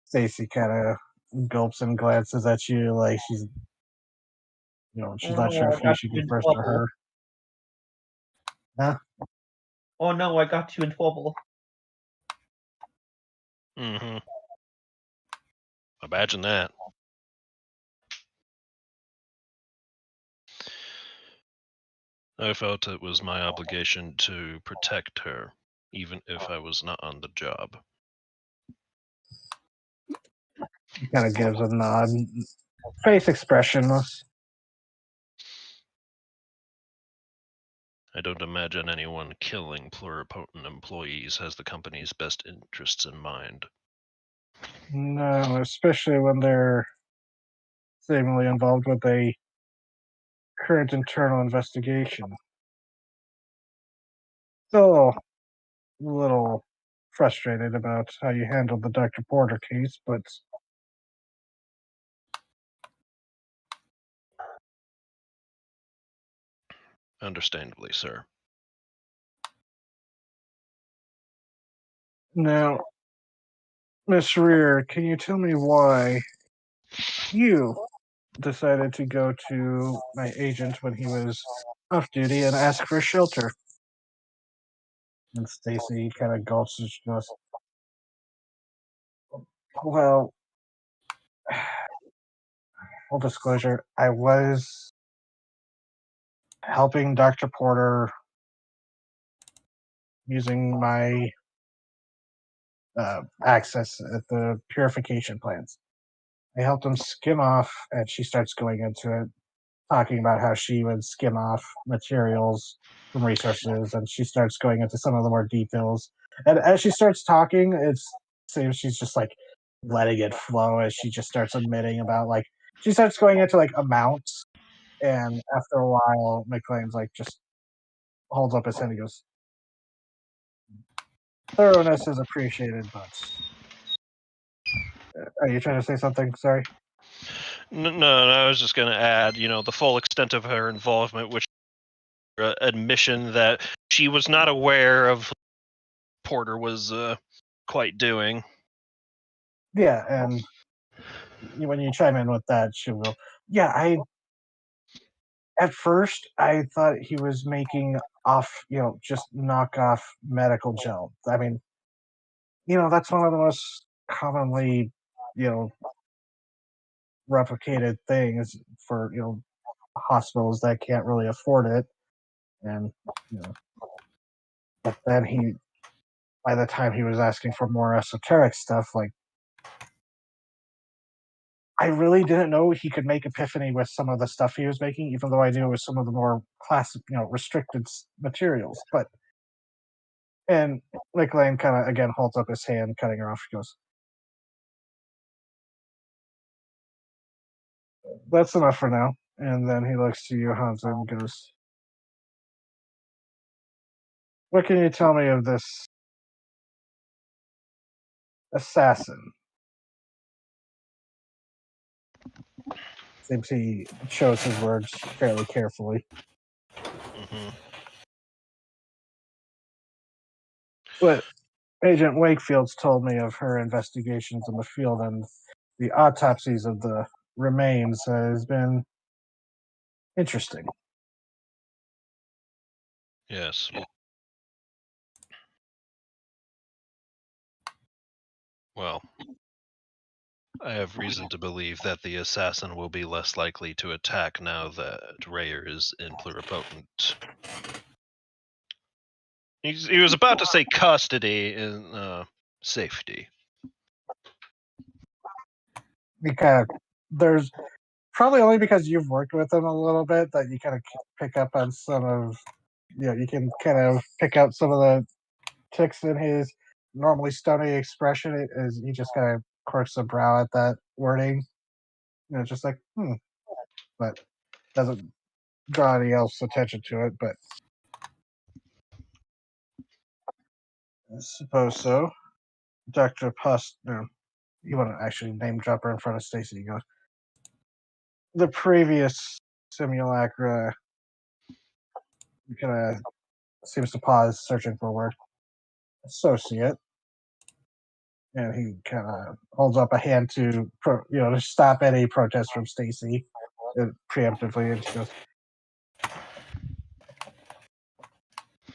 Stacy kind of gulps and glances at you like she's not sure if you should go first or her. Huh? Oh no, I got you in trouble. Mm-hmm. Imagine that. I felt it was my obligation to protect her, even if I was not on the job. Kind of gives a nod. Face expressionless. I don't imagine anyone killing pluripotent employees has the company's best interests in mind. No, especially when they're seemingly involved with a current internal investigation. Still a little frustrated about how you handled the Dr. Porter case, but Understandably, sir. now, Miss Rear, can you tell me why you decided to go to my agent when he was off duty and ask for shelter? And Stacy kind of gulps and she goes, well, full disclosure, I was helping Dr. Porter using my access at the purification plants. I helped him skim off, and she starts going into it, talking about how she would skim off materials from resources, and she starts going into some of the more details. And as she starts talking, it seems she's just like letting it flow as she just starts admitting about like she starts going into like amounts, and after a while, McLean's like just holds up his hand and goes, "Thoroughness is appreciated, but." Are you trying to say something? Sorry. No, I was just going to add, the full extent of her involvement, which admission that she was not aware of Porter was quite doing. Yeah, and when you chime in with that, she will. Yeah, at first I thought he was making off, just knockoff medical gel. I mean, that's one of the most commonly, replicated things for hospitals that can't really afford it, and but then by the time he was asking for more esoteric stuff, like I really didn't know he could make Epiphany with some of the stuff he was making, even though I knew it was some of the more classic, restricted materials. And McLean kind of again holds up his hand, cutting her off. He goes, "That's enough for now." And then he looks to you, Hansa, and goes, "What can you tell me of this assassin?" Seems he chose his words fairly carefully. Mm-hmm. But Agent Wakefield's told me of her investigations in the field, and the autopsies of the remains has been Interesting. Yes. Well, I have reason to believe that the assassin will be less likely to attack now that Rayer is in pluripotent. He was about to say custody and safety. There's probably only because you've worked with him a little bit that you kind of pick up on some of, you can kind of pick out some of the ticks in his normally stony expression as he just kind of quirks a brow at that wording. Just like, but doesn't draw any else attention to it, but I suppose so. Dr. You want to actually name drop her in front of Stacy. He goes, the previous simulacra kind of seems to pause, searching for a word. Associate. And he kind of holds up a hand to, to stop any protest from Stacy preemptively, and she goes,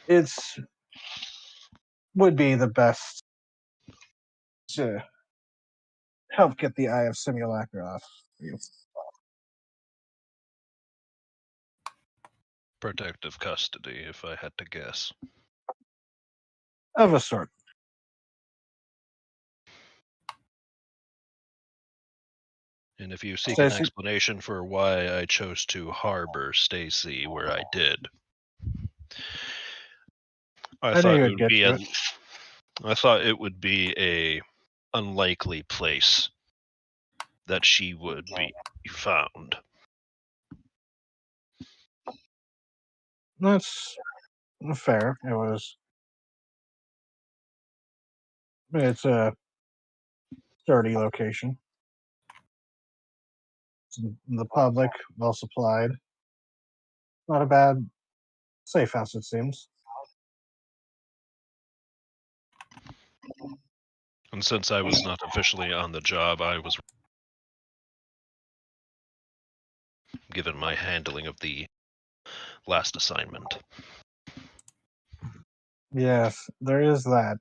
"It's would be the best to help get the Eye of Simulacra off you." Protective custody, if I had to guess. Of a sort. And if you seek Stacey? an explanation for why I chose to harbor Stacy where I did, I thought it would be a unlikely place that she would be found. That's fair. It's a sturdy location. It's in the public, well supplied. Not a bad safe house, it seems. And since I was not officially on the job, I was given my handling of the last assignment. Yes, there is that.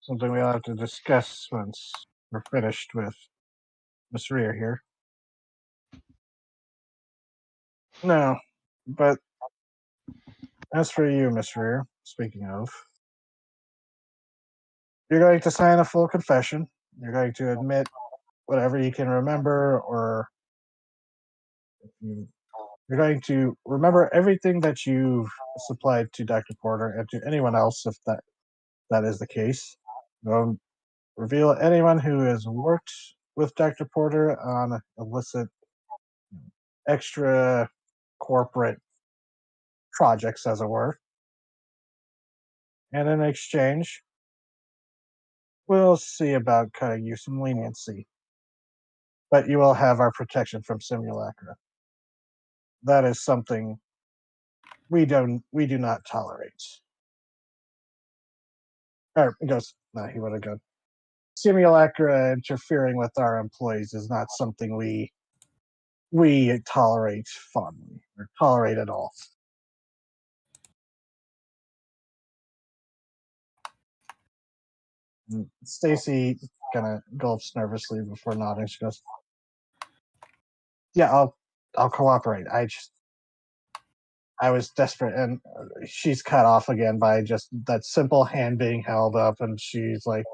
Something we'll have to discuss once we're finished with Miss Rear here. No, but as for you, Miss Rear, speaking of, you're going to sign a full confession. You're going to admit whatever you can remember, or you're going to remember everything that you've supplied to Dr. Porter and to anyone else if that is the case. Don't reveal anyone who has worked with Dr. Porter on illicit, extra corporate projects, as it were. And in exchange, we'll see about cutting you some leniency. But you will have our protection from simulacra. That is something we do not tolerate. Or he goes, no, he would have gone. Simulacra interfering with our employees is not something we tolerate fondly or tolerate at all. Stacy kind of gulps nervously before nodding. She goes, "Yeah, I'll cooperate. I was desperate," and she's cut off again by just that simple hand being held up, and she's like,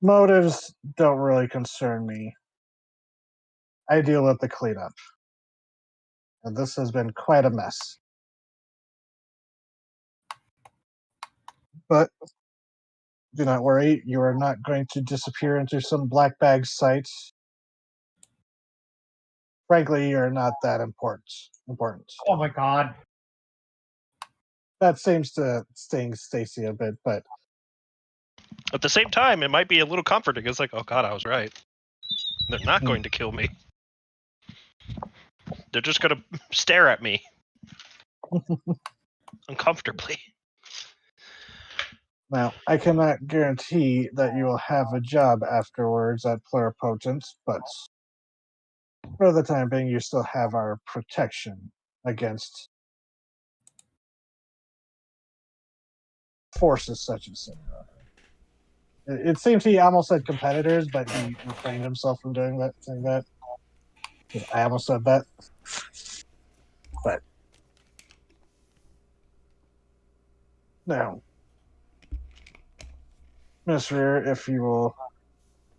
"Motives don't really concern me. I deal with the cleanup, and this has been quite a mess. But do not worry, you are not going to disappear into some black bag site. Frankly, you're not that important. Oh my god. That seems to sting Stacy a bit, but at the same time, it might be a little comforting. It's like, oh god, I was right. They're not going to kill me. They're just going to stare at me uncomfortably. Now, I cannot guarantee that you will have a job afterwards at Pluripotent, but for the time being, you still have our protection against forces such as Simura. It seems he almost said competitors, but he refrained himself from doing that, saying that. I almost said that. But now, Miss Rear, if you will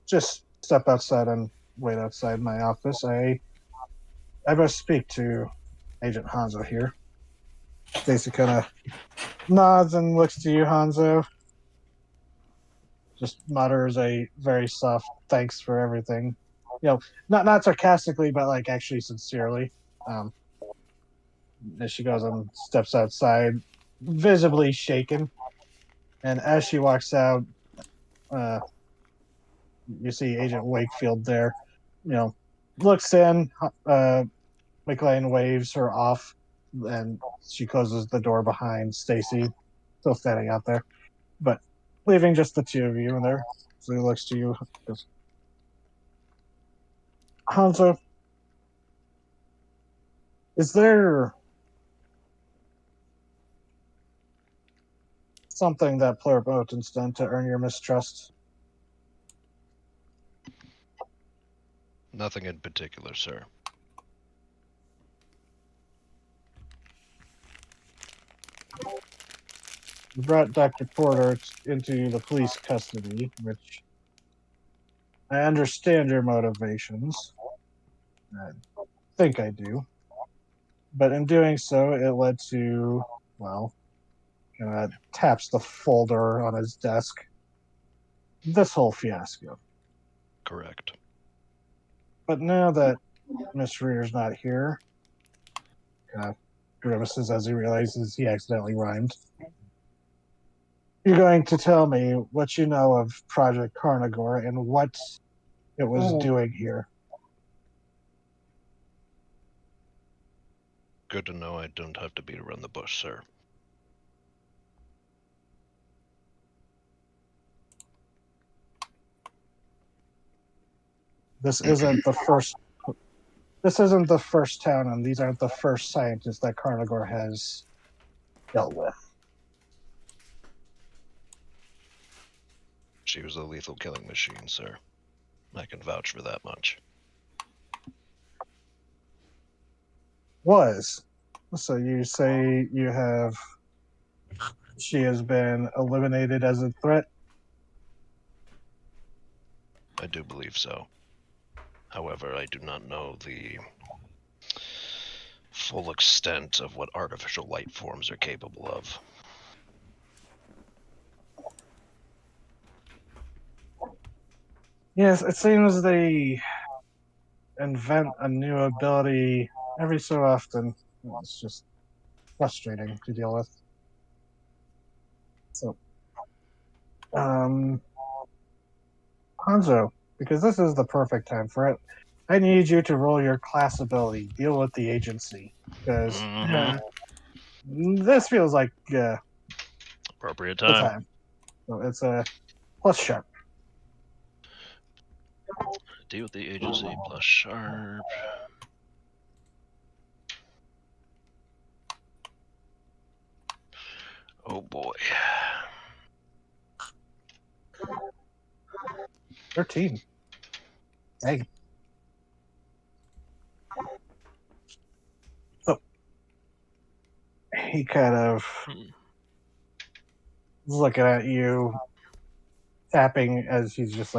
just step outside and wait outside my office, I must speak to Agent Hanzo here. Stacy kind of nods and looks to you, Hanzo. Just mutters a very soft thanks for everything. Not sarcastically, but like actually sincerely. As she goes and steps outside, visibly shaken. And as she walks out, you see Agent Wakefield there. Looks in. McLean waves her off, and she closes the door behind Stacy, still standing out there, but leaving just the two of you in there. So he looks to you. Goes, Hanzo, is there something that Pluripotent's done to earn your mistrust? Nothing in particular, sir. You brought Dr. Porter into the police custody, which I understand your motivations. I think I do. But in doing so, it led to, well, taps the folder on his desk. This whole fiasco. Correct. But now that Miss Reader's not here, grimaces as he realizes he accidentally rhymed. You're going to tell me what you know of Project Carnivore and what it was doing here. Good to know I don't have to beat around the bush, sir. This isn't the first. This isn't the first town, and these aren't the first scientists that Carnivore has dealt with. She was a lethal killing machine, sir. I can vouch for that much. Was. So you say she has been eliminated as a threat? I do believe so. However, I do not know the full extent of what artificial life forms are capable of. Yes, it seems they invent a new ability every so often. It's just frustrating to deal with. So, Hanzo, because this is the perfect time for it, I need you to roll your class ability, deal with the agency, because this feels like Appropriate the time. time. So it's a plus sharp. Deal with the agency plus sharp. Oh boy. 13. Dang. So he kind of is looking at you, tapping as he's just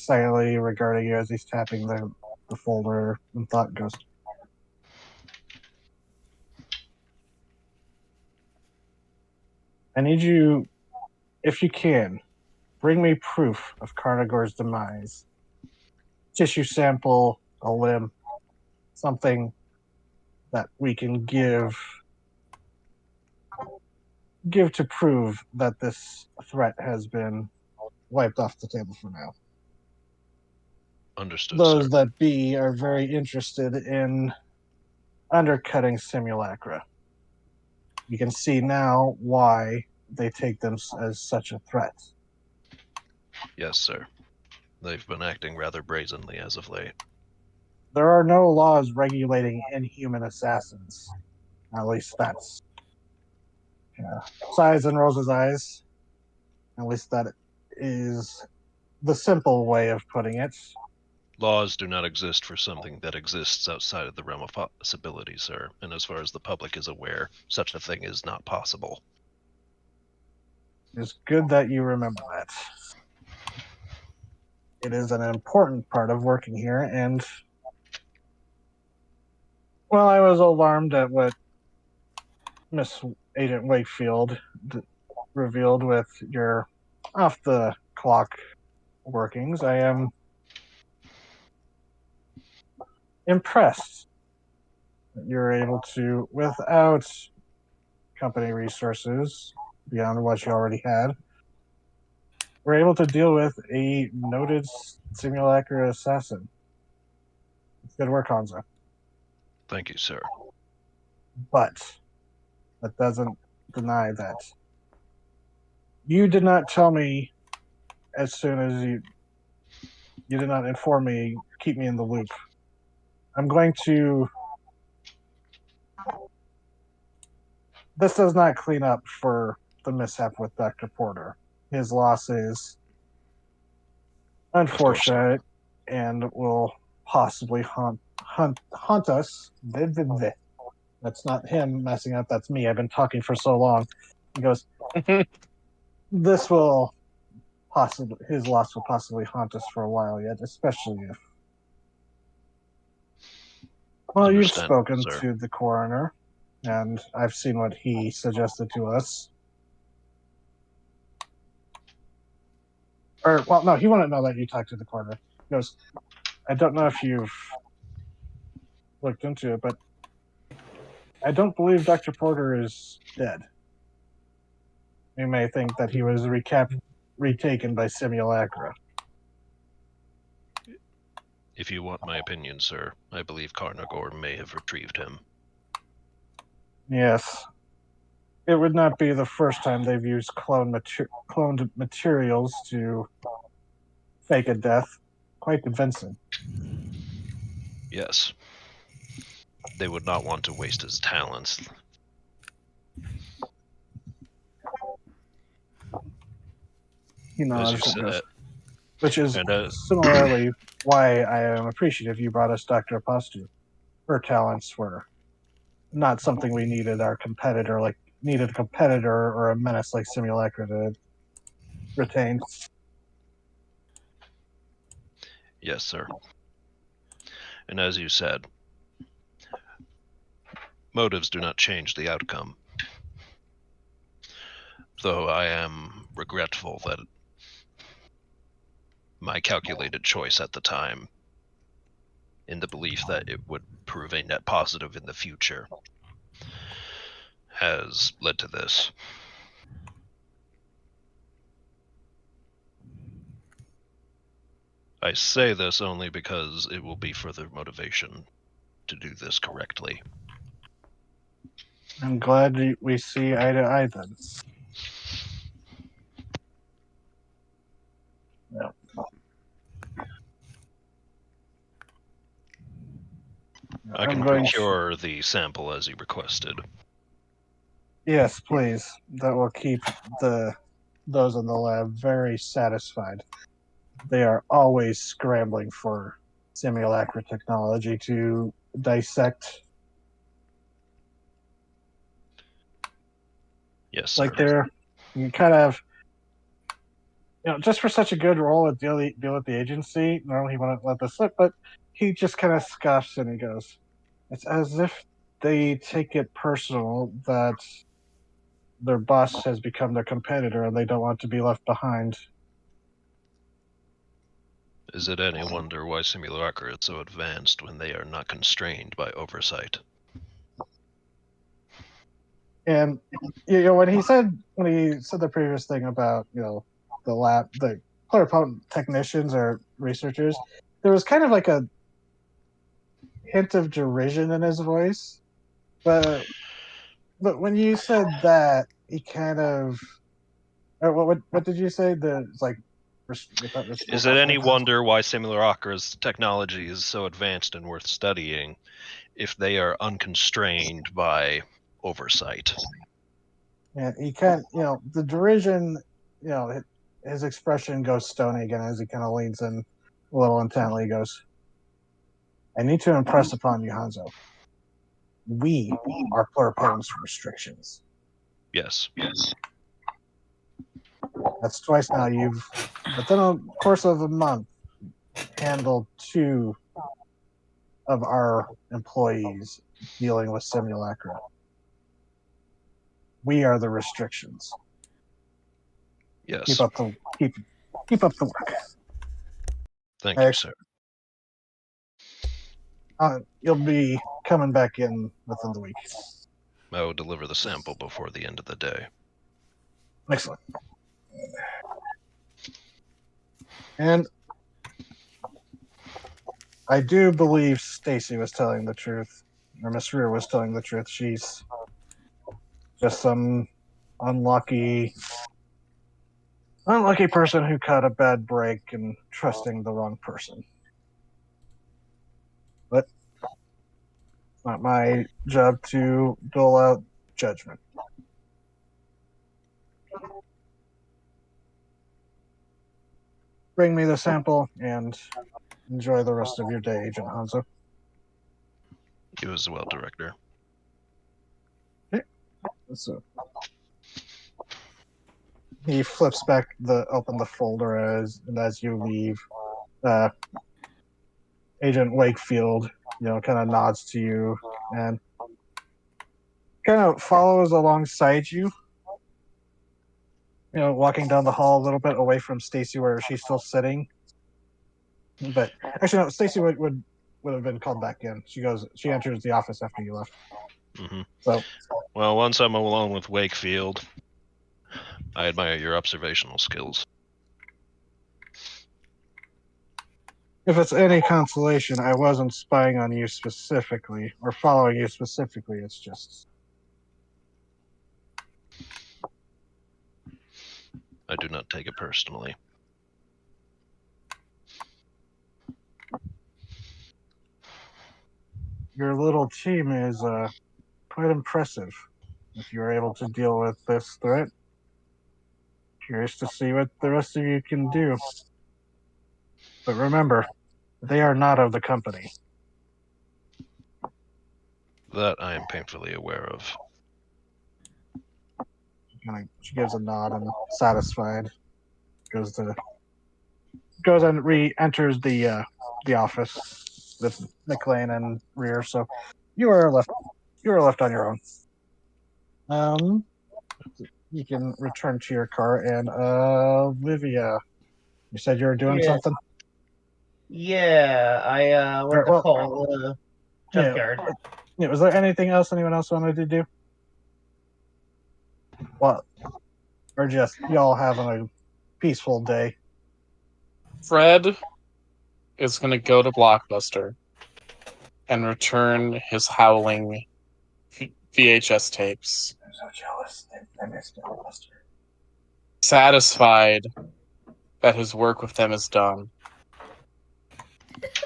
silently regarding you as he's tapping the folder, and thought goes, I need you, if you can, bring me proof of Carnigore's demise. Tissue sample, a limb, something that we can give to prove that this threat has been wiped off the table for now. Understood, Those sir. that be are very interested in undercutting simulacra. You can see now why they take them as such a threat. Yes, sir. They've been acting rather brazenly as of late. There are no laws regulating inhuman assassins. At least that's sighs and rolls his eyes. At least that is the simple way of putting it. Laws do not exist for something that exists outside of the realm of possibility, sir. And as far as the public is aware, such a thing is not possible. It's good that you remember that. It is an important part of working here, and well, I was alarmed at what Miss Agent Wakefield revealed with your off-the-clock workings. I am impressed that you're able to, without company resources beyond what you already had, we're able to deal with a noted simulacra assassin. Good work, Hanzo. Thank you, sir. But that doesn't deny that you did not tell me as soon as you did not inform me, keep me in the loop. I'm going to. This does not clean up for the mishap with Dr. Porter. His loss is unfortunate and will possibly haunt us. That's not him messing up, that's me. I've been talking for so long. He goes, this will possibly, his loss will possibly haunt us for a while yet, especially if. Well, you've spoken to the coroner, and I've seen what he suggested to us. Or, well, no, he wouldn't know that you talked to the coroner. He goes, I don't know if you've looked into it, but I don't believe Dr. Porter is dead. You may think that he was retaken by simulacra. If you want my opinion, sir, I believe Carnagor may have retrieved him. Yes. It would not be the first time they've used cloned materials to fake a death. Quite convincing. Yes. They would not want to waste his talents. He nods, As you said. which is similarly why I am appreciative you brought us Dr. Apostu. Her talents were not something we needed a competitor or a menace like Simulacra to retain. Yes, sir. And as you said, motives do not change the outcome. Though I am regretful that my calculated choice at the time, in the belief that it would prove a net positive in the future, has led to this. I say this only because it will be further motivation to do this correctly. I'm glad we see eye to eye then. Yeah. I can procure the sample as you requested. Yes, please. That will keep those in the lab very satisfied. They are always scrambling for simulacra technology to dissect. Yes, sir. Like you kind of, just for such a good role at deal with the agency, normally he wouldn't let this slip, but he just kind of scoffs and he goes, it's as if they take it personal that their boss has become their competitor and they don't want to be left behind. Is it any wonder why simulacra is so advanced when they are not constrained by oversight? And when he said the previous thing about the pluripotent technicians or researchers, there was kind of like a hint of derision in his voice. But when you said that, he kind of. What did you say? It's like. Is it any wonder why Simulacra's technology is so advanced and worth studying if they are unconstrained by oversight? And he can't, the derision, his expression goes stony again as he kind of leans in a little intently. He goes, I need to impress upon you, Hanzo. We are pluripotence restrictions. Yes. That's twice now. You've, within a course of a month, handled 2 of our employees dealing with simulacra. We are the restrictions. Yes. Keep up the work. Thank you, sir. You'll be coming back in within the week. I will deliver the sample before the end of the day. Excellent. And I do believe Stacy was telling the truth, or Miss Rear was telling the truth. She's just some unlucky person who caught a bad break and trusting the wrong person. But it's not my job to dole out judgment. Bring me the sample and enjoy the rest of your day, Agent Hanzo. You as well, Director. So he flips back open the folder as you leave. Agent Wakefield, kind of nods to you and kind of follows alongside you. Walking down the hall a little bit away from Stacy where she's still sitting. But actually, no, Stacy would have been called back in. She enters the office after you left. Mm-hmm. So, well, once I'm alone with Wakefield, I admire your observational skills. If it's any consolation, I wasn't spying on you specifically or following you specifically. It's just. I do not take it personally. Your little team is quite impressive. If you were able to deal with this threat, curious to see what the rest of you can do. But remember, they are not of the company. That I am painfully aware of. She gives a nod and satisfied. Goes and re-enters the office with McLean and Rear. So you are left on your own. You can return to your car and Olivia, you said you were doing something? Yeah, I went to call the junkyard. Yeah, was there anything else anyone else wanted to do? What? Or just y'all having a peaceful day? Fred is going to go to Blockbuster and return his Howling VHS tapes. I'm so jealous. I missed Blockbuster. Satisfied that his work with them is done.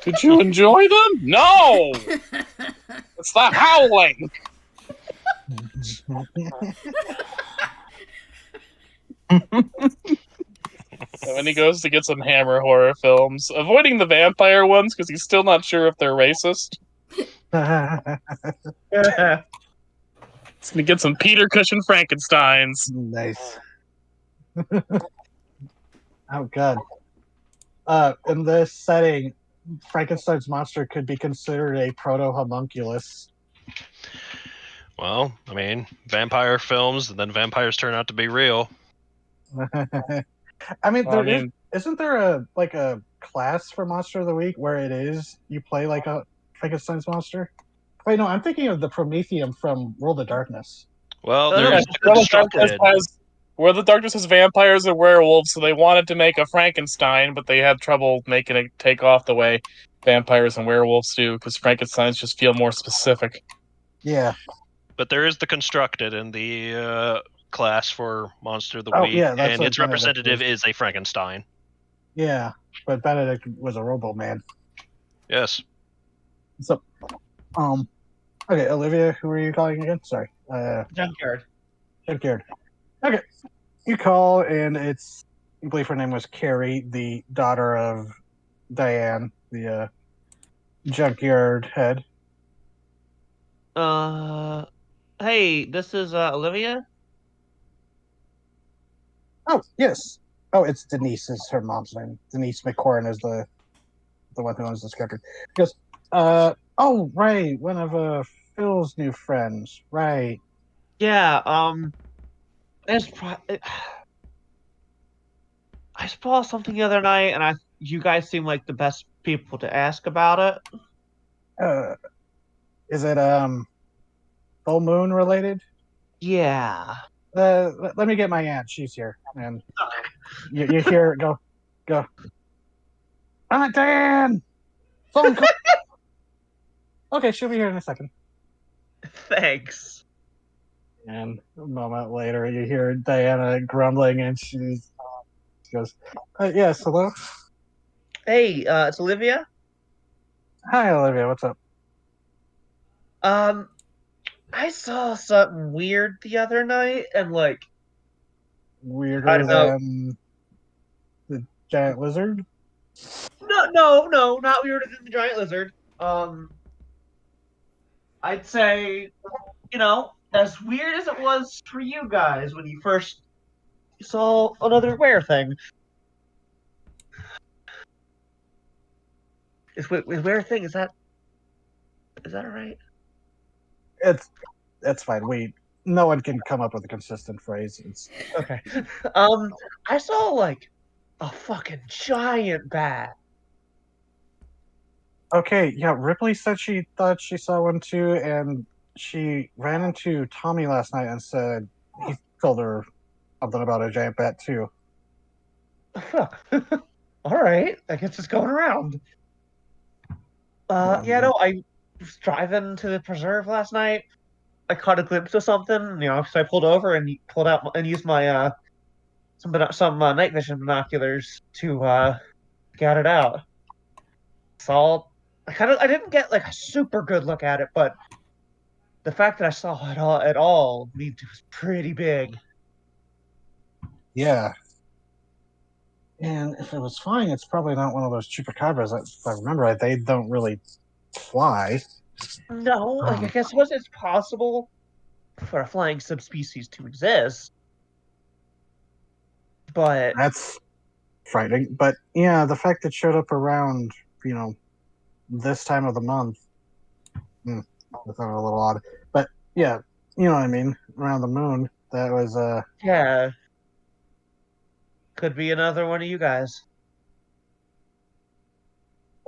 Did you enjoy them? No! It's the Howling! And when he goes to get some Hammer horror films, avoiding the vampire ones because he's still not sure if they're racist. He's gonna get some Peter Cushing Frankensteins. Nice. Oh god. In this setting, Frankenstein's monster could be considered a proto-homunculus. Well, I mean, vampire films, and then vampires turn out to be real. I mean, isn't there a class for Monster of the Week where it is you play like a Frankenstein's monster? Wait, no, I'm thinking of the Prometheum from World of Darkness. Well, there's World of Darkness has vampires and werewolves, so they wanted to make a Frankenstein, but they had trouble making it take off the way vampires and werewolves do, because Frankensteins just feel more specific. Yeah. But there is the Constructed, and the class for Monster of the Oh, Week, yeah, that's and what its Benedict representative was. is a Frankenstein. Yeah, but Benedict was a Robo Man. Yes. So, okay, Olivia, who are you calling again? Sorry, Junkyard. Junkyard. Okay, you call, and it's, I believe her name was Carrie, the daughter of Diane, the junkyard head. Hey, this is Olivia. Oh, yes. Oh, it's Denise is her mom's name. Denise McCoran is the one who owns the scripter. He goes, oh, right, one of Phil's new friends, right? Yeah. I saw something the other night, and you guys seem like the best people to ask about it. Is it full moon related? Yeah. Let me get my aunt. She's here, and you hear it go. Aunt Diane, phone call. Okay, she'll be here in a second. Thanks. And a moment later, you hear Diana grumbling, and she goes, "Yes, hello. Hey, it's Olivia. Hi, Olivia. What's up? I saw something weird the other night, and I Weirder don't know. than the giant lizard? No, not weirder than the giant lizard. I'd say, as weird as it was for you guys when you first saw another rare thing. Is rare thing? Is that all right? That's fine. No one can come up with a consistent phrase. It's Okay. I saw a fucking giant bat. okay. Yeah, Ripley said she thought she saw one too, and she ran into Tommy last night and said he told her something about a giant bat too. All right, I guess it's going around. Yeah, no, I was driving to the preserve last night. I caught a glimpse of something, so I pulled over and pulled out and used my some night vision binoculars to get it out. Saw, I didn't get a super good look at it, but the fact that I saw it all means it was pretty big. Yeah. And if it was flying, it's probably not one of those chupacabras. If I remember right, they don't really fly. No, I guess it's possible for a flying subspecies to exist, but That's frightening. But yeah, the fact it showed up around, this time of the month, I thought it a little odd. But yeah, you know what I mean. Around the moon, that was yeah, could be another one of you guys.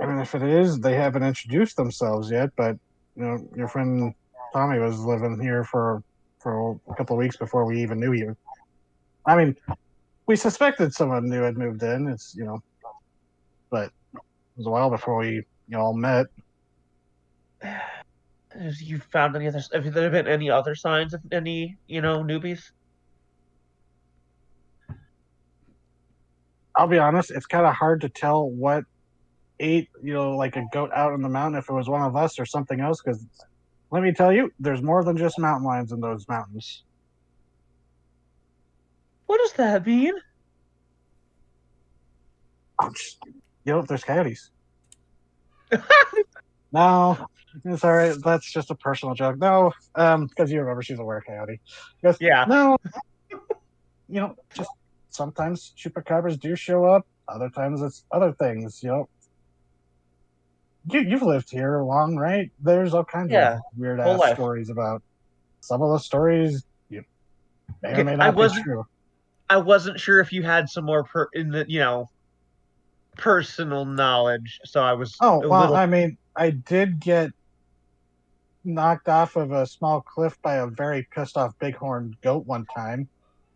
I mean, if it is, they haven't introduced themselves yet. But your friend Tommy was living here for a couple of weeks before we even knew you. I mean, we suspected someone new had moved in. It's but it was a while before we all met. Have you found any other? Have there been any other signs of any newbies? I'll be honest, it's kind of hard to tell what ate like a goat out in the mountain if it was one of us or something else. Because let me tell you, there's more than just mountain lions in those mountains. What does that mean? There's coyotes. No, it's all right. That's just a personal joke. No, because you remember she's a were-coyote. Yeah. No, just sometimes chupacabras do show up. Other times it's other things. You've lived here long, right? There's all kinds of weird ass stories about. Some of the stories you may or may not be true. I wasn't sure if you had some more personal knowledge, so I was. I mean, I did get knocked off of a small cliff by a very pissed off bighorn goat one time.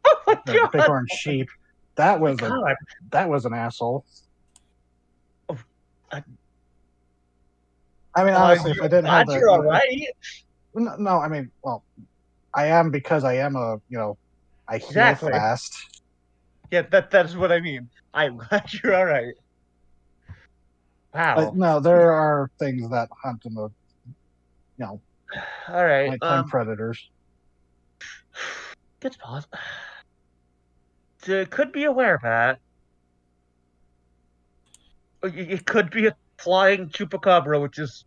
Oh my God. Bighorn sheep. That was an asshole. I mean, honestly, if I didn't have you're all right. No, I mean, well, I am because I am a I heal Exactly. fast. Yeah, that's what I mean. I'm glad you're all right. Wow. But no, there are things that hunt in the, All right. nighttime predators. It's possible. It could be a werebat. It could be a flying chupacabra, which is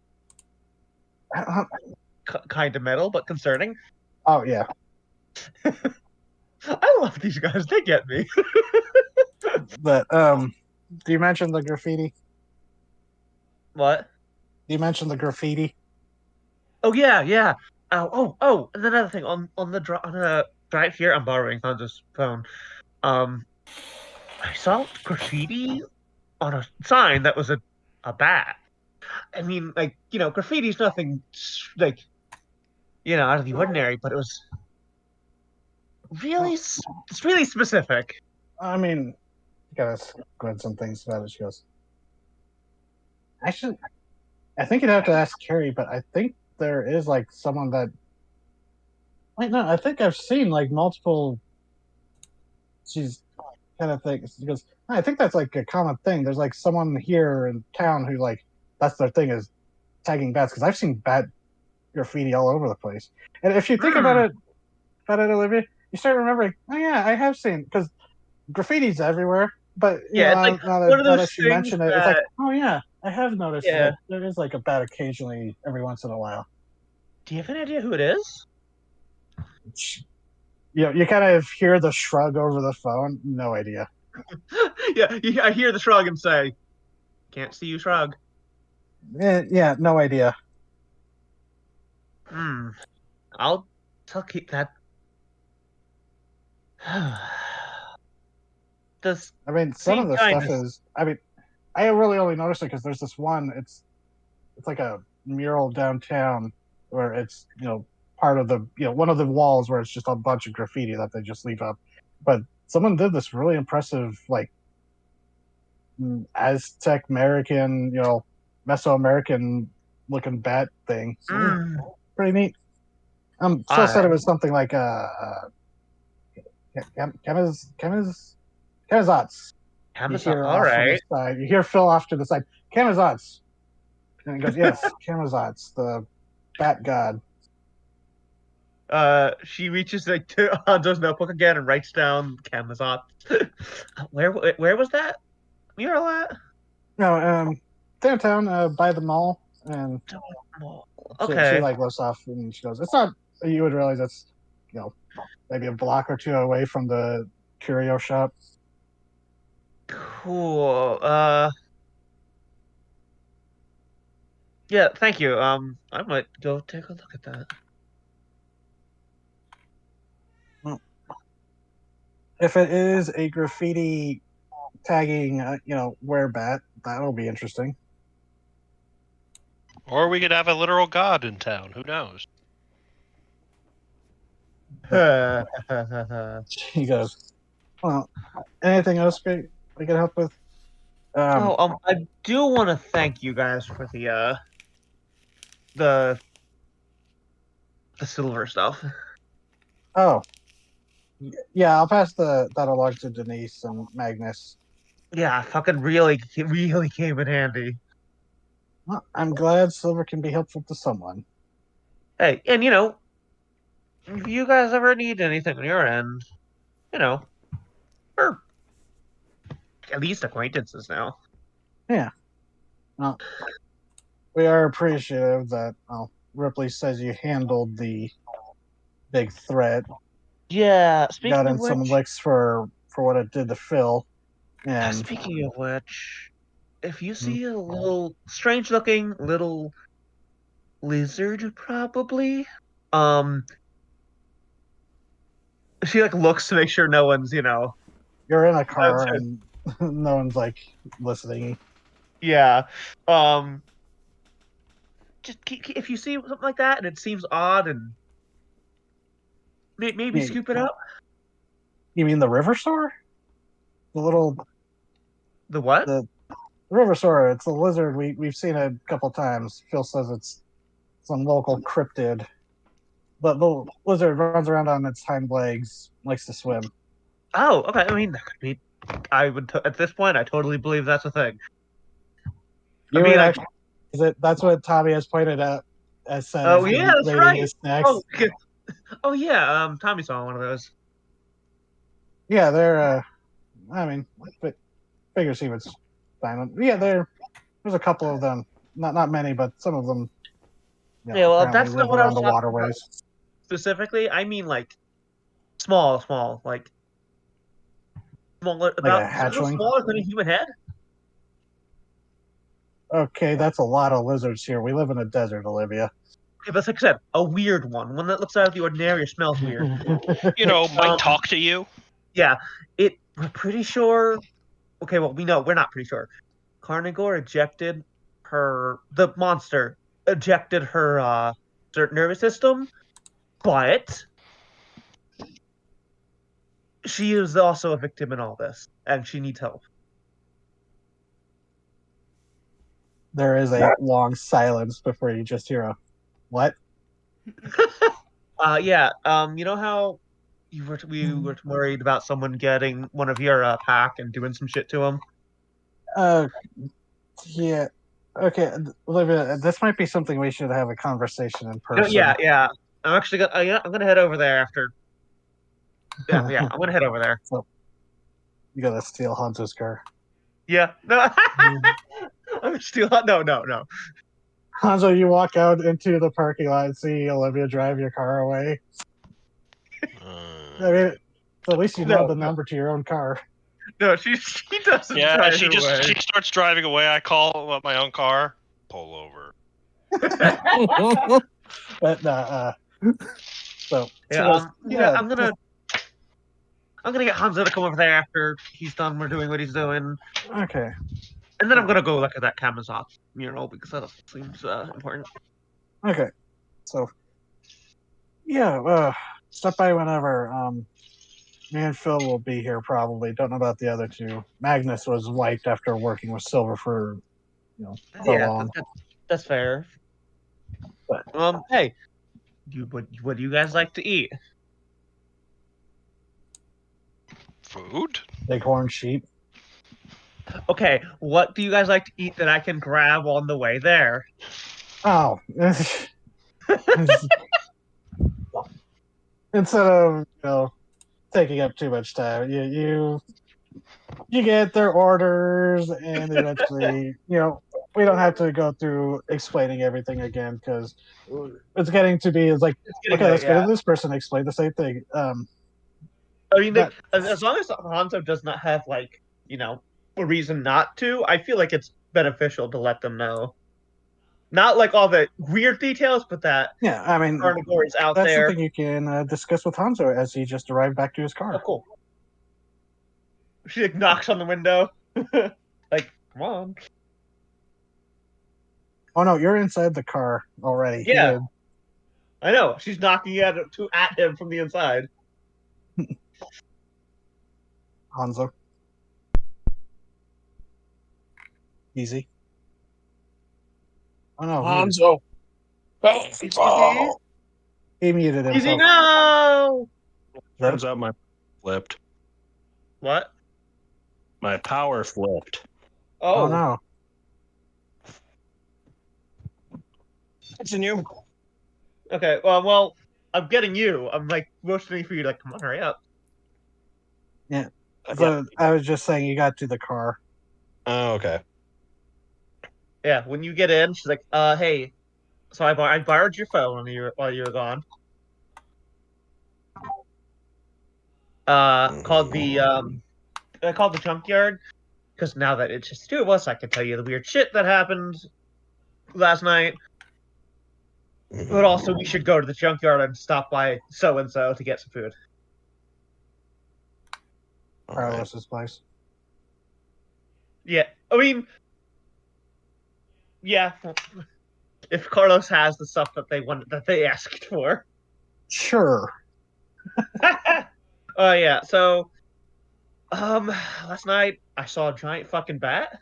kind of metal but concerning. Oh yeah, I love these guys. They get me. but do you mention the graffiti? What? Do you mention the graffiti? Oh yeah, yeah. Oh. And another thing on the drive here, I'm borrowing Hanzo's phone. I saw graffiti on a sign that was a bat. I mean, like, graffiti's nothing like, out of the ordinary, but it was really, it's really specific. I mean, you gotta squint some things about it. She goes, actually, I think you'd have to ask Carrie, but I think there is like someone that. Wait, no, I think I've seen like multiple. She's kind of thing. She goes, I think that's like a common thing. There's like someone here in town who like that's their thing is tagging bats because I've seen bat graffiti all over the place. And if you think about it, Olivia, you start remembering. Oh yeah, I have seen because graffiti's everywhere. But Yeah, it's like one of now those that you things mention it, it's like, oh yeah, I have noticed Yeah. that there is like a bat occasionally every once in a while. Do you have any idea who it is? You kind of hear the shrug over the phone. No idea. Yeah, I hear the shrug and say, "Can't see you shrug." Yeah, no idea. I'll keep that. Does I mean, some of the stuff kindness. is. I mean, I really only noticed it because there's this one. It's like a mural downtown where it's part of the one of the walls where it's just a bunch of graffiti that they just leave up. But someone did this really impressive like Aztec American, Mesoamerican looking bat thing. So, pretty neat. Phil said it was something like Kamazats. You hear All off to the right. side. You hear Phil off to the side. Kamazats. And he goes, yes, Kamazats, the bat god. She reaches like to Hanzo's notebook again and writes down Kamazat. Where was that mural at? No, downtown by the mall. And Okay. she like looks off and she goes, it's not, you would realize it's, maybe a block or two away from the curio shop. Cool. Yeah, thank you. I might go take a look at that. If it is a graffiti tagging, werebat, that'll be interesting. Or we could have a literal god in town. Who knows? He goes, well, anything else we can help with? I do want to thank you guys for the silver stuff. Oh, yeah, I'll pass that along to Denise and Magnus. Yeah, fucking really came in handy. Well, I'm glad silver can be helpful to someone. Hey, and if you guys ever need anything on your end, we're at least acquaintances now. Yeah. Well, we are appreciative that Ripley says you handled the big threat. Yeah, Got in some licks for what it did to Phil. And speaking of which, if you see a little strange-looking little lizard, probably, she looks to make sure no one's, you're in a car and no one's listening. Yeah. Just if you see something like that and it seems odd, and maybe scoop it up. You mean the river store? The what? The river store. It's a lizard. We've seen it a couple times. Phil says it's some local cryptid. the lizard runs around on its hind legs, likes to swim. Oh, okay. I mean, that could be. I would at this point. I totally believe that's a thing. You mean, would I- actually, that's what Tommy has pointed out as said Oh as yeah, that's rating right. his snacks. Oh yeah. Tommy saw one of those. Yeah, they're. I mean, figures he was fine. Yeah, there's a couple of them. Not many, but some of them. Yeah, well, apparently that's not live what I around was the talking about. waterways. Specifically, I mean like small, like smaller, Like a about hatchling? smaller than a human head. Okay, that's a lot of lizards here. We live in a desert, Olivia. Okay, but like I said, a weird one that looks out of the ordinary or smells weird. Might talk to you. Yeah, we're pretty sure. Okay, well, we're not pretty sure. Carnivore ejected the monster ejected her certain nervous system, but she is also a victim in all this, and she needs help. There is a long silence before you just hear a what? Yeah. You know how we were worried about someone getting one of your pack and doing some shit to him? Yeah. Okay, Olivia, this might be something we should have a conversation in No, person. yeah. I'm actually gonna. I'm gonna head over there after. Yeah. I'm gonna head over there. So, you gotta steal Hanzo's car. Yeah. No. I'm gonna steal. No. Hanzo, you walk out into the parking lot and see Olivia drive your car away. I mean, at least you know the number to your own car. No, she doesn't. Yeah, she starts driving away. I call my own car. Pull over. But so yeah, I'm gonna get Hanzo to come over there after he's done. We're doing what he's doing. Okay. And then I'm gonna go look at that Kamazov mural because that seems important. Okay. So stop by whenever. Me and Phil will be here probably. Don't know about the other two. Magnus was wiped after working with Silver for so long. That's fair. But hey, what do you guys like to eat? Food? Bighorn sheep. Okay, what do you guys like to eat that I can grab on the way there? Oh. Instead of taking up too much time, you get their orders, and eventually we don't have to go through explaining everything again because it's getting to be okay, let's go to this person explain the same thing. I mean, as long as Hanzo does not have a reason not to, I feel like it's beneficial to let them know. Not like all the weird details, but that I mean, Carnivore is out that's there. That's something you can discuss with Hanzo as he just arrived back to his car. Oh, cool. She knocks on the window, like, "Come on." Oh no, you're inside the car already. Yeah, I know. She's knocking at him from the inside. Hanzo. Easy. Oh no, Hanzo. He muted himself. Easy, no. Turns out my flipped. What? My power flipped. Oh no. Continue. Okay, well, I'm getting you. I'm motioning for you to come on, hurry up. Yeah. So I was just saying you got to the car. Oh, okay. Yeah, when you get in, she's like, hey, so I borrowed your phone while you were gone. Called the junkyard, because now that it's just two of us, I can tell you the weird shit that happened last night. But also, we should go to the junkyard and stop by so-and-so to get some food. Carlos's place. Yeah, I mean, yeah. If Carlos has the stuff that they asked for. Sure. Oh yeah. So, last night I saw a giant fucking bat.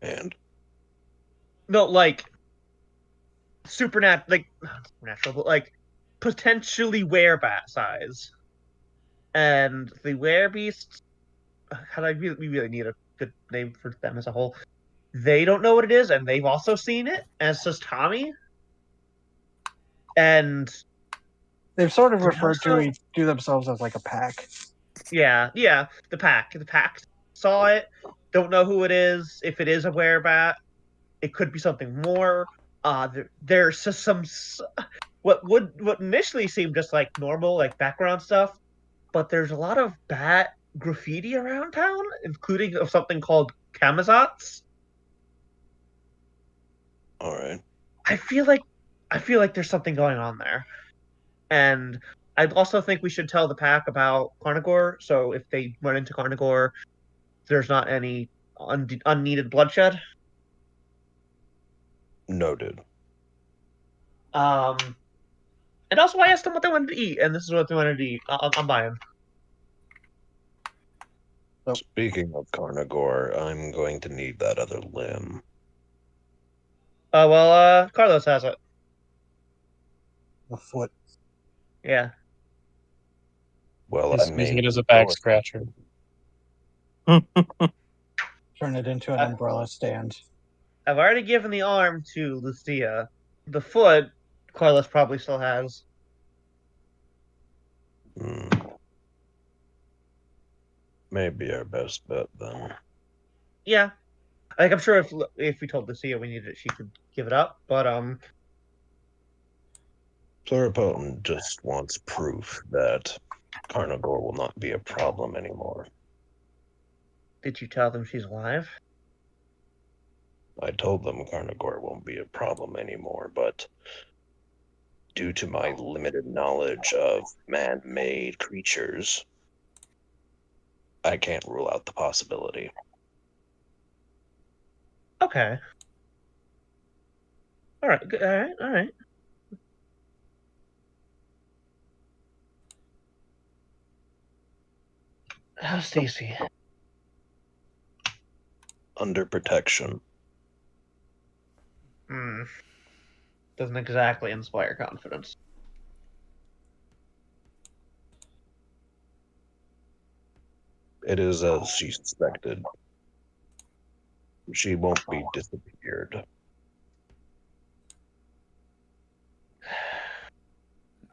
And no, like not supernatural, but like potentially werebat size. And the werebeasts, we really need a good name for them as a whole. They don't know what it is, and they've also seen it, as does Tommy. And they've sort of referred to themselves as like a pack. Yeah, the pack. The pack saw it. Don't know who it is. If it is a werebat, it could be something more. There's just some what initially seemed just like normal, like background stuff, but there's a lot of bat graffiti around town, including of something called Kamazats. All right. I feel like there's something going on there, and I also think we should tell the pack about Carnivore. So if they run into Carnivore, there's not any unneeded bloodshed. Noted. And also I asked them what they wanted to eat, and this is what they wanted to eat. I'm buying. Speaking of Carnivore, I'm going to need that other limb. Carlos has it. A foot. Yeah. Well, He's I may using it as a back scratcher. Turn it into an umbrella stand. I've already given the arm to Lucia. The foot, Carlos probably still has. Maybe our best bet then. Yeah. Like, I'm sure if we told Lucia we needed it, she could give it up. But Pluripotent just wants proof that Carnivore will not be a problem anymore. Did you tell them she's alive? I told them Carnivore won't be a problem anymore, but due to my limited knowledge of man-made creatures, I can't rule out the possibility. Okay. All right. All right. How's Stacy? Under protection. Doesn't exactly inspire confidence. It is as she suspected. She won't be disappeared.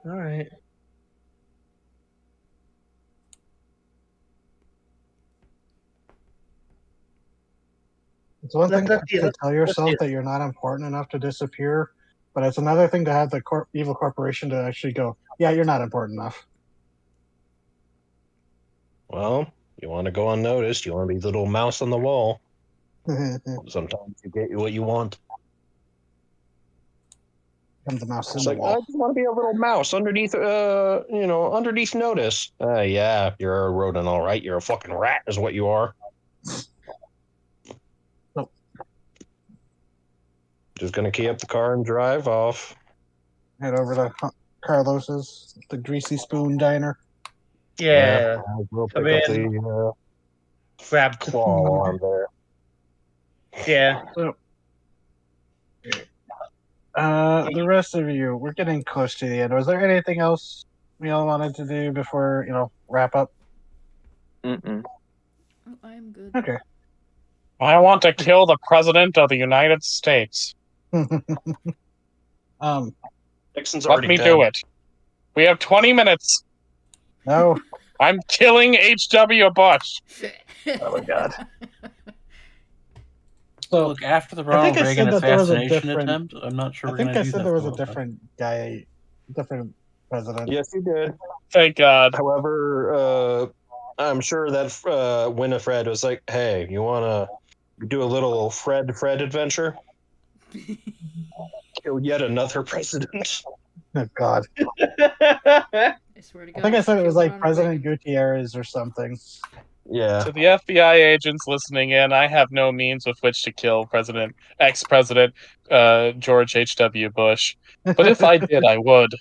All right. It's one thing Let's to tell yourself that you're not important enough to disappear, but it's another thing to have the evil corporation to actually go, yeah, you're not important enough. Well, you want to go unnoticed. You want to be the little mouse on the wall. Sometimes you get what you want. Become the mouse in It's the like, wall. I just want to be a little mouse underneath, underneath notice. Yeah, you're a rodent, all right. You're a fucking rat, is what you are. Nope. Just gonna key up the car and drive off. Head over to Carlos's, the Greasy Spoon Diner. Yeah. We'll pick Come up in. the Grab claw on there. Yeah. The rest of you, we're getting close to the end. Was there anything else we all wanted to do before, wrap up? Mm-mm. Oh, I'm good. Okay. I want to kill the President of the United States. Nixon's Let already me dead. do it. We have 20 minutes. No. I'm killing H.W. Bush. Oh my god. So Look, after the I think Ronald I Reagan said that there was a assassination different. attempt, I'm not sure I we're think going to I do said that there was for a long time. different guy, different president. Yes, you did. Thank God. However, I'm sure that Winifred was like, "Hey, you want to do a little Fred adventure? Kill yet another president." Oh god. I swear to God. I think I said it was killed like Ronald President Reagan. Gutierrez or something. Yeah. To the FBI agents listening in, I have no means with which to kill ex-president George H.W. Bush. But if I did, I would.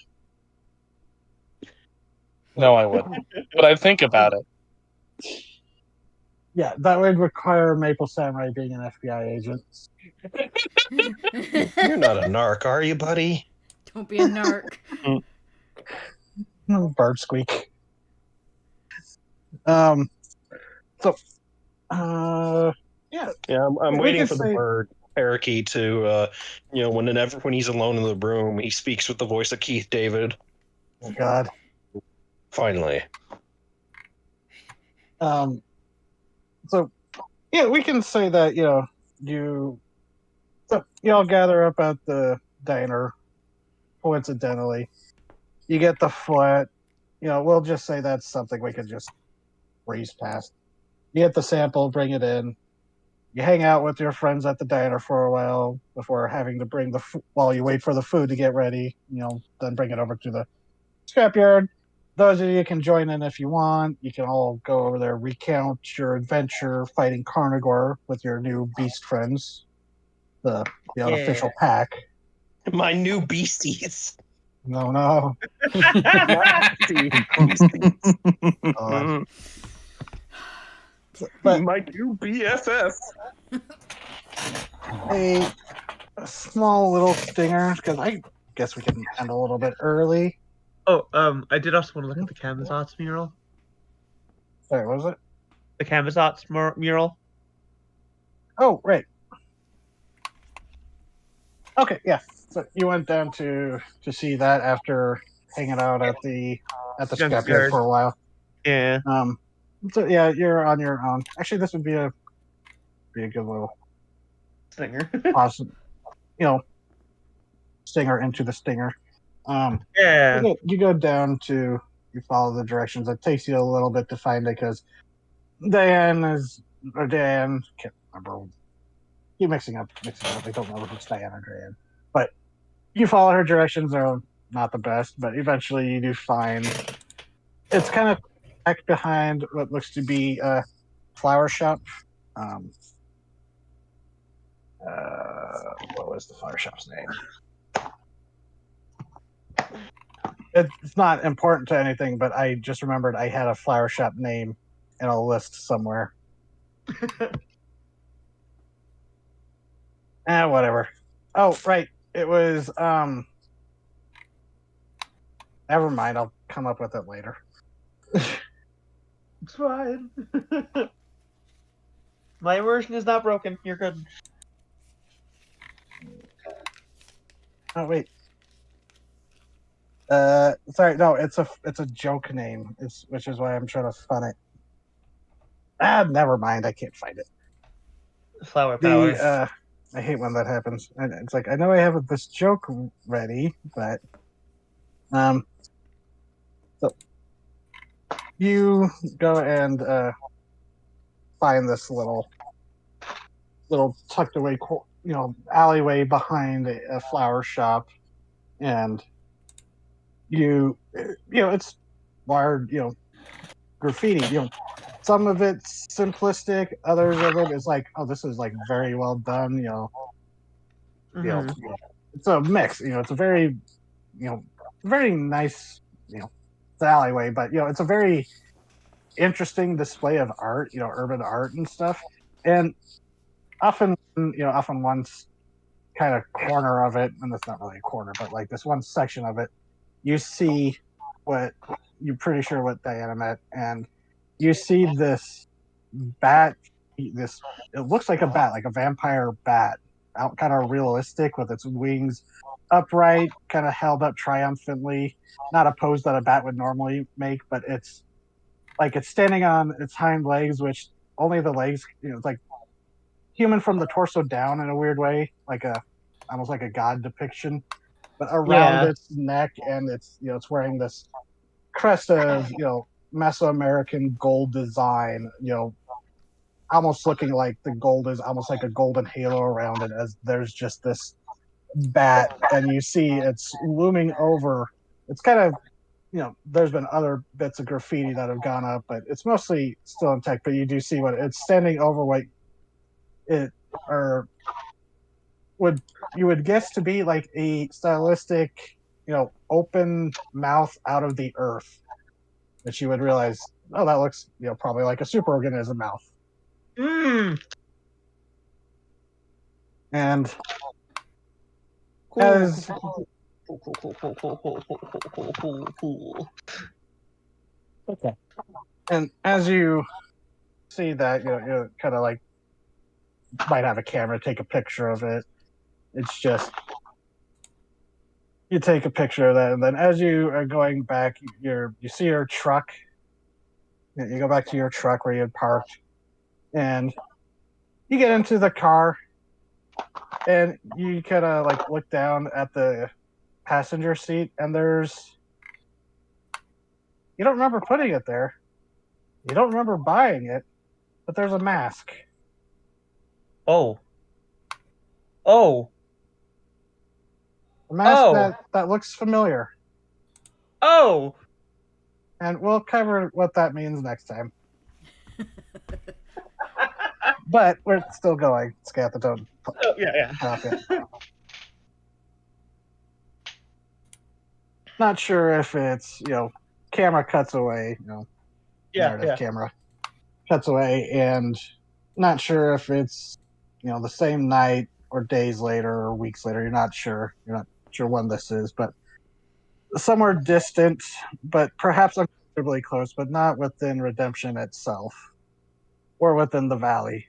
No, I wouldn't. But I'd think about it. Yeah, that would require Maple Samurai being an FBI agent. You're not a narc, are you, buddy? Don't be a narc. Bird squeak. So, yeah. Yeah, I'm We waiting could for the say- bird parakeet to, when he's alone in the room, he speaks with the voice of Keith David. Oh God. Finally. So, yeah, we can say that you all gather up at the diner. Coincidentally, you get the foot. We'll just say that's something we could just breeze past. You get the sample, bring it in. You hang out with your friends at the diner for a while before having to bring while you wait for the food to get ready. Then bring it over to the scrapyard. Those of you can join in if you want. You can all go over there, recount your adventure fighting Carnivore with your new beast friends, the unofficial pack. My new beasties. No. But my new BFF. a small little stinger, because I guess we can end a little bit early. Oh, I did also want to look at the Canvas mural. Sorry, what was it? The Canvas mural. Oh, right. Okay, yeah. So you went down to see that after hanging out at the scrapyard for a while. Yeah. So yeah, you're on your own. Actually, this would be a good little Stinger. awesome, stinger into the stinger. Yeah. You go down to, you follow the directions. It takes you a little bit to find it because Diane, can't remember. Keep mixing up. I don't know if it's Diane or Diane. But you follow her directions. They're not the best, but eventually you do find it's kind of back behind what looks to be a flower shop. What was the flower shop's name? It's not important to anything, but I just remembered I had a flower shop name in a list somewhere. Whatever. Oh, right. It was never mind, I'll come up with it later. It's fine. My immersion is not broken. You're good. Oh wait. Sorry, no, it's a joke name, which is why I'm trying to fun it. Never mind, I can't find it. Flower power. I hate when that happens. And it's like, I know I have this joke ready, but so you go and find this little tucked away alleyway behind a flower shop, and it's wired graffiti. Some of it's simplistic, others of it is like, oh, this is like very well done. It's a mix. It's a very very nice alleyway, but it's a very interesting display of art, urban art and stuff. And often one's kind of corner of it, and it's not really a corner, but like this one section of it, you see what you're pretty sure what Diana meant, and you see this bat. It looks like a bat, like a vampire bat, out kind of realistic with its wings upright, kind of held up triumphantly, not a pose that a bat would normally make, but it's standing on its hind legs, which only the legs, it's like human from the torso down in a weird way, almost like a god depiction, but around its neck, and it's wearing this crest of Mesoamerican gold design, almost looking like the gold is almost like a golden halo around it, as there's just this bat, and you see it's looming over. It's kind of there's been other bits of graffiti that have gone up, but it's mostly still intact. But you do see what it's standing over, what it or you would guess to be like a stylistic, open mouth out of the earth, that you would realize, oh, that looks probably like a superorganism mouth. Mmm. And Cool. As- Cool. okay. And as you see that, you kind of like might have a camera take a picture of it. It's just you take a picture of that, and then as you are going back, you see your truck. You go back to your truck where you had parked, and you get into the car, and you kind of like look down at the passenger seat, and you don't remember putting it there. You don't remember buying it, but there's a mask. Oh. A mask Oh. that looks familiar. Oh. And we'll cover what that means next time. But we're still going. Scatha, don't Yeah. stop it. Not sure if it's, camera cuts away, narrative camera cuts away, and not sure if it's, the same night or days later or weeks later. You're not sure. You're not sure when this is, but somewhere distant, but perhaps uncomfortably close, but not within Redemption itself or within the valley.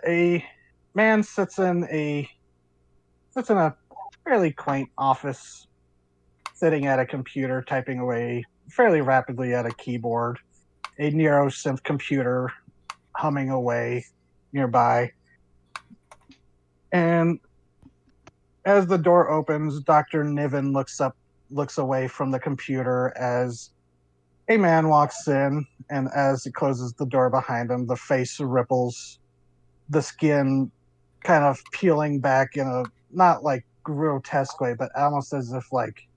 A man sits in a fairly quaint office, sitting at a computer, typing away fairly rapidly at a keyboard. A neurosynth computer humming away nearby. And as the door opens, Dr. Niven looks away from the computer as a man walks in, and as he closes the door behind him, the face ripples, the skin kind of peeling back in a not like grotesque way, but almost as if like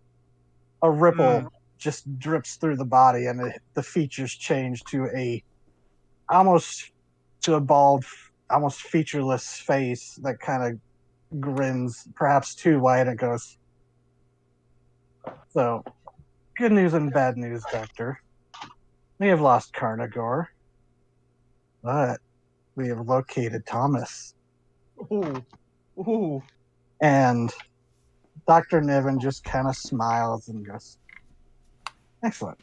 a ripple just drips through the body, and the features change to a bald, almost featureless face that kind of grins, perhaps too wide. It goes, so good news and bad news, Doctor. We have lost Carnagor, but we have located Thomas. Ooh. And Dr. Niven just kind of smiles and goes, excellent.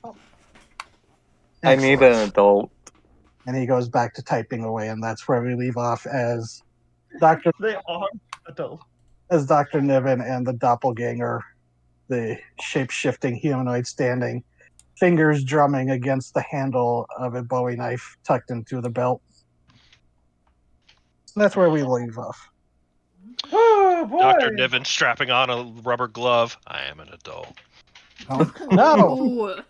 I need an adult. And he goes back to typing away, and that's where we leave off as Dr. They are adults. As Dr. Niven and the doppelganger, the shape-shifting humanoid, standing, fingers drumming against the handle of a Bowie knife tucked into the belt. That's where we leave off. Oh boy! Dr. Niven strapping on a rubber glove. I am an adult. Oh, no!